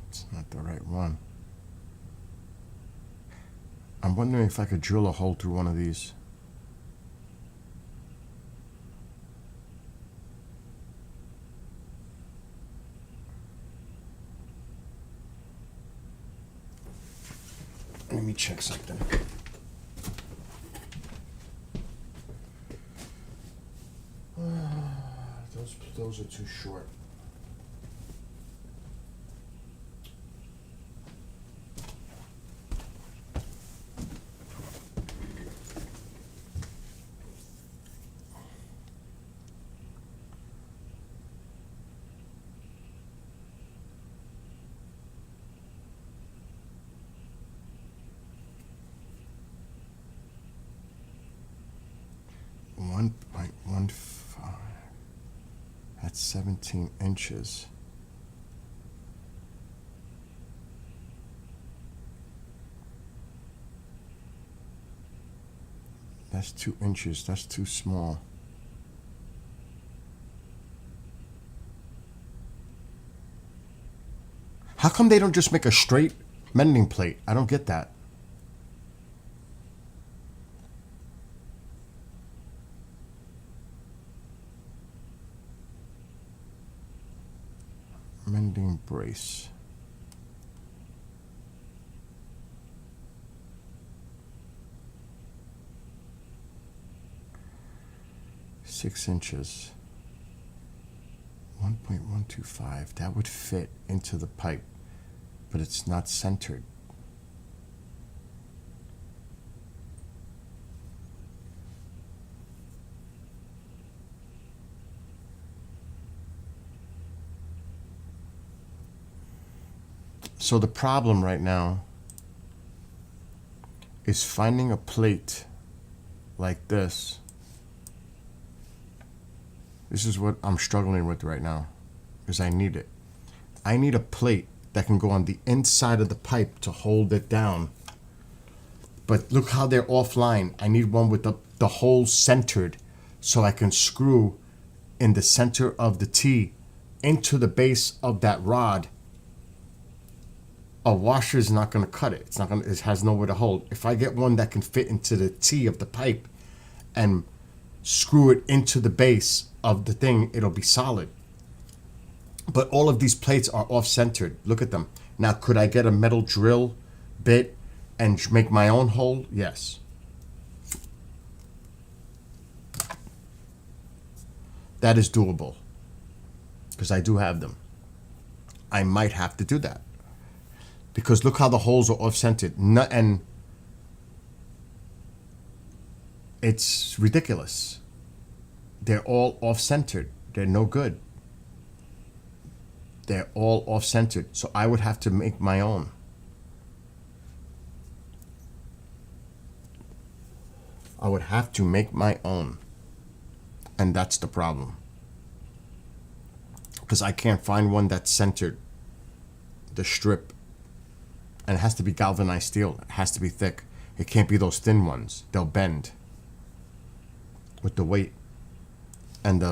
It's not the right one. I'm wondering if I could drill a hole through one of these. Let me check something. Those are too short. That's 17 inches. That's 2 inches. That's too small. How come they don't just make a straight Mending plate. I don't get that. Mending brace. Six inches. 1.125. That would fit into the pipe, but it's not centered. So the problem right now is finding a plate like this. This is what I'm struggling with right now, because I need it. I need a plate that can go on the inside of the pipe to hold it down. But look how they're offline. I need one with the hole centered so I can screw in the center of the T into the base of that rod. A washer is not going to cut it. It's not going. It has nowhere to hold. If I get one that can fit into the T of the pipe and screw it into the base of the thing, it'll be solid. But all of these plates are off-centered. Look at them. Now, could I get a metal drill bit and make my own hole? Yes. That is doable, because I do have them. I might have to do that, because look how the holes are off-centered. And it's ridiculous. They're all off-centered. They're no good. They're all off-centered. So I would have to make my own. I would have to make my own. And that's the problem. Because I can't find one that's centered. The strip. And it has to be galvanized steel. It has to be thick. It can't be those thin ones. They'll bend with the weight. And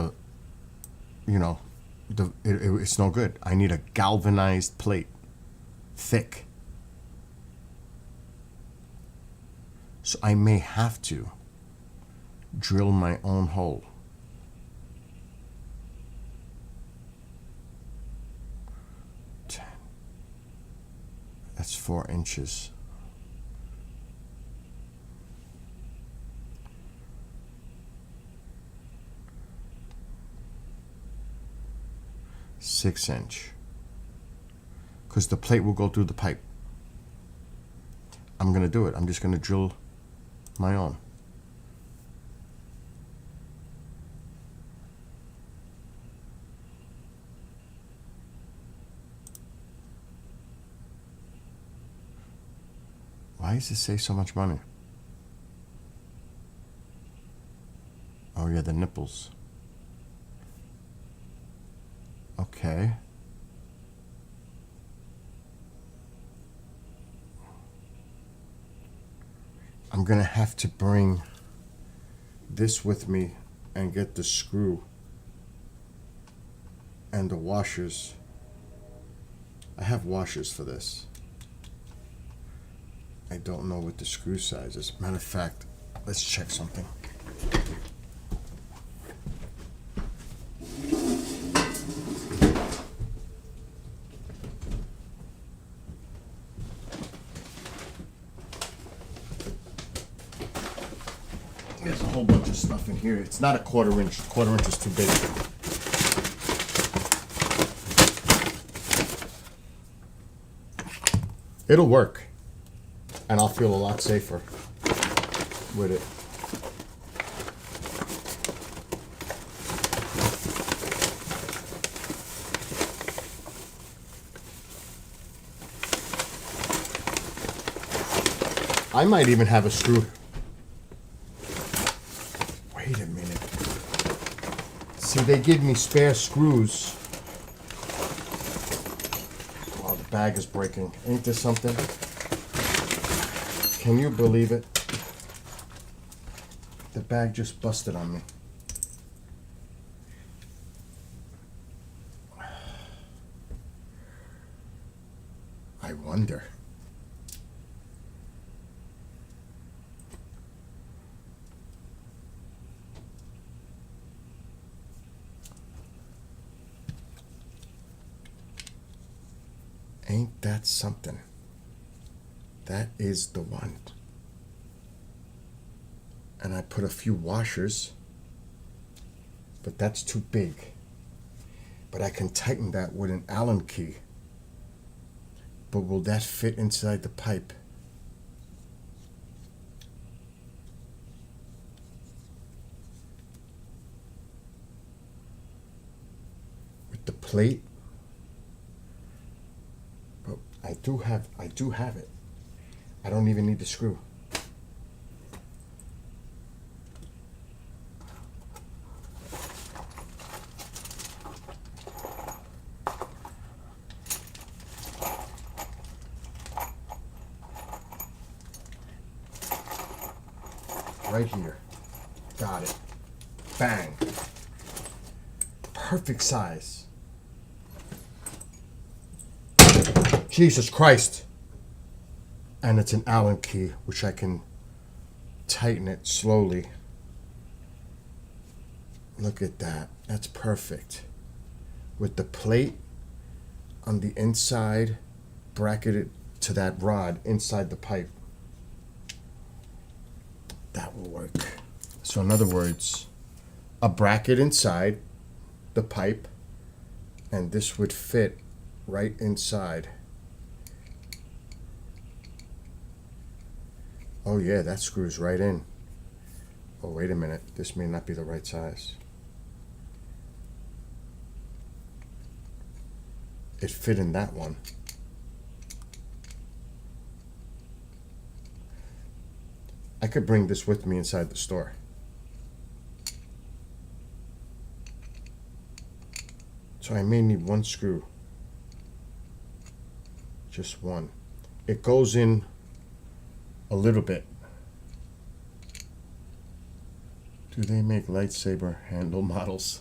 it's no good. I need a galvanized plate, thick. So I may have to drill my own hole. That's 4 inches. Six-inch, because the plate will go through the pipe. I'm gonna do it. I'm just gonna drill my own. Why does it say so much money? Oh yeah, the nipples. Okay. I'm gonna have to bring this with me and get the screw and the washers. I have washers for this. I don't know what the screw size is. Matter of fact, let's check something. There's a whole bunch of stuff in here. It's not a quarter inch. Quarter inch is too big. It'll work. And I'll feel a lot safer with it. I might even have a screw. Wait a minute. See, they give me spare screws. Wow, the bag is breaking. Ain't this something? Can you believe it? The bag just busted on me. I wonder. Ain't that something? That is the one. And I put a few washers, but that's too big. But I can tighten that with an Allen key. But will that fit inside the pipe? With the plate? But I do have it. I don't even need the screw. Right here. Got it. Bang. Perfect size. Jesus Christ. And it's an Allen key, which I can tighten it slowly. Look at that. That's perfect. With the plate on the inside, bracketed to that rod inside the pipe. That will work. So in other words, a bracket inside the pipe, and this would fit right inside. Oh yeah, that screws right in. Oh, wait a minute. This may not be the right size. It fit in that one. I could bring this with me inside the store. So I may need one screw. Just one. It goes in a little bit. Do they make lightsaber handle models?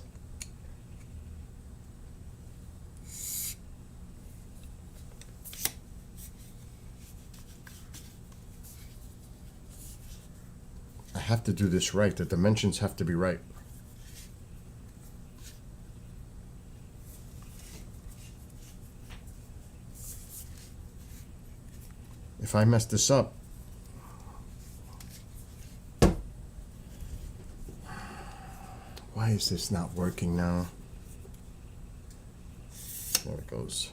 I have to do this right. The dimensions have to be right. If I mess this up, why is this not working now? There it goes.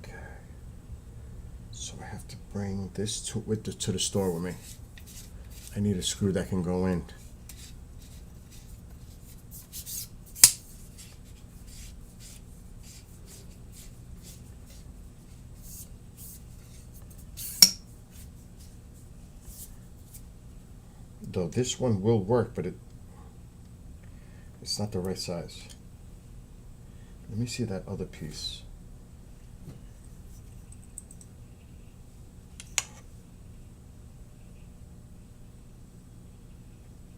Okay. So I have to bring this to the store with me. I need a screw that can go in. Though this one will work, but it's not the right size. Let me see that other piece.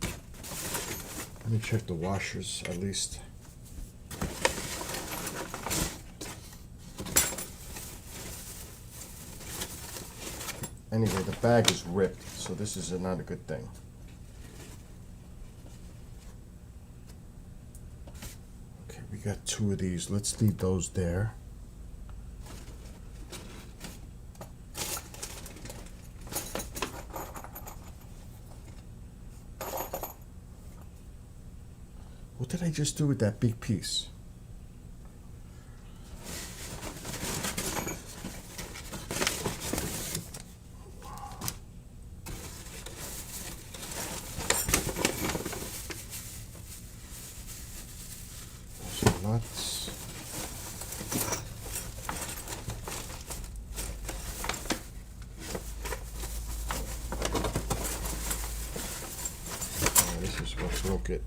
Let me check the washers at least. Anyway, the bag is ripped, so this is not a good thing. Okay, we got two of these. Let's leave those there. What did I just do with that big piece? Those are nuts. Oh, this is what broke it.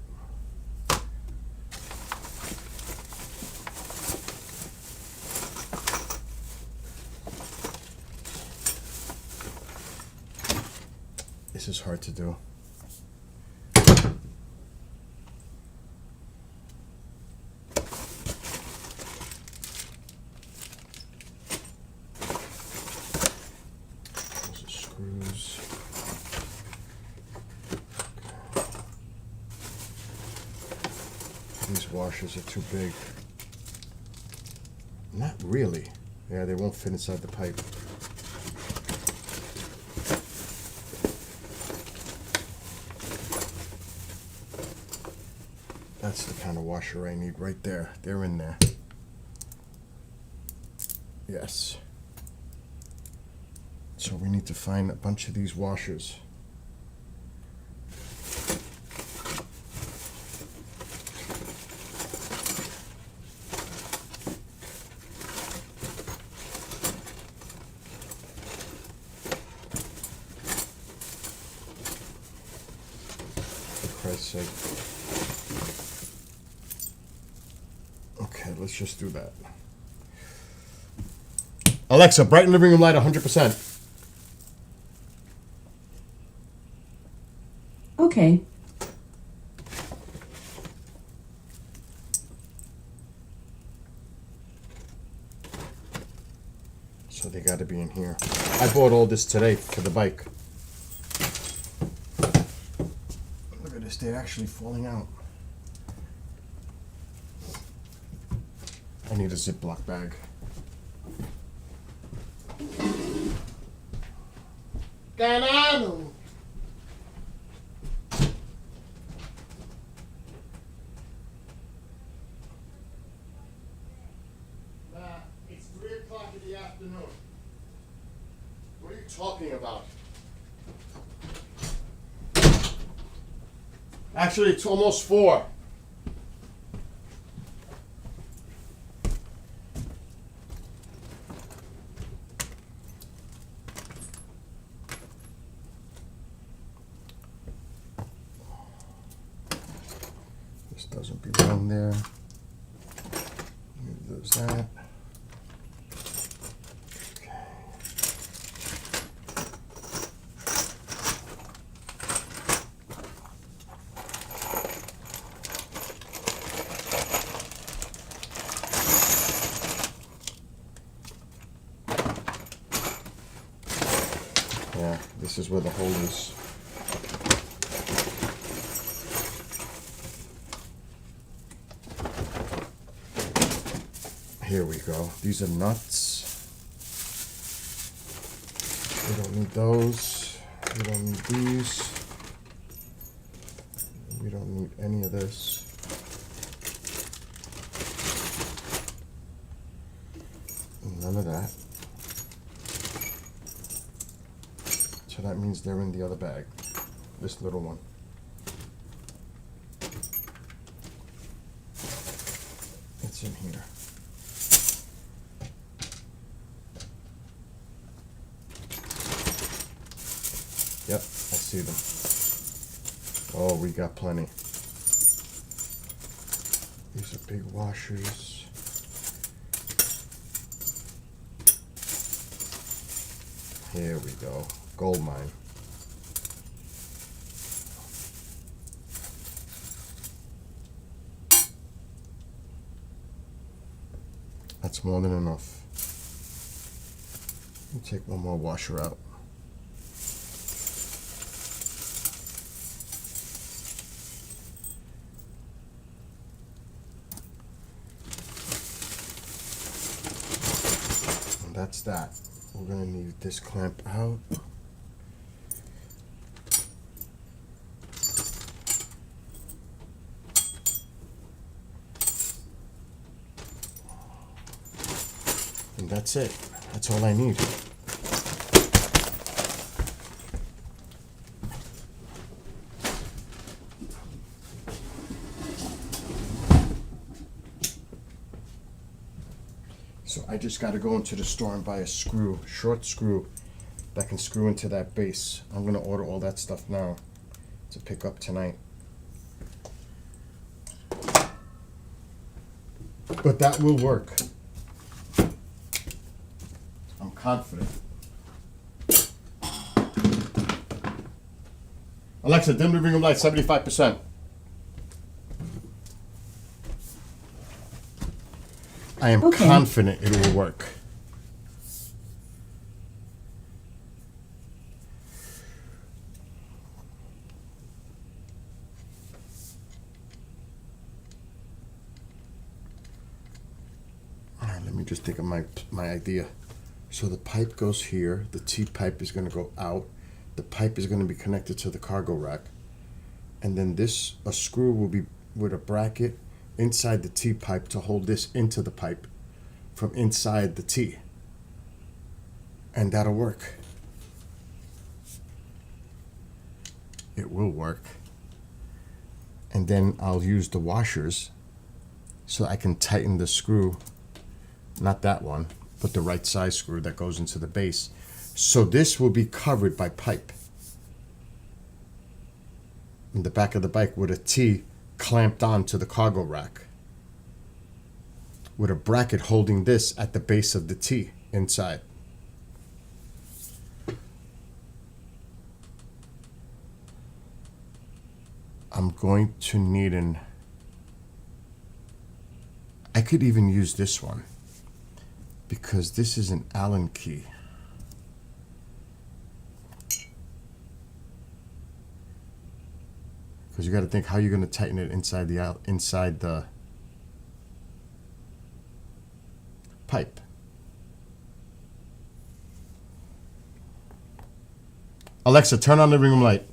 This is hard to do. Those are screws. These washers are too big. Not really. Yeah, they won't fit inside the pipe. That's the kind of washer I need right there. They're in there. Yes. So we need to find a bunch of these washers. For Christ's sake. Okay, let's just do that. Alexa, brighten living room light 100%. Okay. So they got to be in here. I bought all this today for the bike. Look at this, they're actually falling out. I need a Ziploc bag. Ganano! It's 3 o'clock in the afternoon. What are you talking about? Actually, it's almost 4. This doesn't belong there. There's that. Yeah, this is where the hole is. Here we go. These are nuts. We don't need those. We don't need these. We don't need any of this. None of that. So that means they're in the other bag. This little one. It's in here. Yep, I see them. Oh, we got plenty. These are big washers. Here we go. Gold mine. That's more than enough. Let me take one more washer out. And that's that. We're gonna need this clamp out. And that's it. That's all I need. So I just got to go into the store and buy a screw, short screw, that can screw into that base. I'm going to order all that stuff now to pick up tonight. But that will work. I'm confident. Alexa, dim living room light 75%. I am confident it will work. just think of my idea. So the pipe goes here. The T pipe is going to go out. The pipe is going to be connected to the cargo rack. And then a screw will be with a bracket inside the T pipe to hold this into the pipe from inside the T. And that'll work. It will work. And then I'll use the washers so I can tighten the screw, not that one, but the right size screw that goes into the base. So this will be covered by pipe in the back of the bike with a T clamped on to the cargo rack with a bracket holding this at the base of the T inside. I'm going to need I could even use this one because this is an Allen key. Because you got to think how you're going to tighten it inside the pipe. Alexa, turn on the living room light.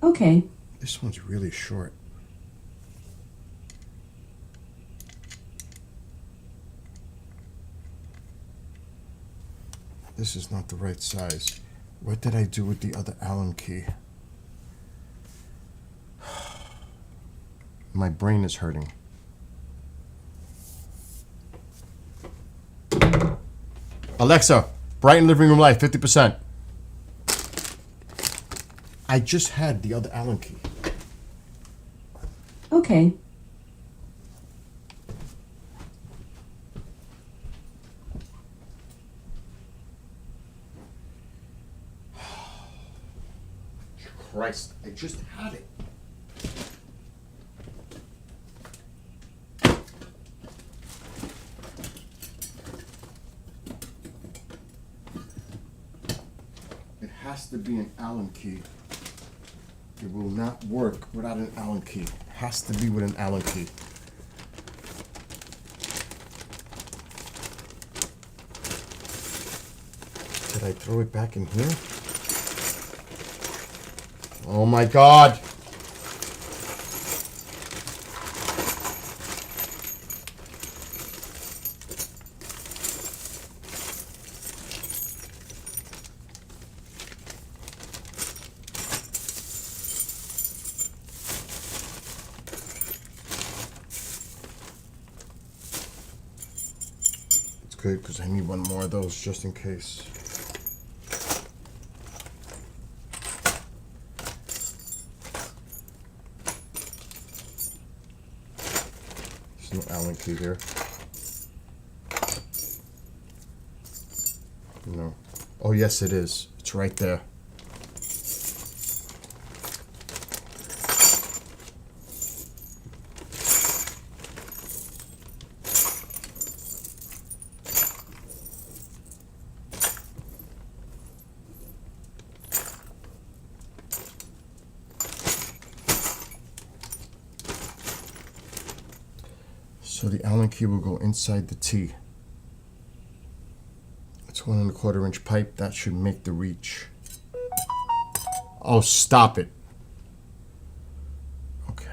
Okay. This one's really short. This is not the right size. What did I do with the other Allen key? My brain is hurting. Alexa, brighten living room light 50%. I just had the other Allen key. Okay. Christ, I just had it. It has to be an Allen key. It will not work without an Allen key. It has to be with an Allen key. Did I throw it back in here? Oh my God. It's good because I need one more of those just in case. No Allen key here. No. Oh, yes, it is. It's right there. So the Allen key will go inside the T. It's 1¼ inch pipe. That should make the reach. Oh, stop it. Okay.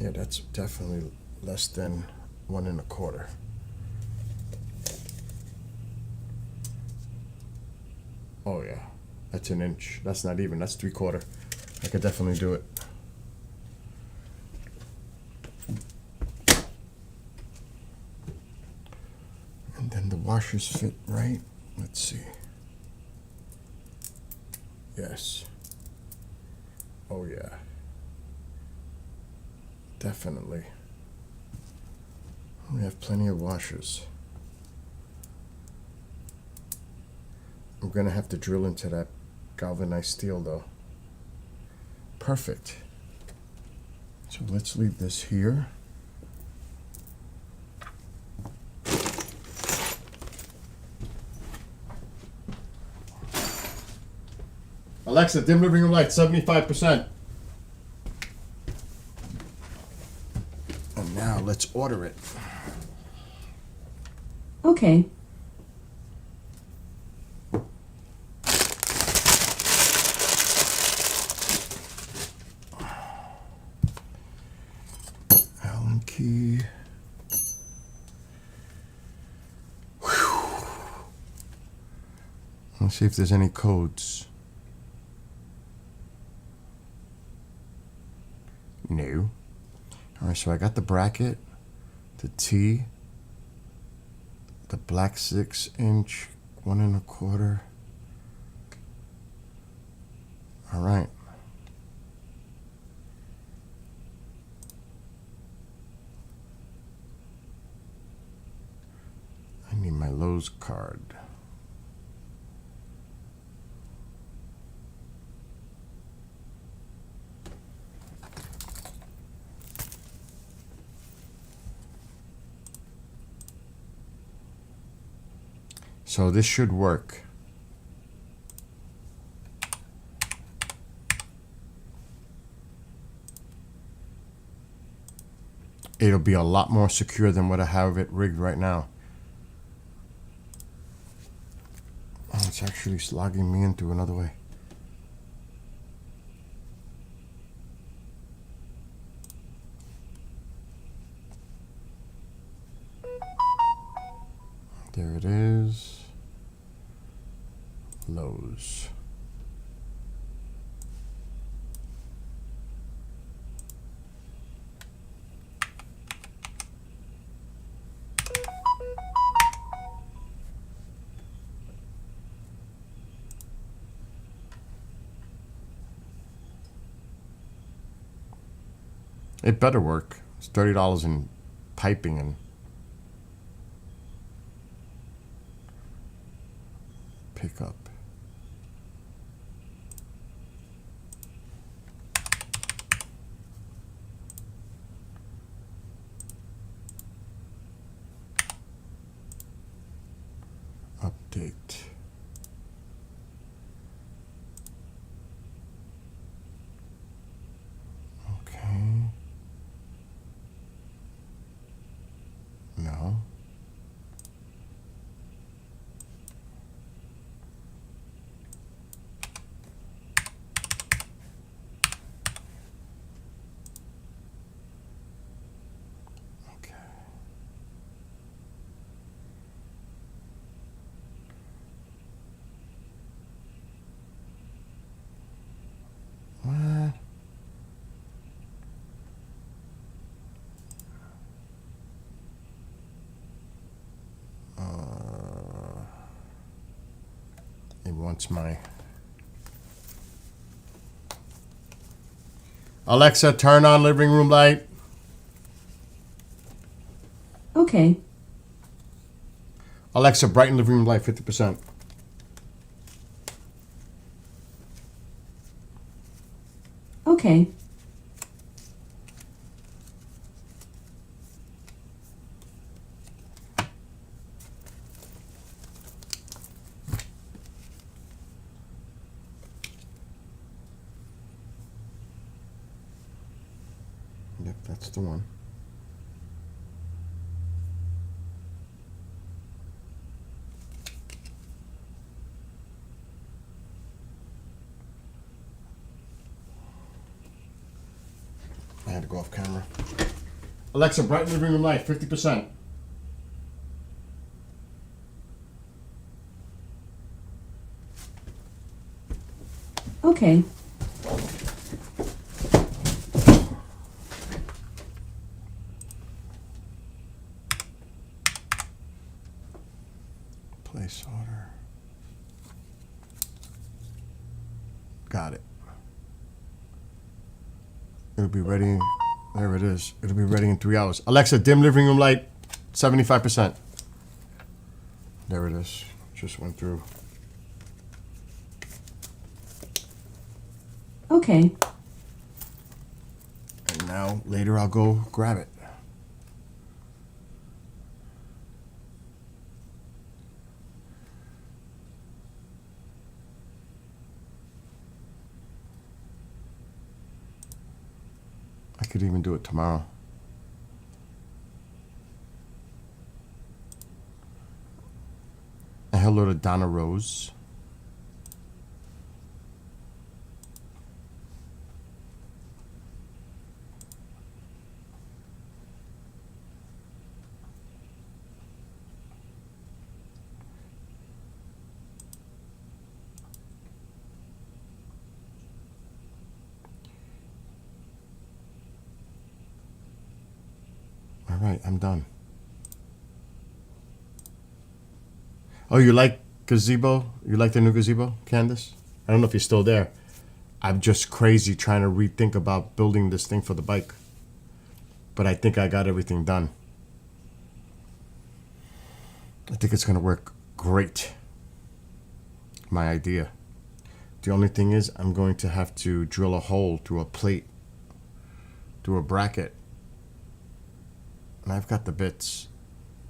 Yeah, that's definitely less than 1¼ inch. Oh yeah, that's an inch. That's not even, that's 3/4. I could definitely do it. And then the washers fit right. Let's see. Yes. Oh yeah. Definitely. We have plenty of washers. I'm gonna have to drill into that galvanized steel though. Perfect. So let's leave this here. Alexa, dim living room light, 75%. And now let's order it. Okay. Allen key. Whew. Let's see if there's any codes. No. All right, so I got the bracket, the T, the black 6-inch, 1 1/4. All right. I need my Lowe's card. So this should work. It'll be a lot more secure than what I have it rigged right now. Oh, it's actually slogging me into another way. There it is. Lowe's. It better work. It's $30 in piping and pickup. Update. Okay. No. Okay. What? It wants my Alexa, turn on living room light. Okay. Alexa, brighten living room light 50%. Okay. Yep, that's the one. I had to go off camera. Alexa, brighten living room light 50%. Okay. Place order. Got it. It'll be ready. There it is. It'll be ready in 3 hours. Alexa, dim living room light 75%. There it is. Just went through. Okay. And now later I'll go grab it. I could even do it tomorrow. And hello to Donna Rose. All right, I'm done. Oh, you like gazebo? You like the new gazebo, Candace? I don't know if you're still there. I'm just crazy trying to rethink about building this thing for the bike. But I think I got everything done. I think it's going to work great. My idea. The only thing is I'm going to have to drill a hole through a plate, through a bracket. And I've got the bits,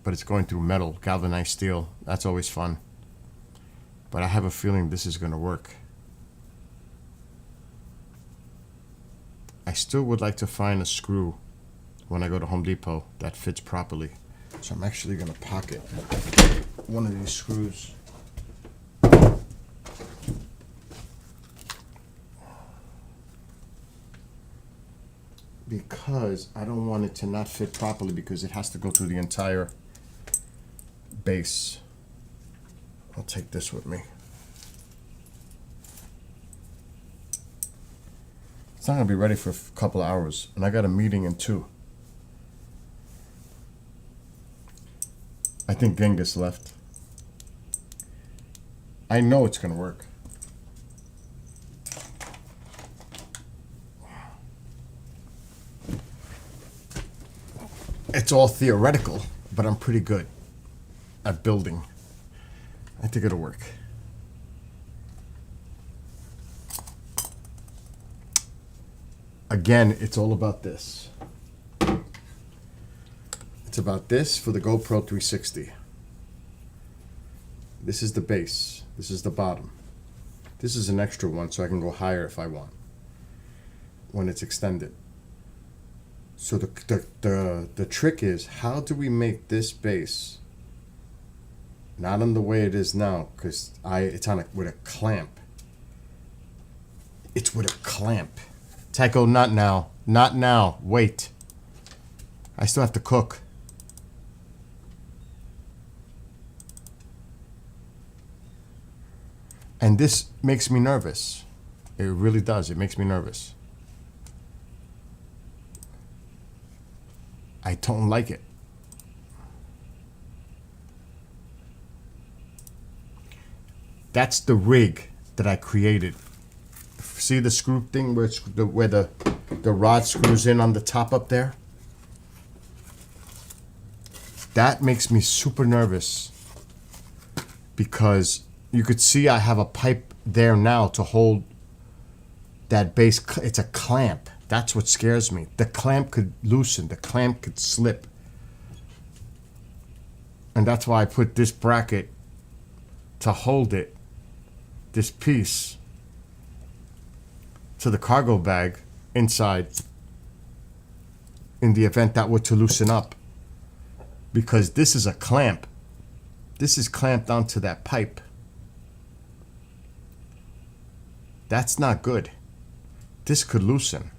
but it's going through metal, galvanized steel. That's always fun. But I have a feeling this is going to work. I still would like to find a screw when I go to Home Depot that fits properly. So I'm actually going to pocket one of these screws. Because I don't want it to not fit properly because it has to go through the entire base. I'll take this with me. It's not going to be ready for a couple of hours, and I got a meeting in 2. I think Genghis left. I know it's going to work. It's all theoretical, but I'm pretty good at building. I think it'll work. Again, it's all about this. It's about this for the GoPro 360. This is the base. This is the bottom. This is an extra one, so I can go higher if I want when it's extended. So the trick is, how do we make this base not on the way it is now, because it's on with a clamp. It's with a clamp. Tycho, not now. Not now. Wait. I still have to cook. And this makes me nervous. It really does. It makes me nervous. I don't like it. That's the rig that I created. See the screw thing where the rod screws in on the top up there? That makes me super nervous because you could see I have a pipe there now to hold that base. It's a clamp. That's what scares me. The clamp could loosen. The clamp could slip. And that's why I put this bracket to hold it, this piece, to the cargo bag inside in the event that were to loosen up. Because this is a clamp. This is clamped onto that pipe. That's not good. This could loosen,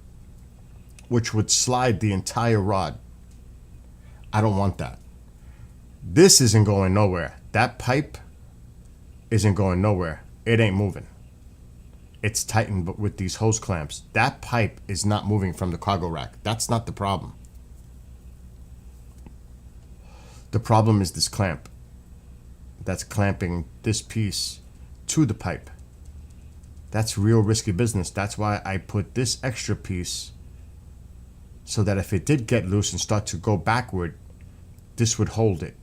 which would slide the entire rod. I don't want that. This isn't going nowhere. That pipe isn't going nowhere. It ain't moving. It's tightened with these hose clamps. That pipe is not moving from the cargo rack. That's not the problem. The problem is this clamp that's clamping this piece to the pipe. That's real risky business. That's why I put this extra piece so that if it did get loose and start to go backward, this would hold it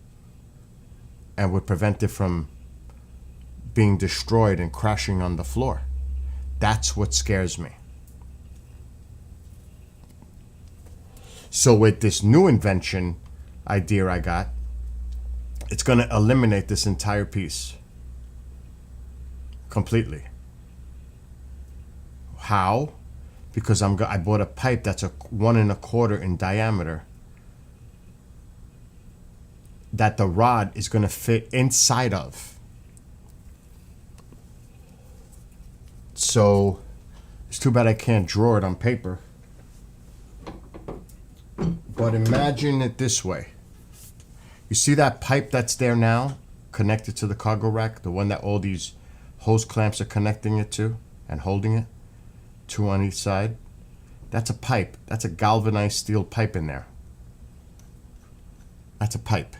and would prevent it from being destroyed and crashing on the floor. That's what scares me. So with this new invention idea I got, it's going to eliminate this entire piece completely. How? Because I bought a pipe that's a 1 1/4 in diameter that the rod is going to fit inside of. So it's too bad I can't draw it on paper. But imagine it this way. You see that pipe that's there now, connected to the cargo rack, the one that all these hose clamps are connecting it to and holding it, 2 on each side? That's a pipe. That's a galvanized steel pipe in there. That's a pipe.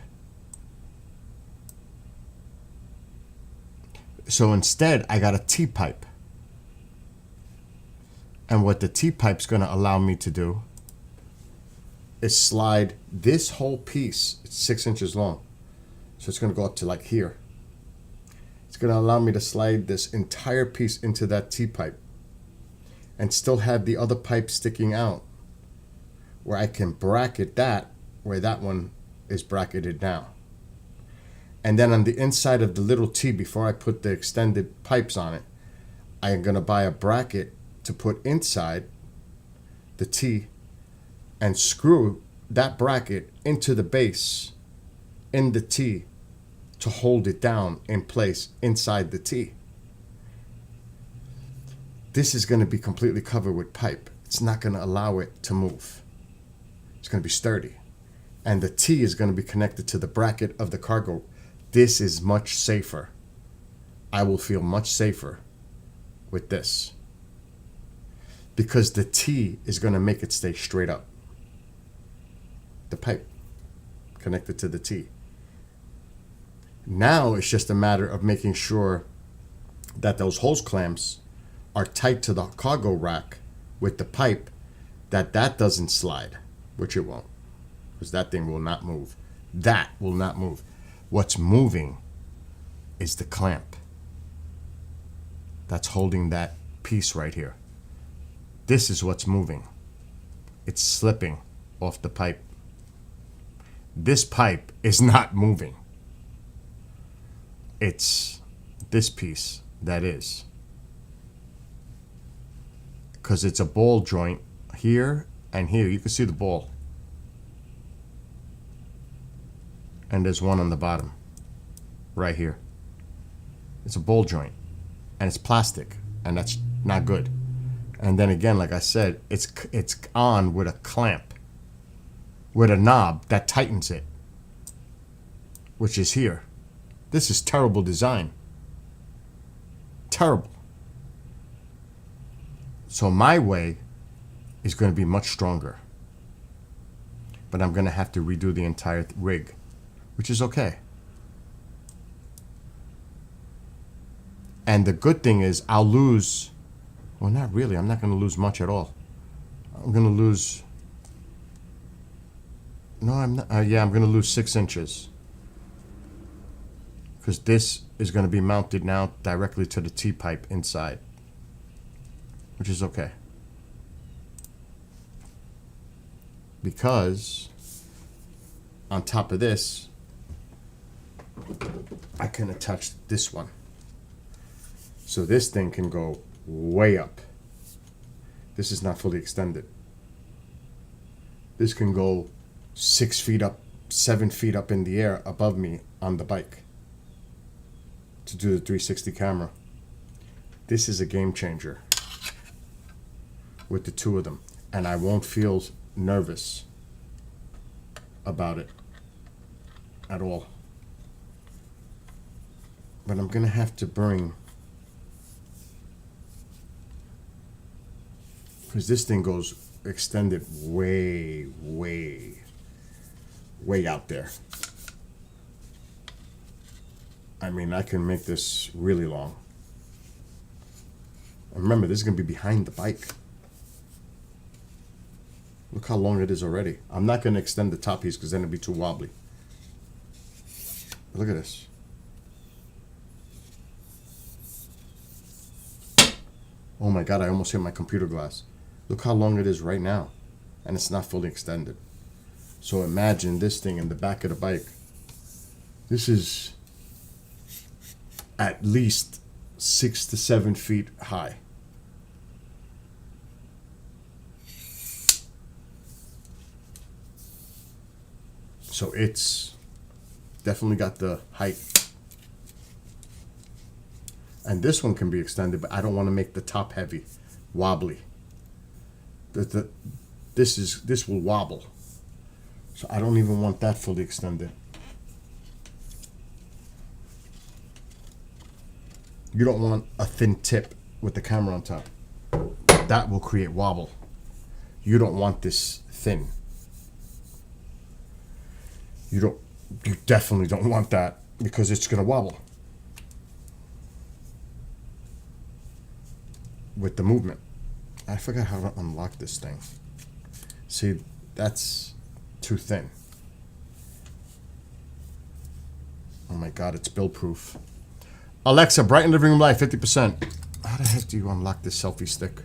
So instead, I got a T-pipe. And what the T-pipe's going to allow me to do is slide this whole piece. It's 6 inches long. So it's going to go up to like here. It's going to allow me to slide this entire piece into that T-pipe and still have the other pipe sticking out where I can bracket that where that one is bracketed now. And then on the inside of the little T, before I put the extended pipes on it, I am going to buy a bracket to put inside the T and screw that bracket into the base in the T to hold it down in place inside the T. This is going to be completely covered with pipe. It's not going to allow it to move. It's going to be sturdy. And the T is going to be connected to the bracket of the cargo. This is much safer. I will feel much safer with this, because the T is going to make it stay straight up. The pipe connected to the T. Now it's just a matter of making sure that those hose clamps are tight to the cargo rack with the pipe, that doesn't slide, which it won't, because that thing will not move. That will not move. What's moving is the clamp that's holding that piece right here. This is what's moving. It's slipping off the pipe. This pipe is not moving. It's this piece that is. Because it's a ball joint here and here. You can see the ball. And there's one on the bottom, right here. It's a ball joint, and it's plastic, and that's not good. And then again, like I said, it's on with a clamp, with a knob that tightens it, which is here. This is terrible design. Terrible. So my way is going to be much stronger, but I'm going to have to redo the entire rig, which is okay. And the good thing is I'll lose, well, not really. I'm not going to lose much at all. I'm going to lose, no, I'm not. Yeah, I'm going to lose 6 inches. Because this is going to be mounted now directly to the T-pipe inside, which is okay. Because on top of this, I can attach this one. So this thing can go way up. This is not fully extended. This can go 6 feet up, 7 feet up in the air above me on the bike to do the 360 camera. This is a game changer with the two of them. And I won't feel nervous about it at all. But I'm gonna have to bring, because this thing goes extended way, way, way out there. I mean, I can make this really long. And remember, this is gonna be behind the bike. Look how long it is already. I'm not gonna extend the top piece because then it'd be too wobbly. Look at this. Oh my God, I almost hit my computer glass. Look how long it is right now. And it's not fully extended. So imagine this thing in the back of the bike. This is at least 6 to 7 feet high. So it's definitely got the height. And this one can be extended, but I don't want to make the top heavy, wobbly. This will wobble. So I don't even want that fully extended. You don't want a thin tip with the camera on top. That will create wobble. You don't want this thin. You definitely don't want that because it's gonna wobble with the movement. I forgot how to unlock this thing. See, that's too thin. Oh my God, it's bill proof. Alexa, brighten living room light 50%. How the heck do you unlock this selfie stick?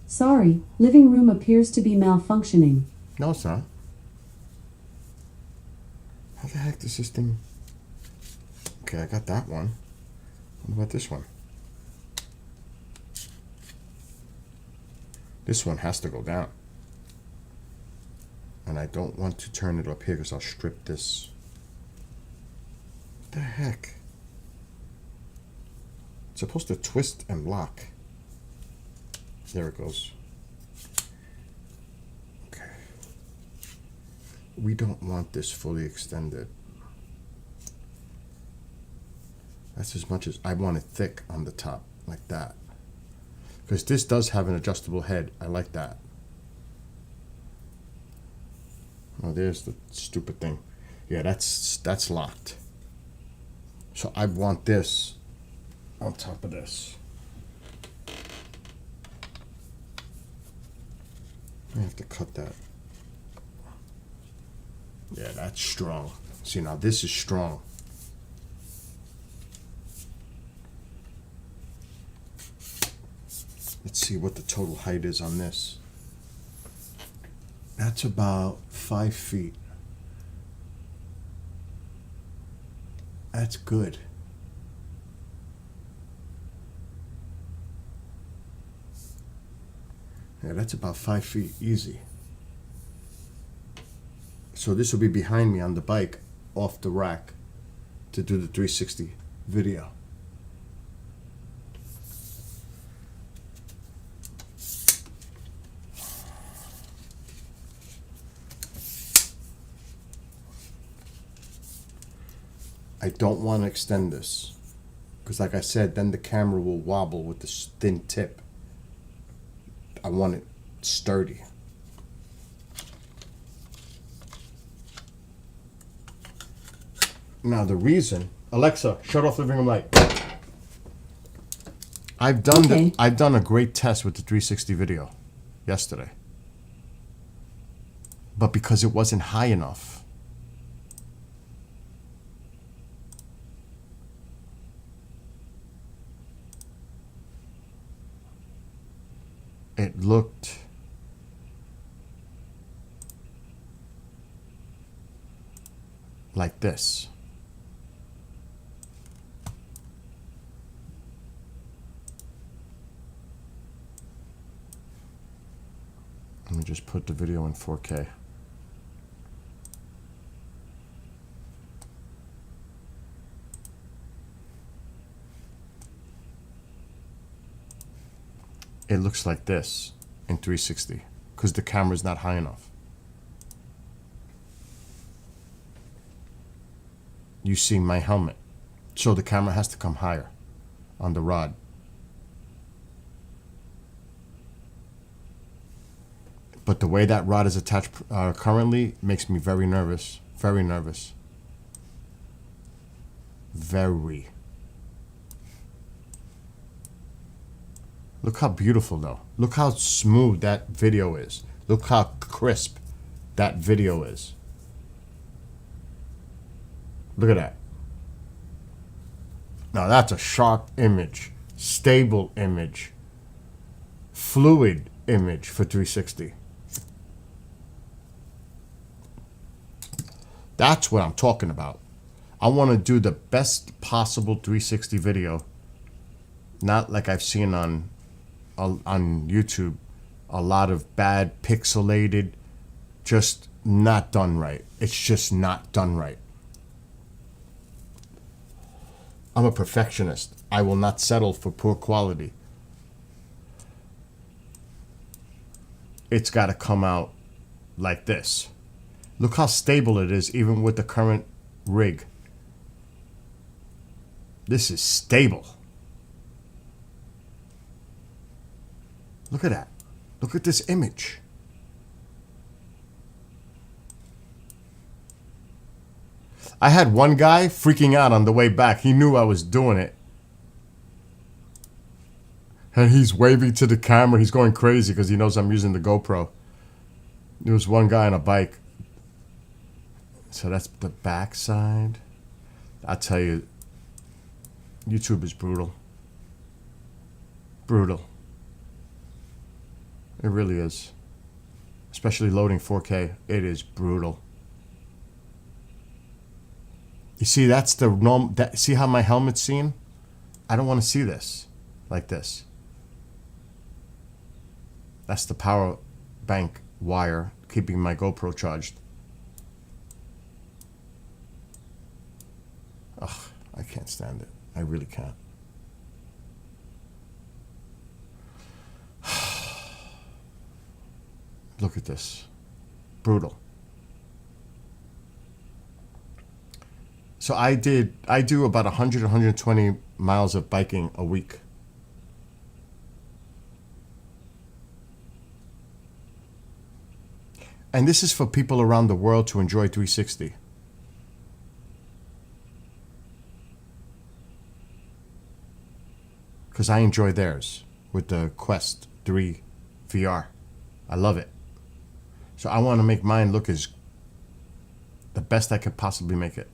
Sorry, living room appears to be malfunctioning. No, it's not. How the heck does this thing? Okay, I got that one. What about this one? This one has to go down. And I don't want to turn it up here because I'll strip this. What the heck? It's supposed to twist and lock. There it goes. Okay. We don't want this fully extended. That's as much as I want it thick on the top, like that. Because this does have an adjustable head. I like that. Oh, there's the stupid thing. Yeah, that's locked. So I want this on top of this. I have to cut that. Yeah, that's strong. See, now this is strong. Let's see what the total height is on this. That's about 5 feet. That's good. Yeah, that's about 5 feet easy. So this will be behind me on the bike off the rack to do the 360 video. I don't want to extend this because like I said, then the camera will wobble with this thin tip. I want it sturdy. Now the reason, Alexa, shut off living room light. I've done a great test with the 360 video yesterday. But because it wasn't high enough, it looked like this. Let me just put the video in 4K. It looks like this in 360 because the camera's not high enough. You see my helmet, so the camera has to come higher on the rod. But the way that rod is attached currently makes me very nervous. Very nervous. Very. Look how beautiful though. Look how smooth that video is. Look how crisp that video is. Look at that. Now that's a sharp image. Stable image. fluid image for 360. That's what I'm talking about. I want to do the best possible 360 video. Not like I've seen on YouTube. A lot of bad pixelated, just not done right. It's just not done right. I'm a perfectionist. I will not settle for poor quality. It's got to come out like this. Look how stable it is, even with the current rig. This is stable. Look at that. Look at this image. I had one guy freaking out on the way back. He knew I was doing it. And he's waving to the camera. He's going crazy because he knows I'm using the GoPro. There was one guy on a bike. So that's the back side. I tell you, YouTube is brutal. Brutal. It really is. Especially loading 4K. It is brutal. You see, that's the norm. See how my helmet's seen? I don't want to see this like this. That's the power bank wire keeping my GoPro charged. Ugh, I can't stand it. I really can't. Look at this. Brutal. So I do about 100, 120 miles of biking a week. And this is for people around the world to enjoy 360. Because I enjoy theirs with the Quest 3 VR. I love it. So I want to make mine look as the best I could possibly make it.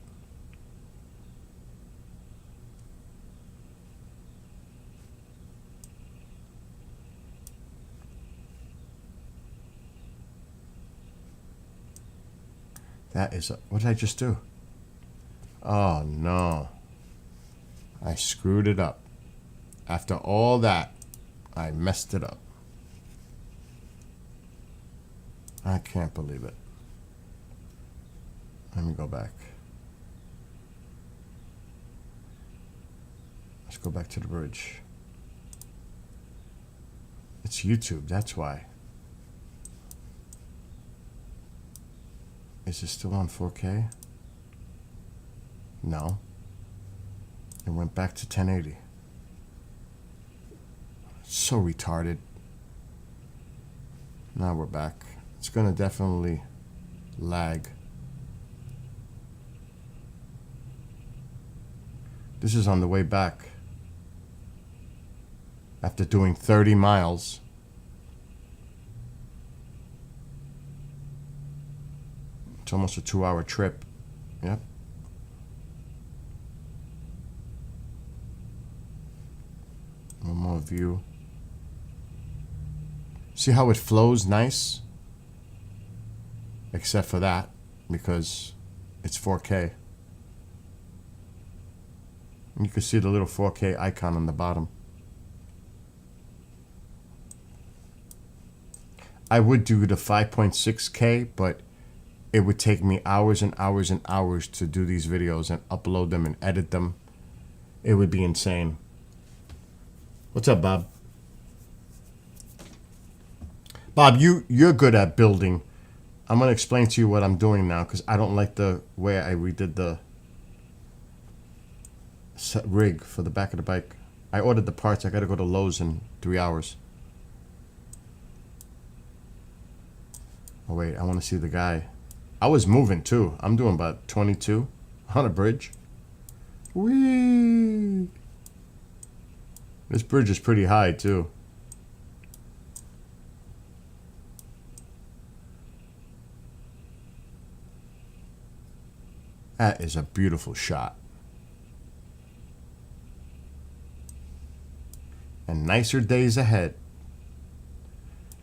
That is, what did I just do? Oh no. I screwed it up. After all that, I messed it up. I can't believe it. Let me go back. Let's go back to the bridge. It's YouTube, that's why. Is it still on 4K? No. It went back to 1080. So retarded. Now we're back. It's gonna definitely lag. This is on the way back. After doing 30 miles. It's almost a 2-hour trip. Yep. One more view. See how it flows nice? Except for that, because it's 4K. And you can see the little 4K icon on the bottom. I would do the 5.6K, but it would take me hours and hours and hours to do these videos and upload them and edit them. It would be insane. What's up, Bob? Bob, you're good at building. I'm going to explain to you what I'm doing now because I don't like the way I redid the rig for the back of the bike. I ordered the parts. I got to go to Lowe's in 3 hours. Oh, wait. I want to see the guy. I was moving, too. I'm doing about 22 on a bridge. Whee! This bridge is pretty high, too. That is a beautiful shot. And nicer days ahead.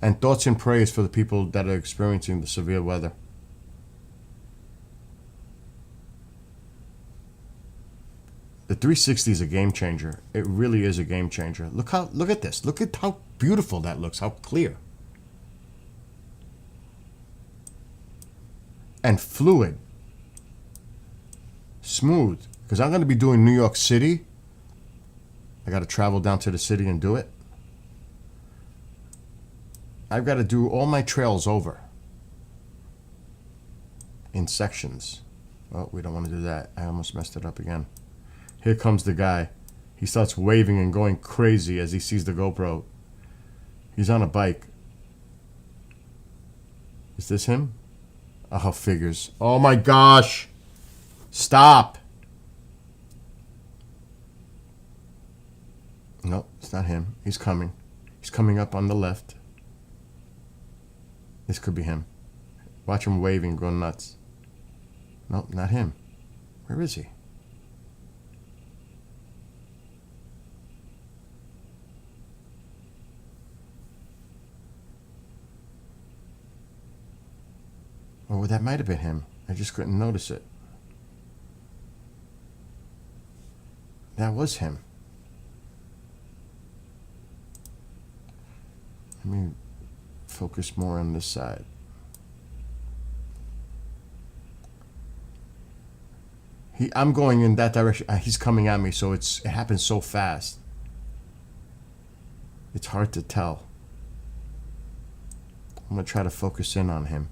And thoughts and prayers for the people that are experiencing the severe weather. The 360 is a game changer. It really is a game changer. Look at this. Look at how beautiful that looks, how clear. And fluid. Smooth. Because I'm going to be doing New York City. I got to travel down to the city and do it. I've got to do all my trails over. In sections. Oh, we don't want to do that. I almost messed it up again. Here comes the guy. He starts waving and going crazy as he sees the GoPro. He's on a bike. Is this him? Oh, figures. Oh my gosh. Stop. Nope, it's not him. He's coming. He's coming up on the left. This could be him. Watch him waving, going nuts. Nope, not him. Where is he? Oh, that might have been him. I just couldn't notice it. That was him. Let me focus more on this side. I'm going in that direction. He's coming at me, so it happens so fast. It's hard to tell. I'm going to try to focus in on him.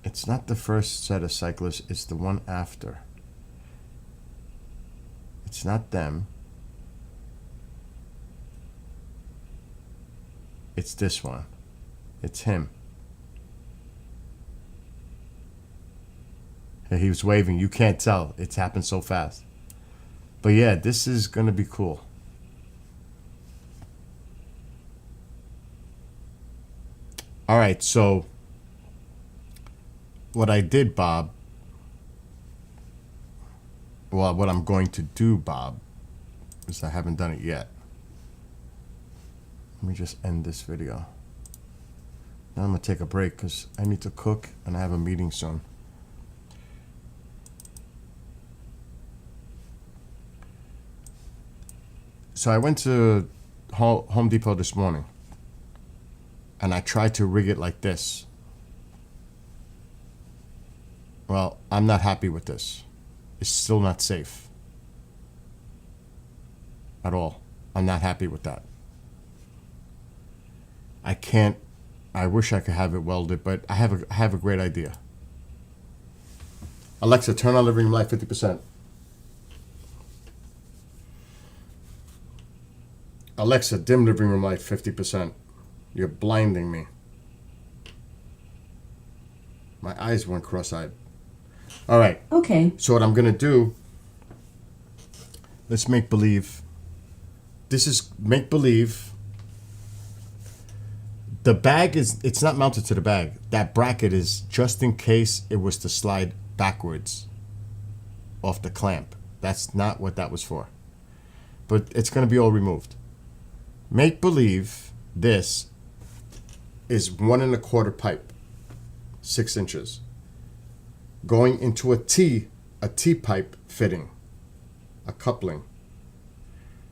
It's not the first set of cyclists, it's the one after. It's not them. It's this one. It's him. Hey, he was waving. You can't tell. It's happened so fast. But yeah, this is going to be cool. All right, so what I did, Bob, well, what I'm going to do, Bob, is I haven't done it yet. Let me just end this video. Now I'm going to take a break because I need to cook and I have a meeting soon. So I went to Home Depot this morning and I tried to rig it like this. Well, I'm not happy with this. It's still not safe. At all. I'm not happy with that. I wish I could have it welded, but I have a great idea. Alexa, turn on living room light 50%. Alexa, dim living room light 50%. You're blinding me. My eyes went cross-eyed. All right. Okay. So what I'm going to do, let's make believe. This is make believe. The bag it's not mounted to the bag. That bracket is just in case it was to slide backwards off the clamp. That's not what that was for. But it's going to be all removed. Make believe this is 1 1/4 pipe, 6 inches, going into a T pipe fitting, a coupling.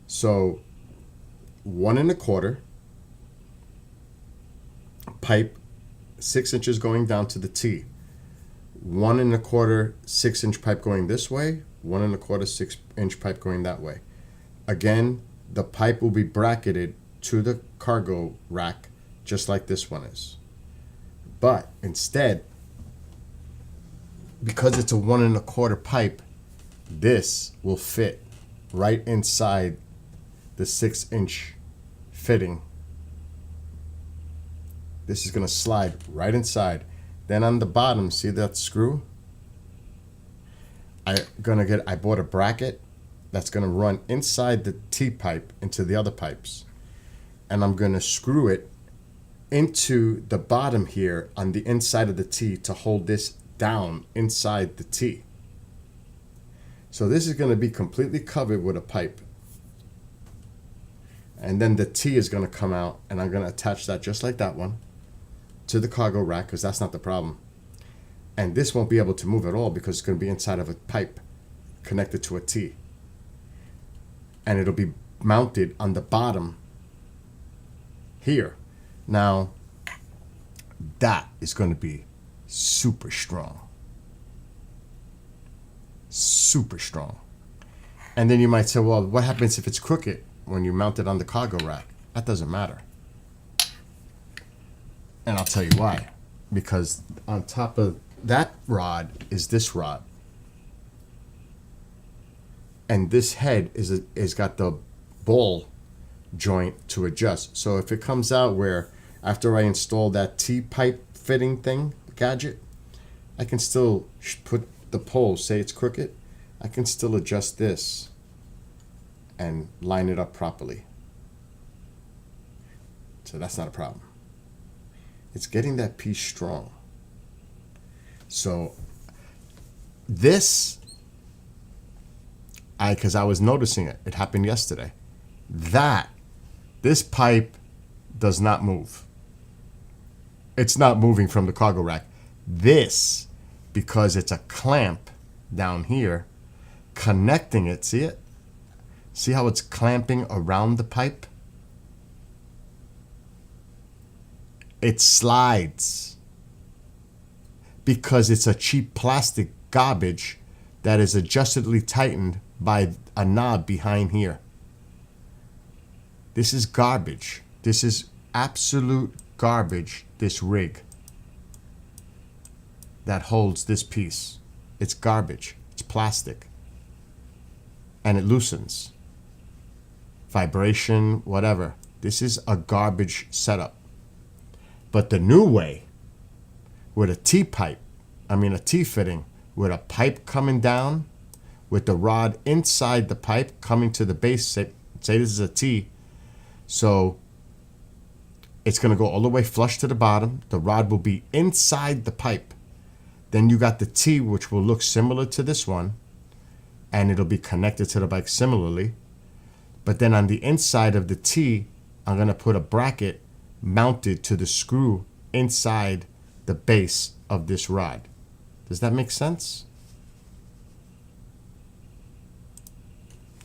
So 1 1/4 pipe, 6 inches going down to the T. 1 1/4 6-inch pipe going this way, 1 1/4 6-inch pipe going that way. Again, the pipe will be bracketed to the cargo rack just like this one is. But instead, because it's a 1 1/4 pipe, this will fit right inside the 6-inch fitting. This is going to slide right inside. Then on the bottom, see that screw? I bought a bracket that's going to run inside the T pipe into the other pipes. And I'm going to screw it into the bottom here on the inside of the T to hold this down inside the T. So this is going to be completely covered with a pipe. And then the T is going to come out, and I'm going to attach that just like that one to the cargo rack, because that's not the problem. And this won't be able to move at all because it's going to be inside of a pipe connected to a T. And it'll be mounted on the bottom here. Now, that is going to be super strong. Super strong. And then you might say, well, what happens if it's crooked when you mount it on the cargo rack? That doesn't matter. And I'll tell you why. Because on top of that rod is this rod. And this head is got the ball joint to adjust. So if it comes out where after I install that T-pipe fitting thing, gadget, I can still put the pole, say it's crooked, I can still adjust this and line it up properly. So that's not a problem. It's getting that piece strong. So this, because I was noticing it. It happened yesterday. This pipe does not move. It's not moving from the cargo rack. This, because it's a clamp down here, connecting it, see it? See how it's clamping around the pipe? It slides because it's a cheap plastic garbage that is adjustedly tightened by a knob behind here. This is garbage. This is absolute garbage, this rig that holds this piece. It's garbage. It's plastic. And it loosens. Vibration, whatever. This is a garbage setup. But the new way, with a T-pipe, a T-fitting, with a pipe coming down, with the rod inside the pipe coming to the base, say this is a T, so it's going to go all the way flush to the bottom. The rod will be inside the pipe. Then you got the T, which will look similar to this one, and it'll be connected to the bike similarly. But then on the inside of the T, I'm going to put a bracket mounted to the screw inside the base of this rod. Does that make sense?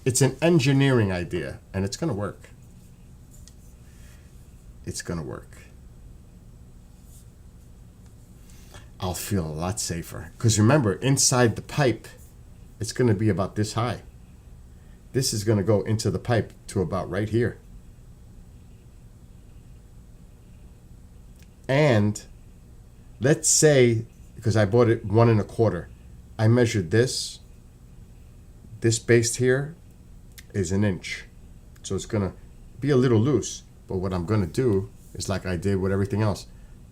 It's an engineering idea, and it's going to work. It's going to work. I'll feel a lot safer. Because remember, inside the pipe, it's going to be about this high. This is going to go into the pipe to about right here. And let's say, because I bought it 1 1/4, I measured this. This base here is 1 inch. So it's going to be a little loose. But what I'm going to do is like I did with everything else.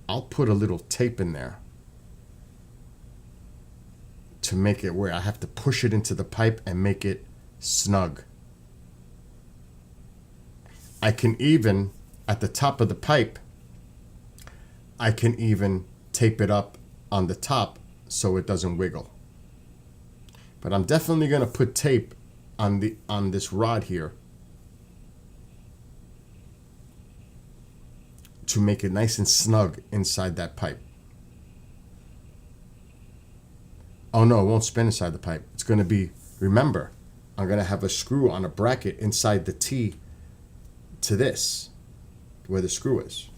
I'll put a little tape in there to make it where I have to push it into the pipe and make it snug. I can even, at the top of the pipe, I can even tape it up on the top so it doesn't wiggle. But I'm definitely going to put tape on this rod here to make it nice and snug inside that pipe. Oh no, it won't spin inside the pipe. It's going to be, remember, I'm going to have a screw on a bracket inside the T to this, where the screw is.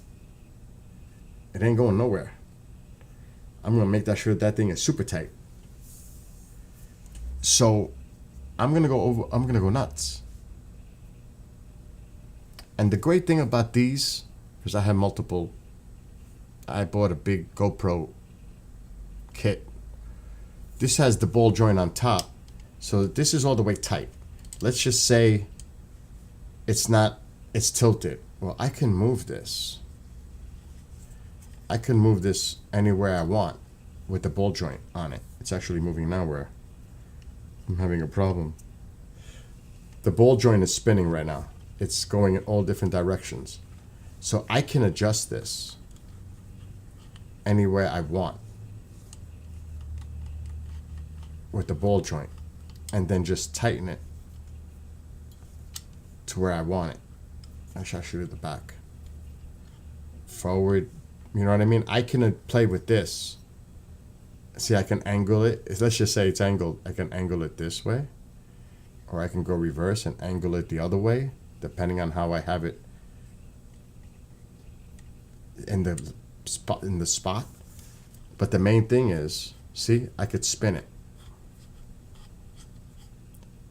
It ain't going nowhere. I'm going to make that sure that thing is super tight. So I'm going to go nuts. And the great thing about these, because I have multiple, I bought a big GoPro kit. This has the ball joint on top. So this is all the way tight. Let's just say it's tilted. Well, I can move this. I can move this anywhere I want with the ball joint on it. It's actually moving now where I'm having a problem. The ball joint is spinning right now. It's going in all different directions. So I can adjust this anywhere I want with the ball joint. and then just tighten it to where I want it. Actually, I'll shoot it at the back. Forward, you know what I mean? I can play with this. See, I can angle it. Let's just say it's angled. I can angle it this way, or I can go reverse and angle it the other way, depending on how I have it in the spot. But the main thing is, see, I could spin it,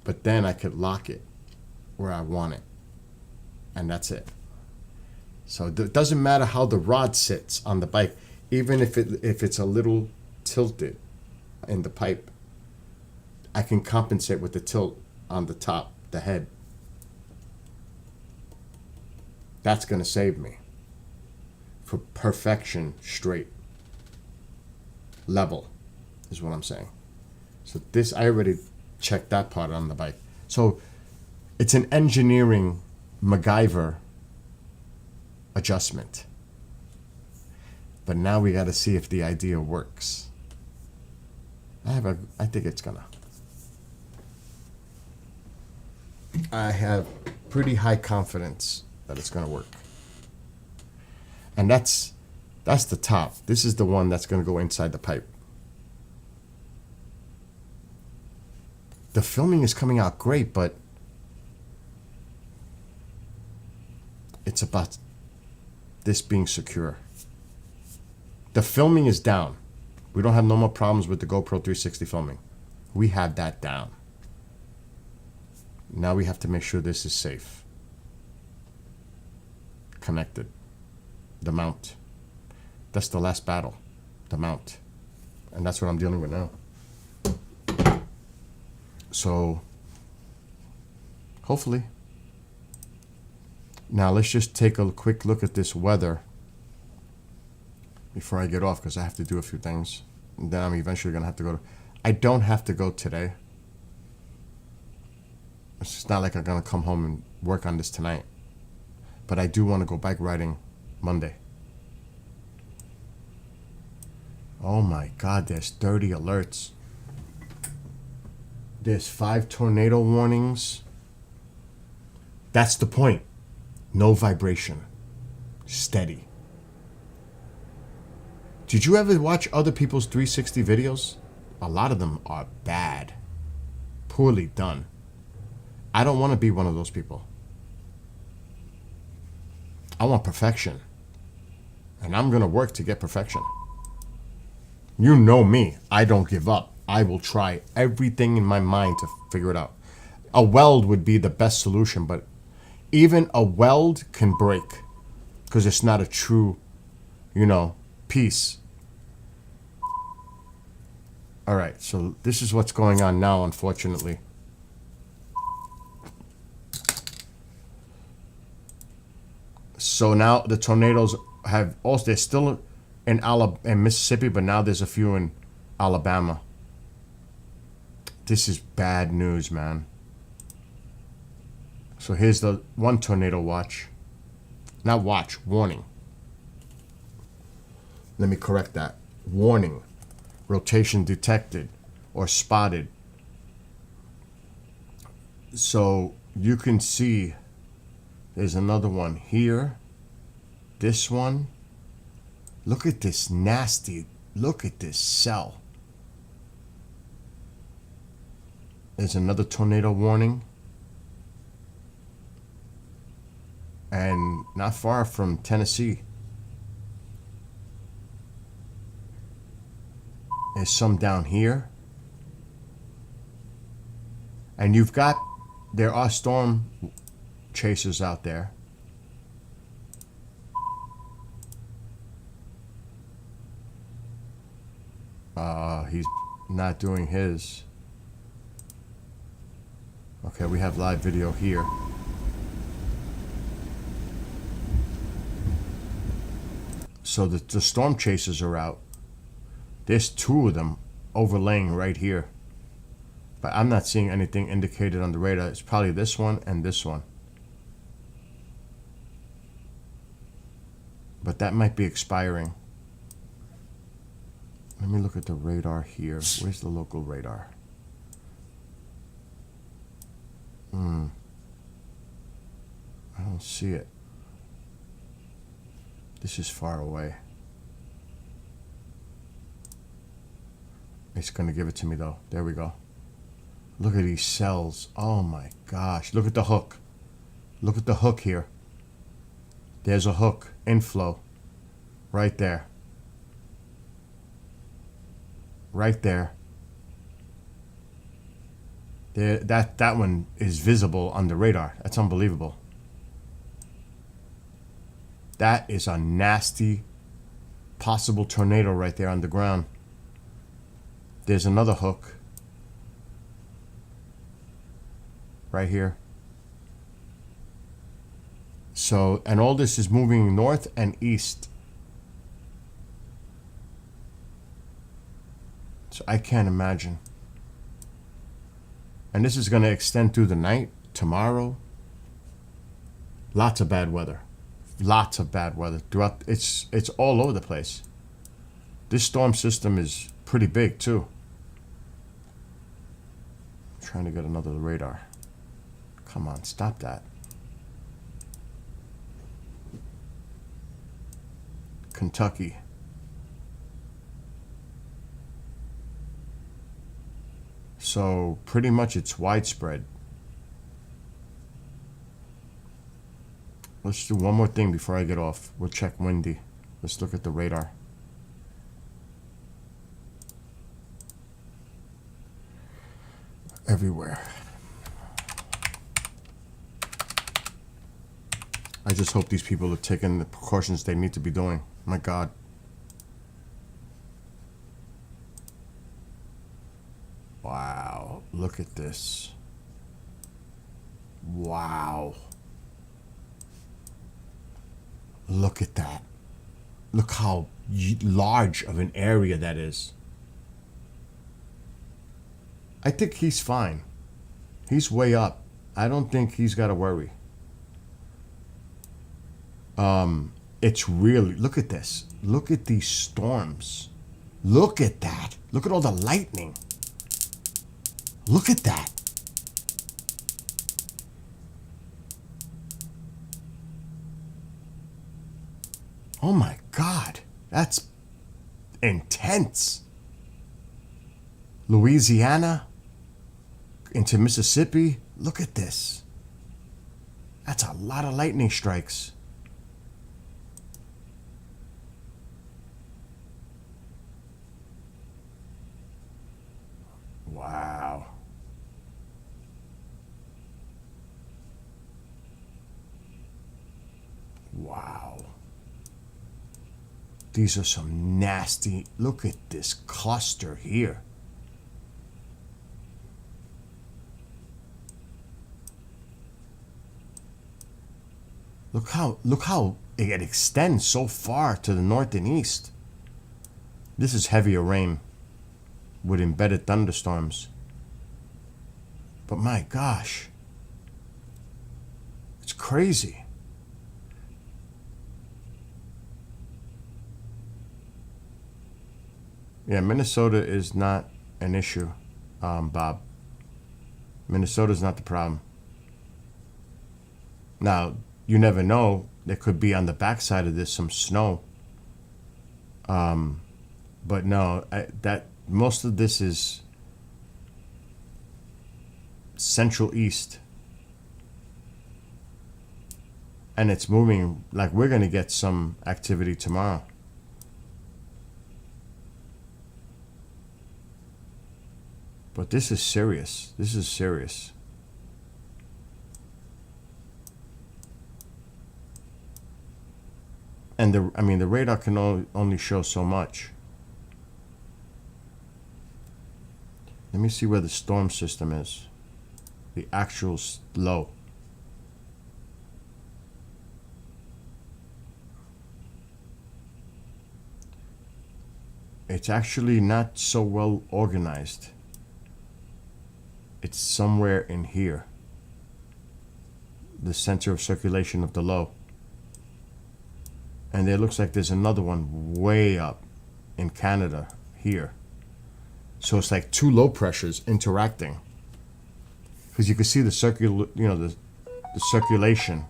but then I could lock it where I want it, and that's it. So it doesn't matter how the rod sits on the bike, even if it's a little tilted in the pipe, I can compensate with the tilt on the top, the head. That's going to save me for perfection. Straight level is what I'm saying. So this, I already checked that part on the bike. So it's an engineering MacGyver adjustment. But now we got to see if the idea works. I think it's gonna. I have pretty high confidence that it's gonna work. And that's the top. This is the one that's gonna go inside the pipe. The filming is coming out great, but it's about this being secure. The filming is down. We don't have no more problems with the GoPro 360 filming. We have that down. Now we have to make sure this is safe. Connected. The mount. That's the last battle. The mount. And that's what I'm dealing with now. So, hopefully. Now let's just take a quick look at this weather before I get off, because I have to do a few things. And then I'm eventually going to have to go to... I don't have to go today. It's just not like I'm going to come home and work on this tonight. But I do want to go bike riding Monday. Oh my God, there's 30 alerts. There's 5 tornado warnings. That's the point. No vibration. Steady. Did you ever watch other people's 360 videos? A lot of them are bad. Poorly done. I don't want to be one of those people. I want perfection. And I'm going to work to get perfection. You know me. I don't give up. I will try everything in my mind to figure it out. A weld would be the best solution, but even a weld can break because it's not a true, piece. All right, so this is what's going on now, unfortunately. So now the tornadoes have also, they're still in Mississippi, but now there's a few in Alabama. This is bad news, man. So here's the one tornado watch. Not watch, warning. Let me correct that. Warning. Rotation detected or spotted. So you can see there's another one here. This one. Look at this nasty. Look at this cell. There's another tornado warning. And not far from Tennessee. There's some down here. And there are storm chasers out there. He's not doing his. Okay, we have live video here. So the storm chasers are out. There's 2 of them overlaying right here. But I'm not seeing anything indicated on the radar. It's probably this one and this one. But that might be expiring. Let me look at the radar here. Where's the local radar? I don't see it. This is far away. It's going to give it to me though. There we go. Look at these cells. Oh my gosh. Look at the hook. Look at the hook here. There's a hook. Inflow. Right there. Right there. There, that one is visible on the radar. That's unbelievable. That is a nasty possible tornado right there on the ground. There's another hook. Right here. So, and all this is moving north and east. So I can't imagine. And this is going to extend through the night, tomorrow. Lots of bad weather. Lots of bad weather throughout. It's all over the place. This storm system is pretty big too. I'm trying to get another radar. Come on, stop that. Kentucky. So pretty much it's widespread. Let's do one more thing before I get off. We'll check windy. Let's look at the radar. Everywhere. I just hope these people are taking the precautions they need to be doing. My God. Wow. Look at this. Wow. Look at that. Look how large of an area that is. I think he's fine. He's way up. I don't think he's got to worry. It's really, look at this. Look at these storms. Look at that. Look at all the lightning. Look at that. Oh my God. That's intense. Louisiana into Mississippi. Look at this. That's a lot of lightning strikes. Wow. Wow. These are some nasty, look at this cluster here. Look how it extends so far to the north and east. This is heavier rain with embedded thunderstorms. But my gosh, it's crazy. Yeah, Minnesota is not an issue, Bob. Minnesota is not the problem. Now, you never know. There could be on the backside of this some snow. But no, that most of this is central east. And it's moving, like we're going to get some activity tomorrow. But this is serious. This is serious. And the radar can only show so much. Let me see where the storm system is. The actual low. It's actually not so well organized. It's somewhere in here. The center of circulation of the low. And it looks like there's another one way up in Canada here. So it's like two low pressures interacting. because you can see the the circulation.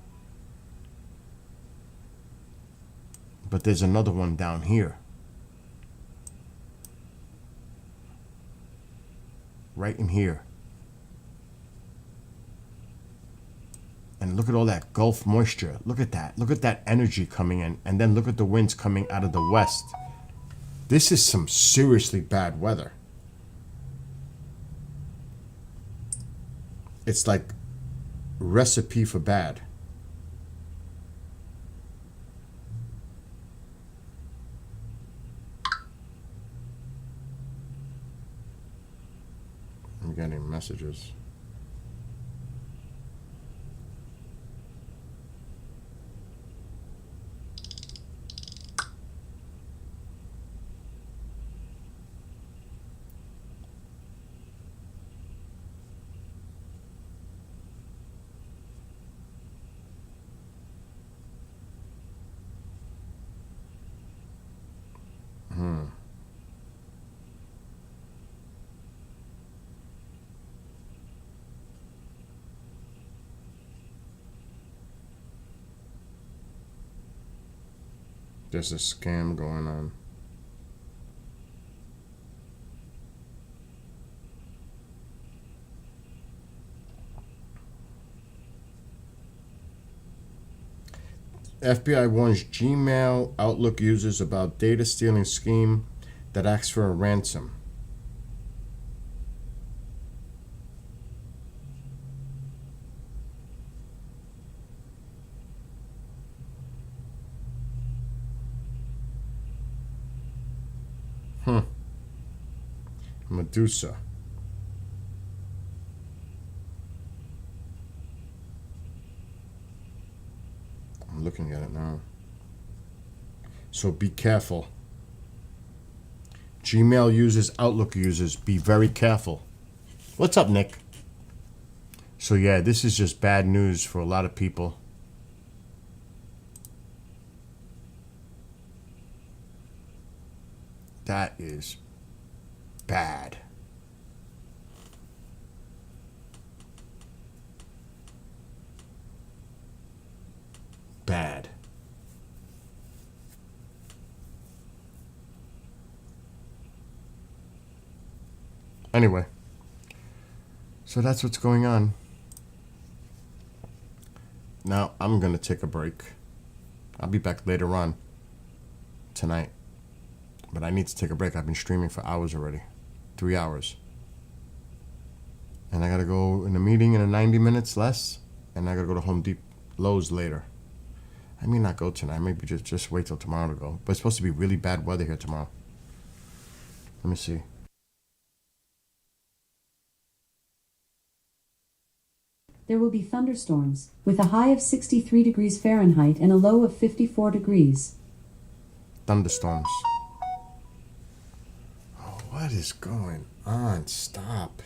But there's another one down here. Right in here. And look at all that Gulf moisture. Look at that. Look at that energy coming in. And then look at the winds coming out of the west. This is some seriously bad weather. It's like recipe for bad. I'm getting messages. There's a scam going on. FBI warns Gmail Outlook users about data stealing scheme that asks for a ransom. Medusa. I'm looking at it now. So be careful. Gmail users, Outlook users, be very careful. What's up, Nick? So yeah, this is just bad news for a lot of people. That is bad. Bad. Anyway, so that's what's going on. Now I'm going to take a break. I'll be back later on tonight. But I need to take a break. I've been streaming for hours already. 3 hours. And I got to go in a meeting in 90 minutes less. And I got to go to Home Depot, Lowe's later. I may not go tonight. Maybe just wait till tomorrow to go. But it's supposed to be really bad weather here tomorrow. Let me see. There will be thunderstorms, with a high of 63 degrees Fahrenheit and a low of 54 degrees. Thunderstorms. Oh, what is going on? Stop.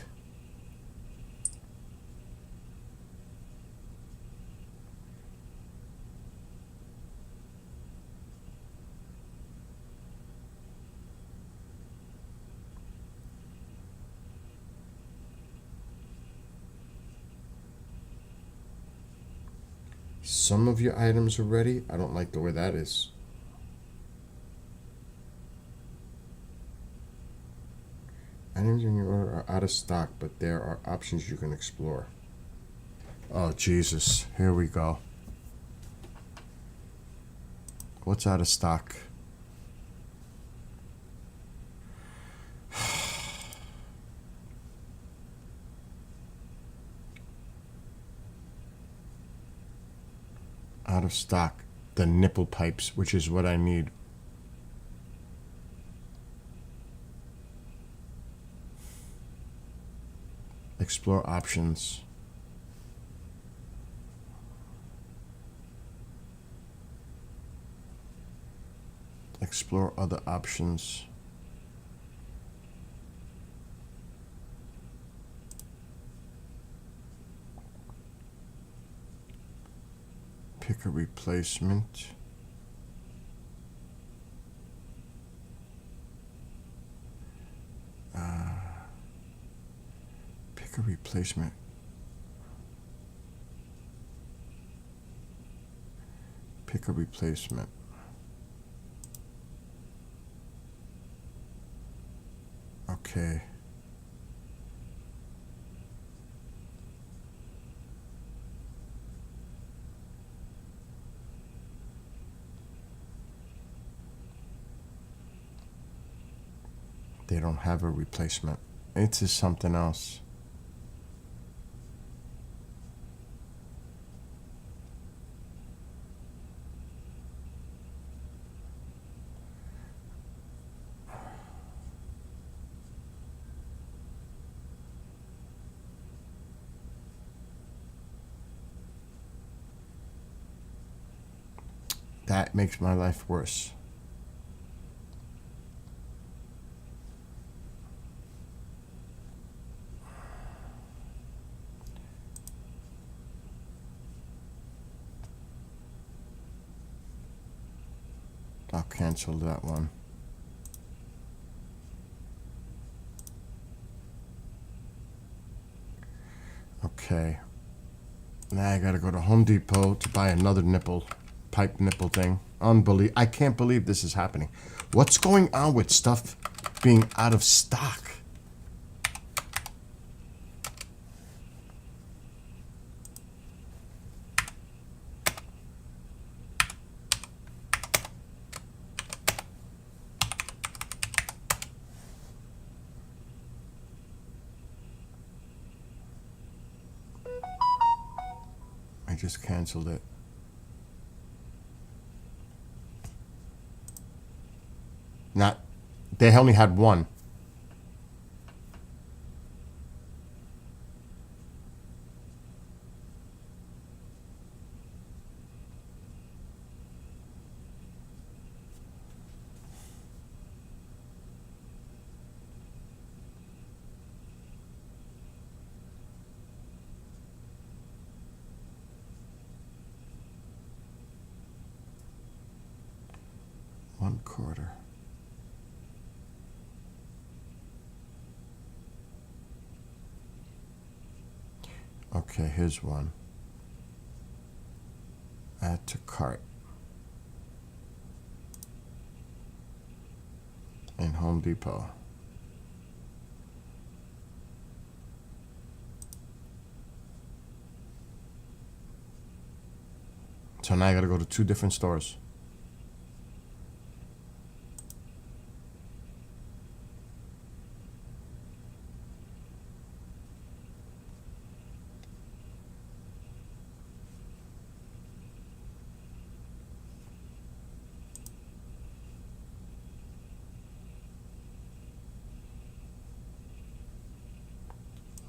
Some of your items are ready. I don't like the way that is. Items in your order are out of stock, but there are options you can explore. Oh, Jesus. Here we go. What's out of stock? Out of stock. The nipple pipes, which is what I need. Explore options. Explore other options. Pick a replacement. Pick a replacement. Pick a replacement. Okay. They don't have a replacement. It is something else. That makes my life worse. I'll cancel that one. Okay. Now I gotta go to Home Depot to buy another pipe nipple thing. I can't believe this is happening. What's going on with stuff being out of stock? I just canceled it. They only had one. One quarter. Okay, here's one. Add to cart. In Home Depot. So now I gotta go to 2 different stores.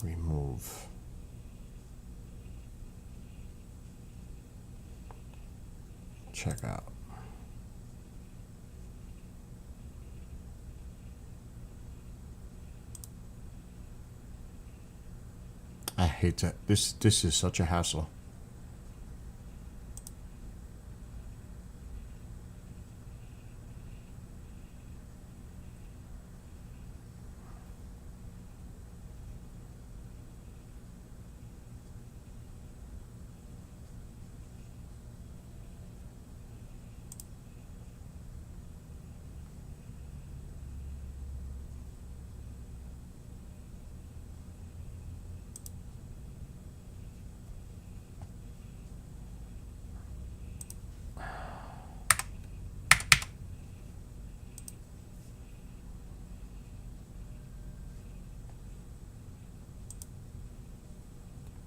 Remove. Check out. I hate that. This is such a hassle.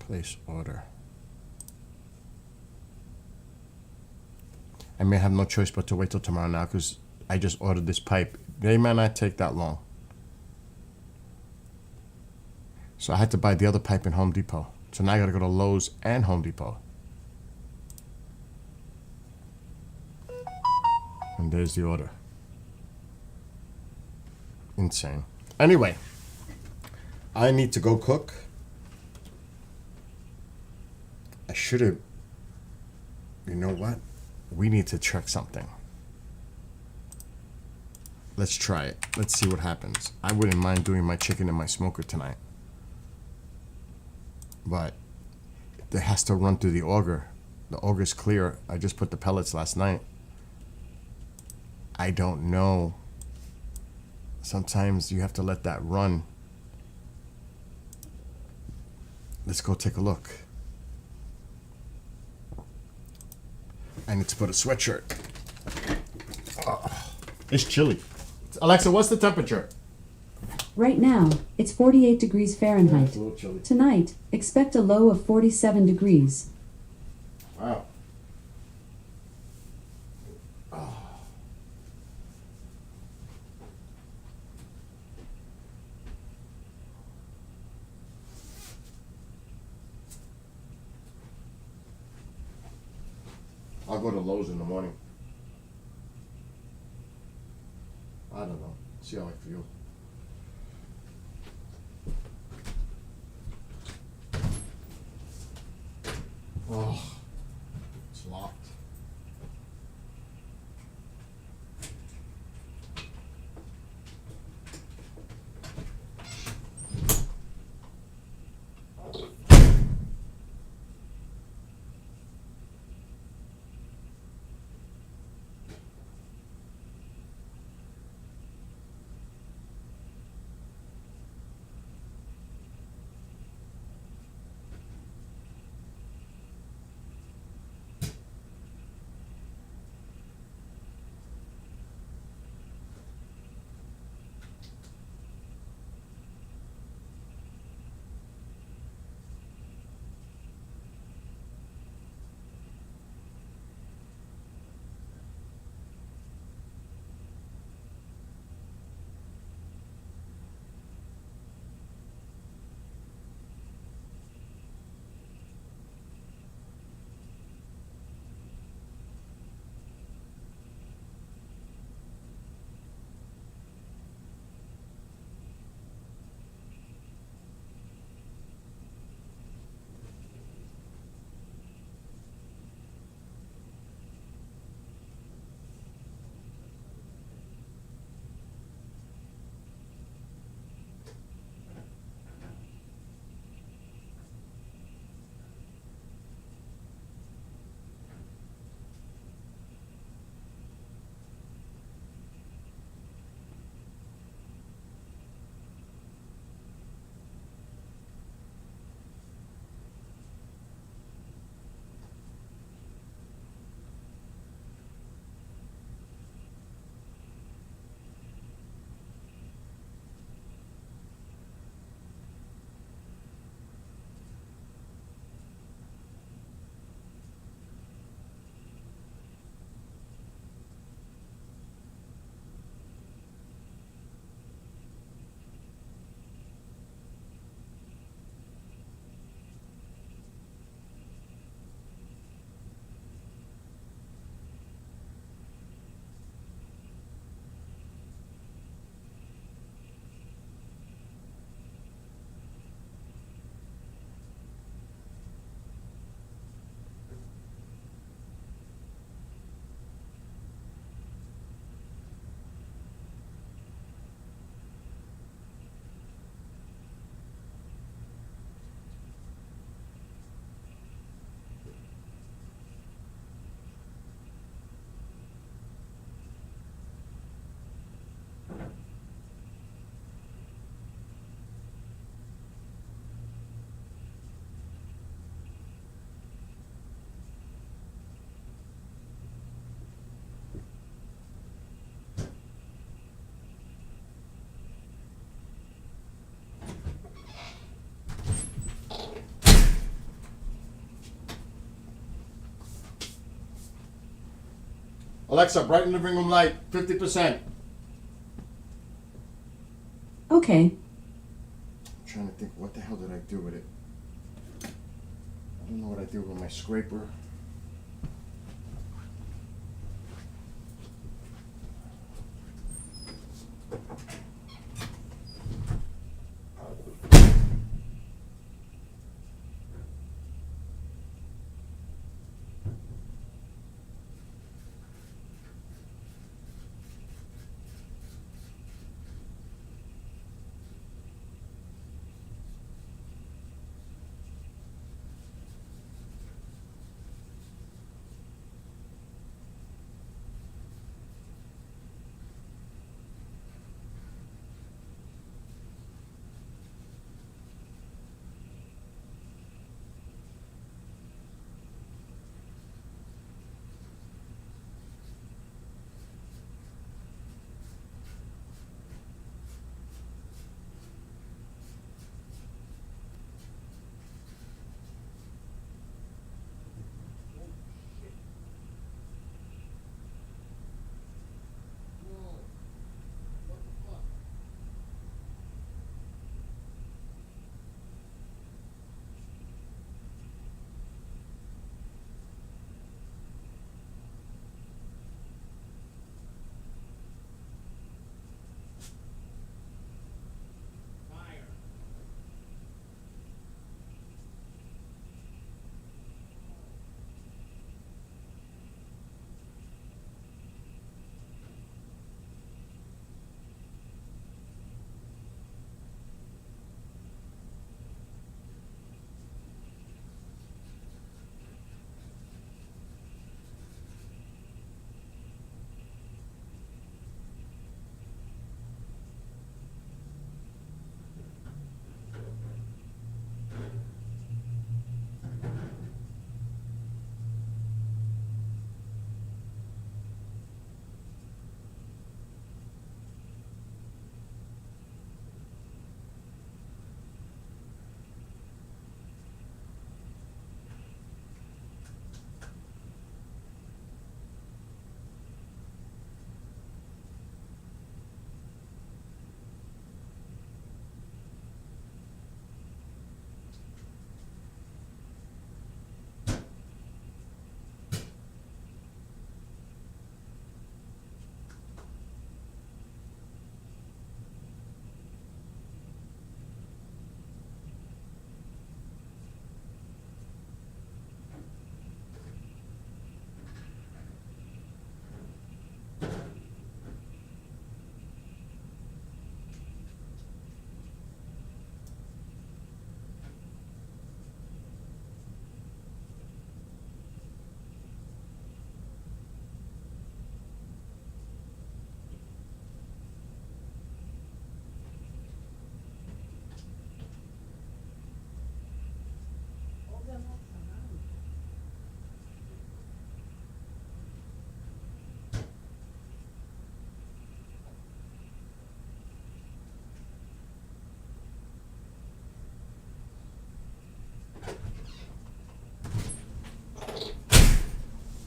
Place order. I may have no choice but to wait till tomorrow now because I just ordered this pipe. They might not take that long. So I had to buy the other pipe in Home Depot. So now I gotta go to Lowe's and Home Depot. And there's the order. Insane. Anyway, I need to go cook. I should have. You know what? We need to check something. Let's try it. Let's see what happens. I wouldn't mind doing my chicken in my smoker tonight. But it has to run through the auger. the August clear. I just put the pellets last night. I don't know. Sometimes you have to let that run. Let's go take a look. I need to put a sweatshirt. Oh, it's chilly. Alexa, what's the temperature? Right now, it's 48 degrees Fahrenheit. It's a little chilly. Tonight, expect a low of 47 degrees. Wow. I'll go to Lowe's in the morning. I don't know. See how I feel. Oh, it's locked. Alexa, brighten the living room light 50%. Okay. I'm trying to think, what the hell did I do with it? I don't know what I did with my scraper.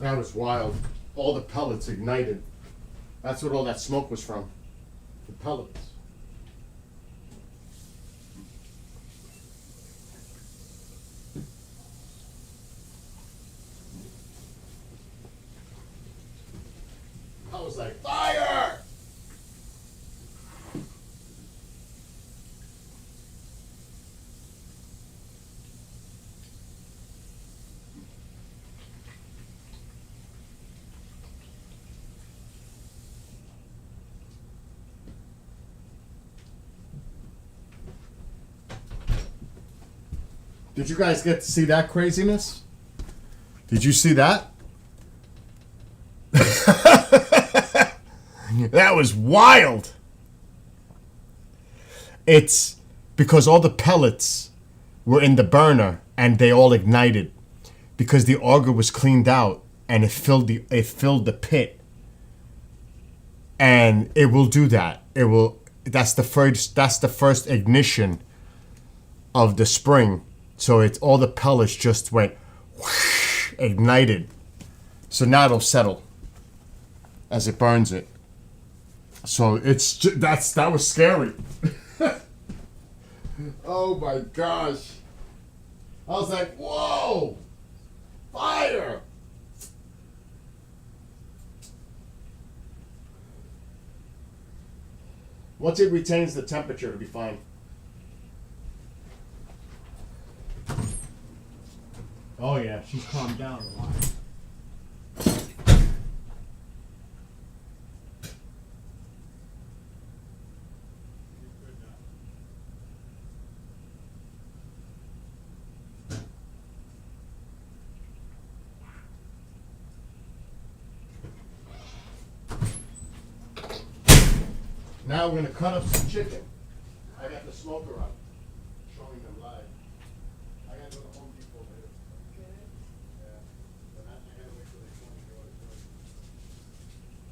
That was wild. All the pellets ignited. That's what all that smoke was from. The pellets. I was like, fire! Did you guys get to see that craziness? Did you see that? That was wild. It's because all the pellets were in the burner and they all ignited because the auger was cleaned out and it filled the pit. And it will do that. It will. That's the first ignition of the spring. So it's all the pellets just went whoosh, ignited. So now it'll settle as it burns it. So that was scary. Oh my gosh. I was like, whoa, fire. Once it retains the temperature, it'll be fine. Oh yeah, she's calmed down a lot. Now we're gonna cut up some chicken. I got the smoker up, showing them live. I gotta go to Home Depot later. Yeah, but I gotta wait till they show me what it's doing.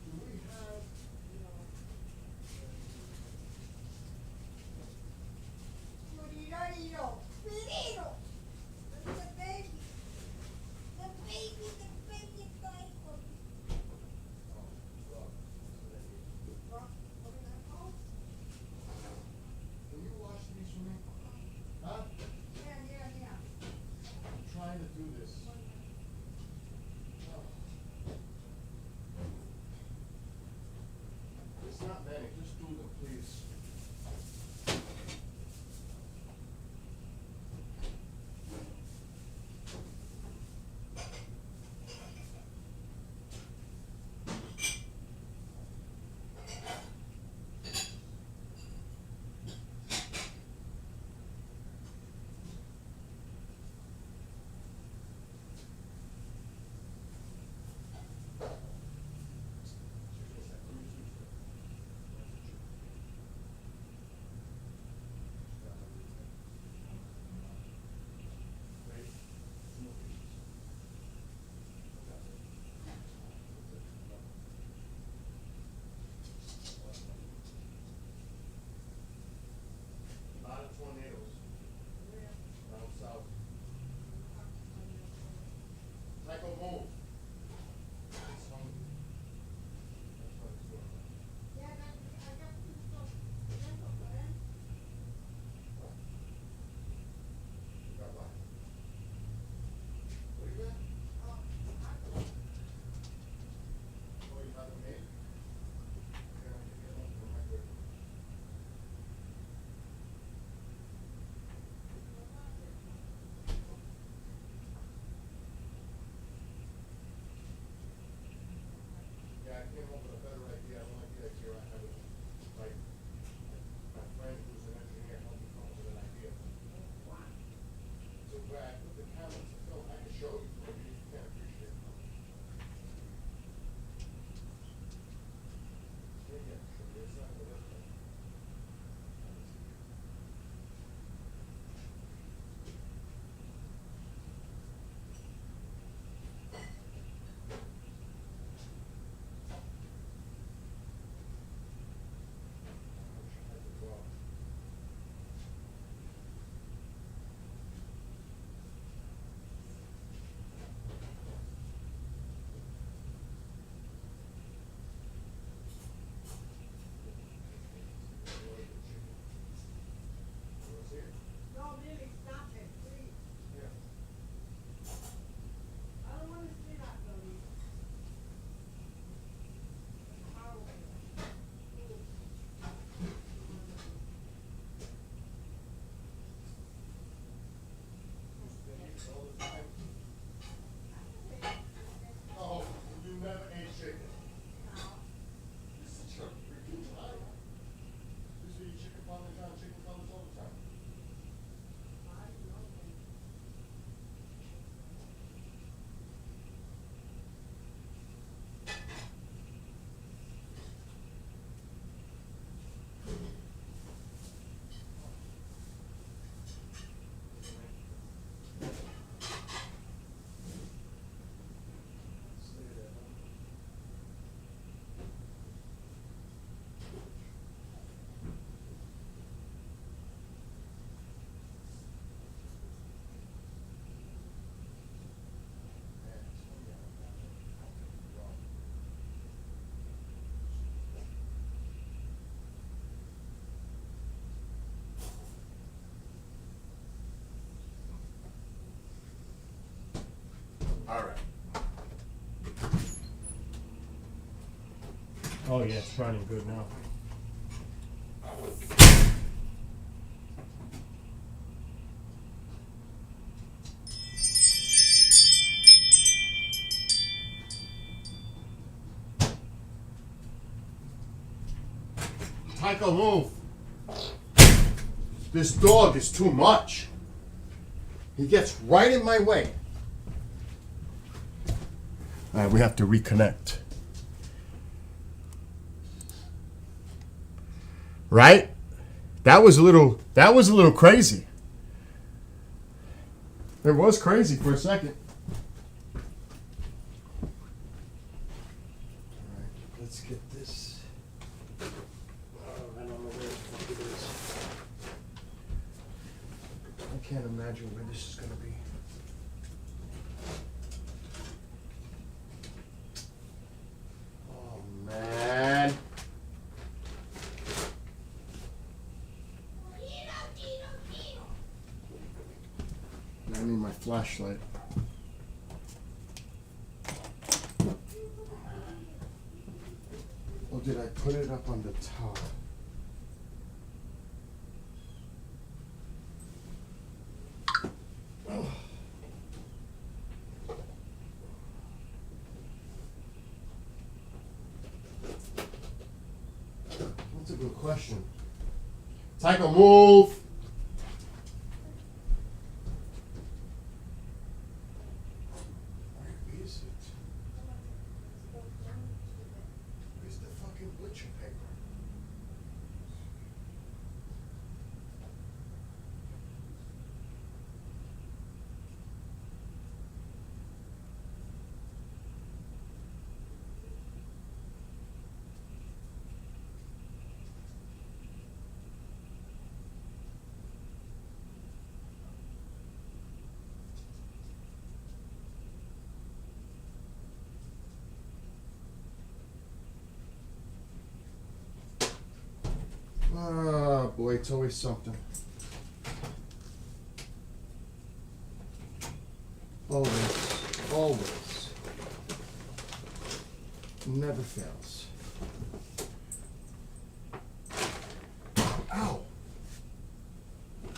Do we have, Curiroriro, Piriro. Look at the baby. The baby died for me. Can you wash these for me? Huh? Yeah. I'm trying to do this. Oh. It's not many, just do them, please. A lot of tornadoes down south. Michael, move. It's hungry. That's what it's doing. Yeah, I got two stuff. What? You got what? What do you got? Oh, you have it made? Yeah, I can get one from my good. Yeah, I came up with a better idea. I don't like the idea I have it. Like, my friend who's an engineer helped me come up with an idea. So where I put the camera to film, I can show you, but you can't appreciate it. Yeah, sure. It's not gonna work. All right. Oh yeah, it's running good now. Tycho, move. This dog is too much. He gets right in my way. All right, we have to reconnect. Right? That was a little crazy. It was crazy for a second. All right, let's get this. I don't know where the fuck it is. I can't imagine where this is gonna be. Oh man. I need my flashlight. Or did I put it up on the top? That's a good question. Tycho, move! Where is it? Where's the fucking butcher paper? Ah, boy, it's always something. Always, always. Never fails. Ow! What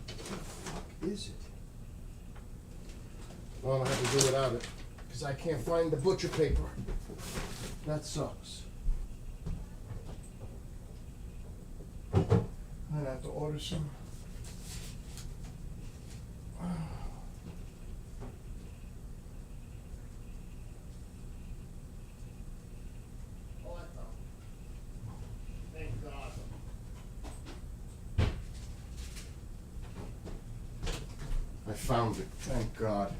the fuck is it? Well, I have to do without it, because I can't find the butcher paper. That sucks. I'd have to order some. Oh, I found it. Thank God. I found it. Thank God.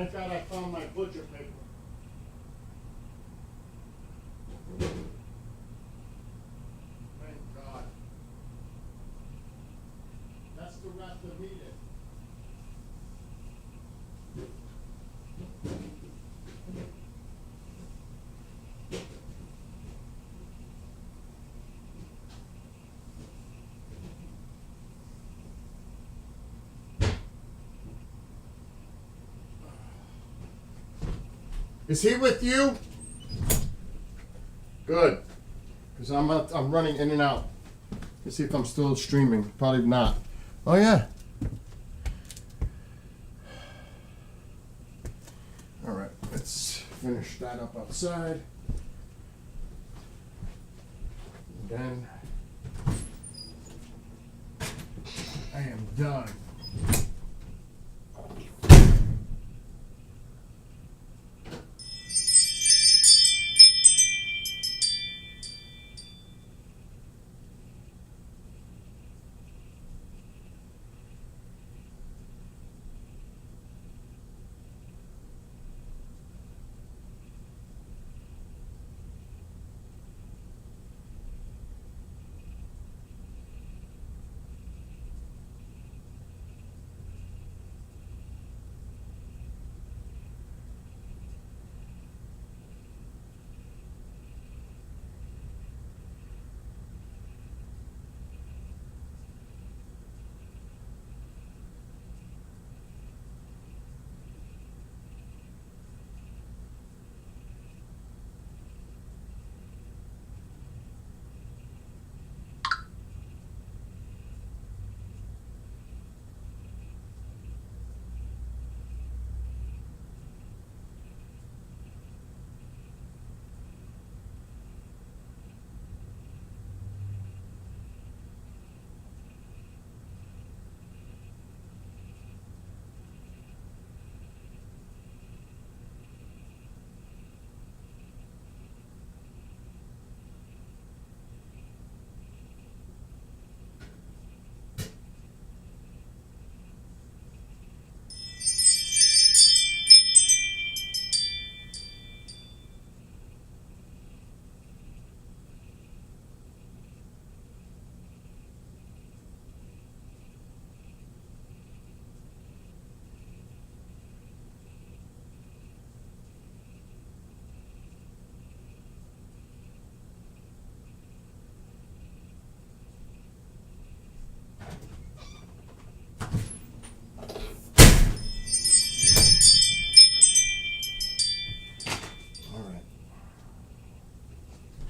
Thank God I found my butcher paper. Thank God. That's the rat that needed. Is he with you? Good. Because I'm running in and out. Let's see if I'm still streaming. Probably not. Oh, yeah. All right. Let's finish that up outside. And then I am done.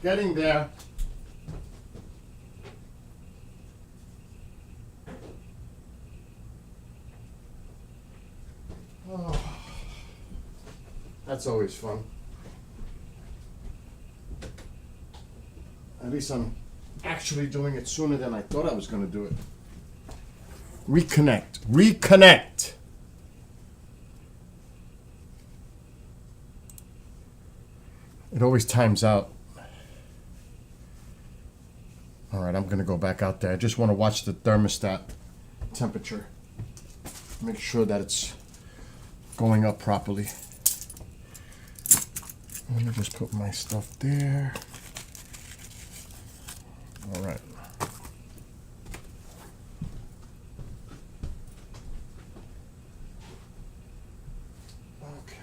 Getting there. Oh, that's always fun. At least I'm actually doing it sooner than I thought I was going to do it. Reconnect. Reconnect. It always times out. All right, I'm going to go back out there. I just want to watch the thermostat temperature. Make sure that it's going up properly. Let me just put my stuff there. All right. Okay.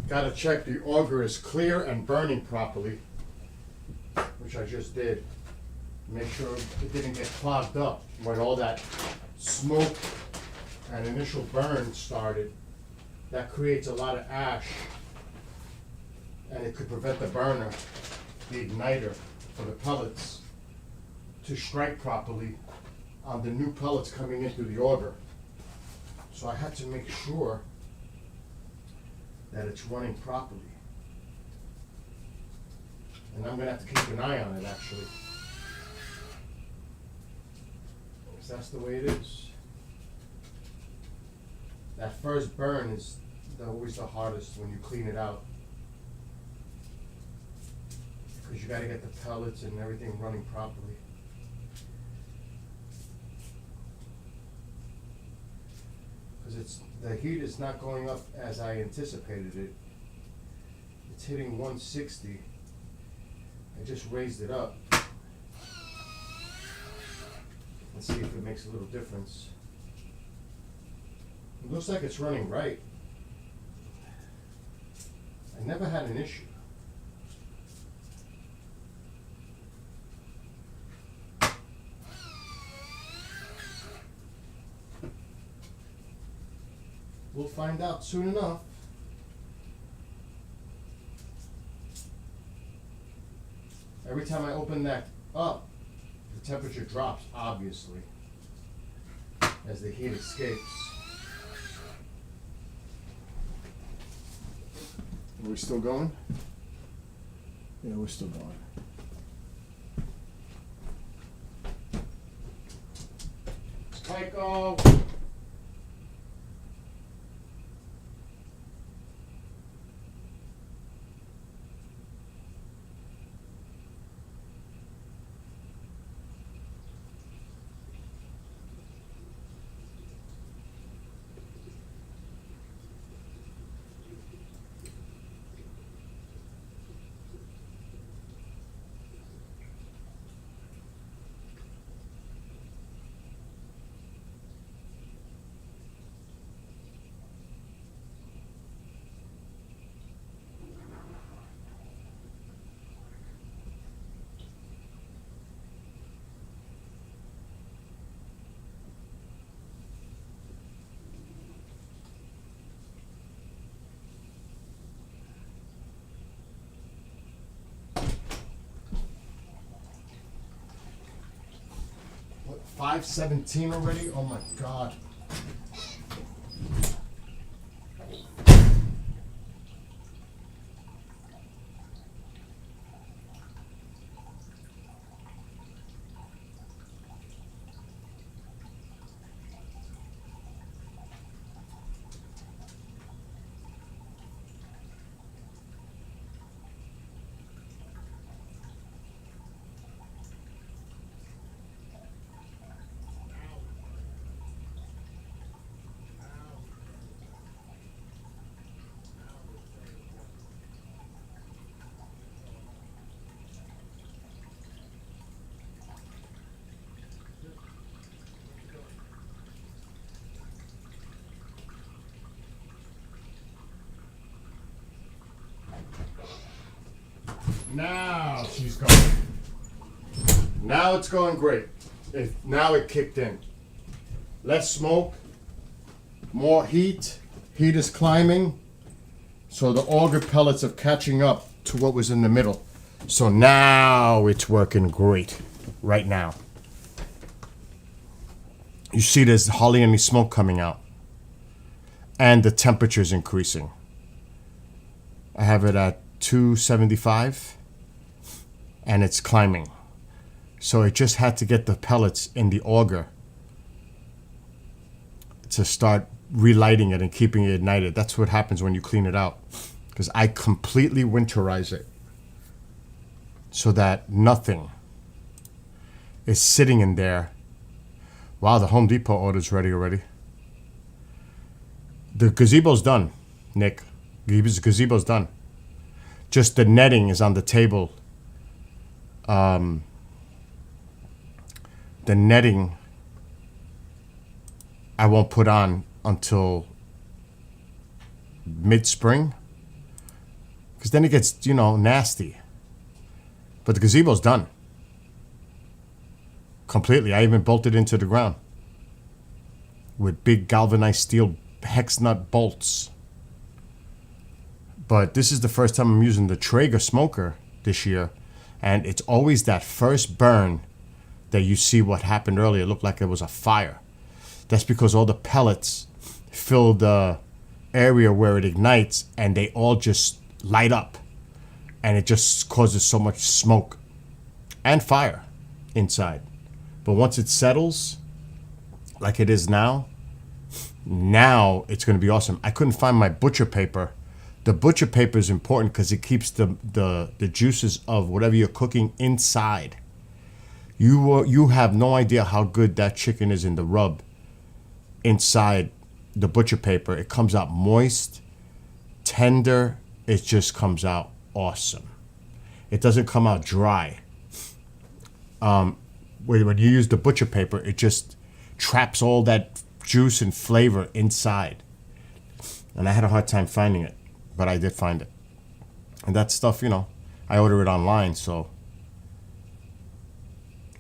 Gotta check the auger is clear and burning properly, which I just did. Make sure it didn't get clogged up when all that smoke and initial burn started. That creates a lot of ash, and it could prevent the burner, the igniter for the pellets, to strike properly on the new pellets coming in through the auger. So I had to make sure that it's running properly. And I'm gonna have to keep an eye on it, actually. Because that's the way it is. That first burn is always the hardest when you clean it out. Because you gotta get the pellets and everything running properly. Because the heat is not going up as I anticipated it. It's hitting 160. I just raised it up. Let's see if it makes a little difference. It looks like it's running right. I never had an issue. We'll find out soon enough. Every time I open that up, the temperature drops, obviously, as the heat escapes. Are we still going? Yeah, we're still going. Tycho! What, 5:17 already? Oh my God. Now she's going. Now it's going great. Now it kicked in. Less smoke, more heat. Heat is climbing. So the auger pellets are catching up to what was in the middle. So now it's working great right now. You see there's hardly any smoke coming out. And the temperature is increasing. I have it at 275 and it's climbing. So it just had to get the pellets in the auger to start relighting it and keeping it ignited. That's what happens when you clean it out. Because I completely winterize it so that nothing is sitting in there. Wow, the Home Depot order's ready already. The gazebo's done, Nick. The gazebo's done. Just the netting is on the table. The netting I won't put on until mid-spring. Because then it gets, nasty. But the gazebo's done. Completely. I even bolted into the ground. With big galvanized steel hex nut bolts. But this is the first time I'm using the Traeger smoker this year. And it's always that first burn that you see what happened earlier. It looked like it was a fire. That's because all the pellets fill the area where it ignites and they all just light up. And it just causes so much smoke and fire inside. But once it settles, like it is now it's going to be awesome. I couldn't find my butcher paper. The butcher paper is important because it keeps the juices of whatever you're cooking inside. You have no idea how good that chicken is in the rub inside the butcher paper. It comes out moist, tender. It just comes out awesome. It doesn't come out dry. When you use the butcher paper, it just traps all that juice and flavor inside. And I had a hard time finding it, but I did find it. And that stuff, I order it online, so.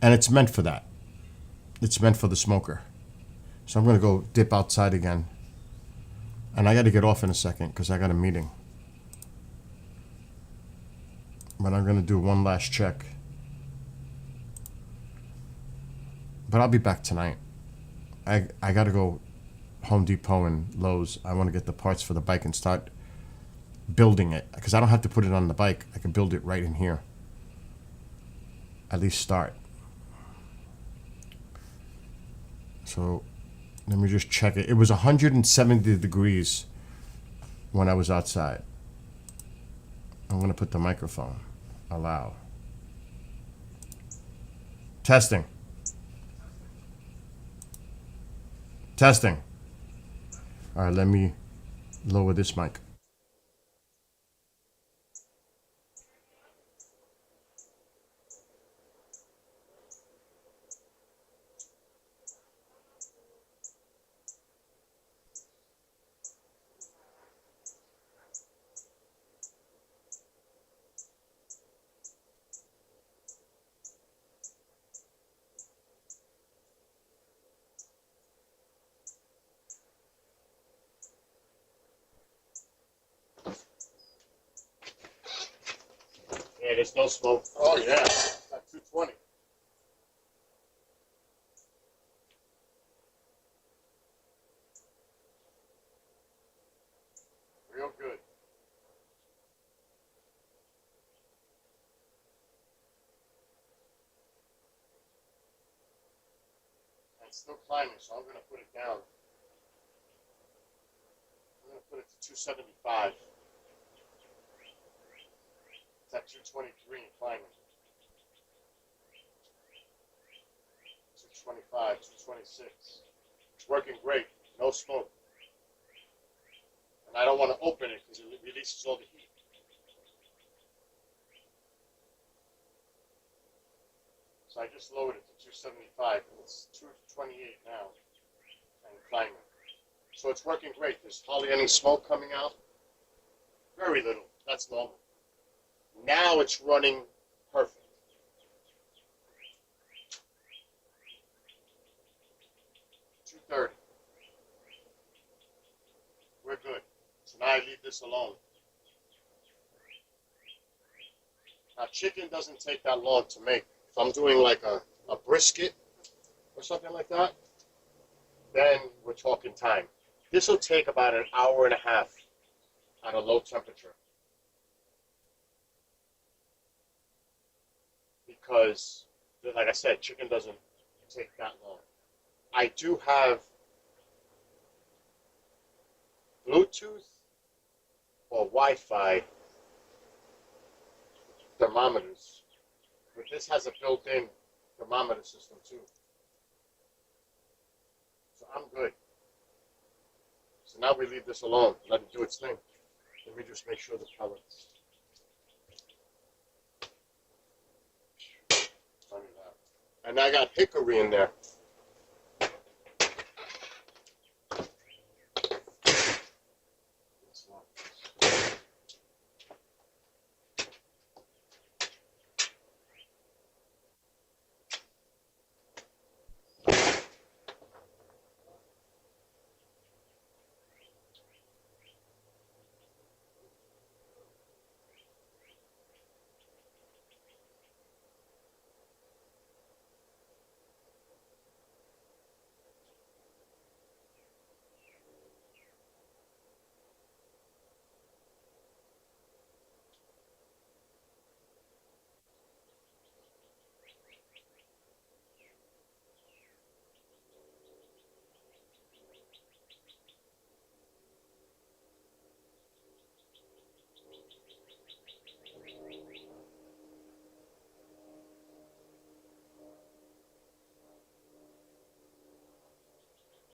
And it's meant for that. It's meant for the smoker. So I'm going to go dip outside again. And I got to get off in a second because I got a meeting. But I'm going to do one last check. But I'll be back tonight. I got to go Home Depot and Lowe's. I want to get the parts for the bike and start building it. Because I don't have to put it on the bike. I can build it right in here. At least start. So let me just check it. It was 170 degrees when I was outside. I'm going to put the microphone. Allow. Testing. Testing. All right, let me lower this mic. Yeah, there's no smoke. Oh, yeah. At 220. Real good. And it's still climbing, so I'm going to put it down. I'm going to put it to 275. It's at 223 and climbing. 225, 226. It's working great. No smoke. And I don't want to open it because it releases all the heat. So I just lowered it to 275 and it's 228 now and climbing. So it's working great. There's hardly any smoke coming out. Very little. That's normal. Now it's running perfect. $230. We're good. So now I leave this alone. Now chicken doesn't take that long to make. If I'm doing like a brisket or something like that, then we're talking time. This will take about an hour and a half at a low temperature. Because, like I said, chicken doesn't take that long. I do have Bluetooth or Wi-Fi thermometers, but this has a built-in thermometer system too. So I'm good. So now we leave this alone, let it do its thing. Let me just make sure the pellets. And I got hickory in there.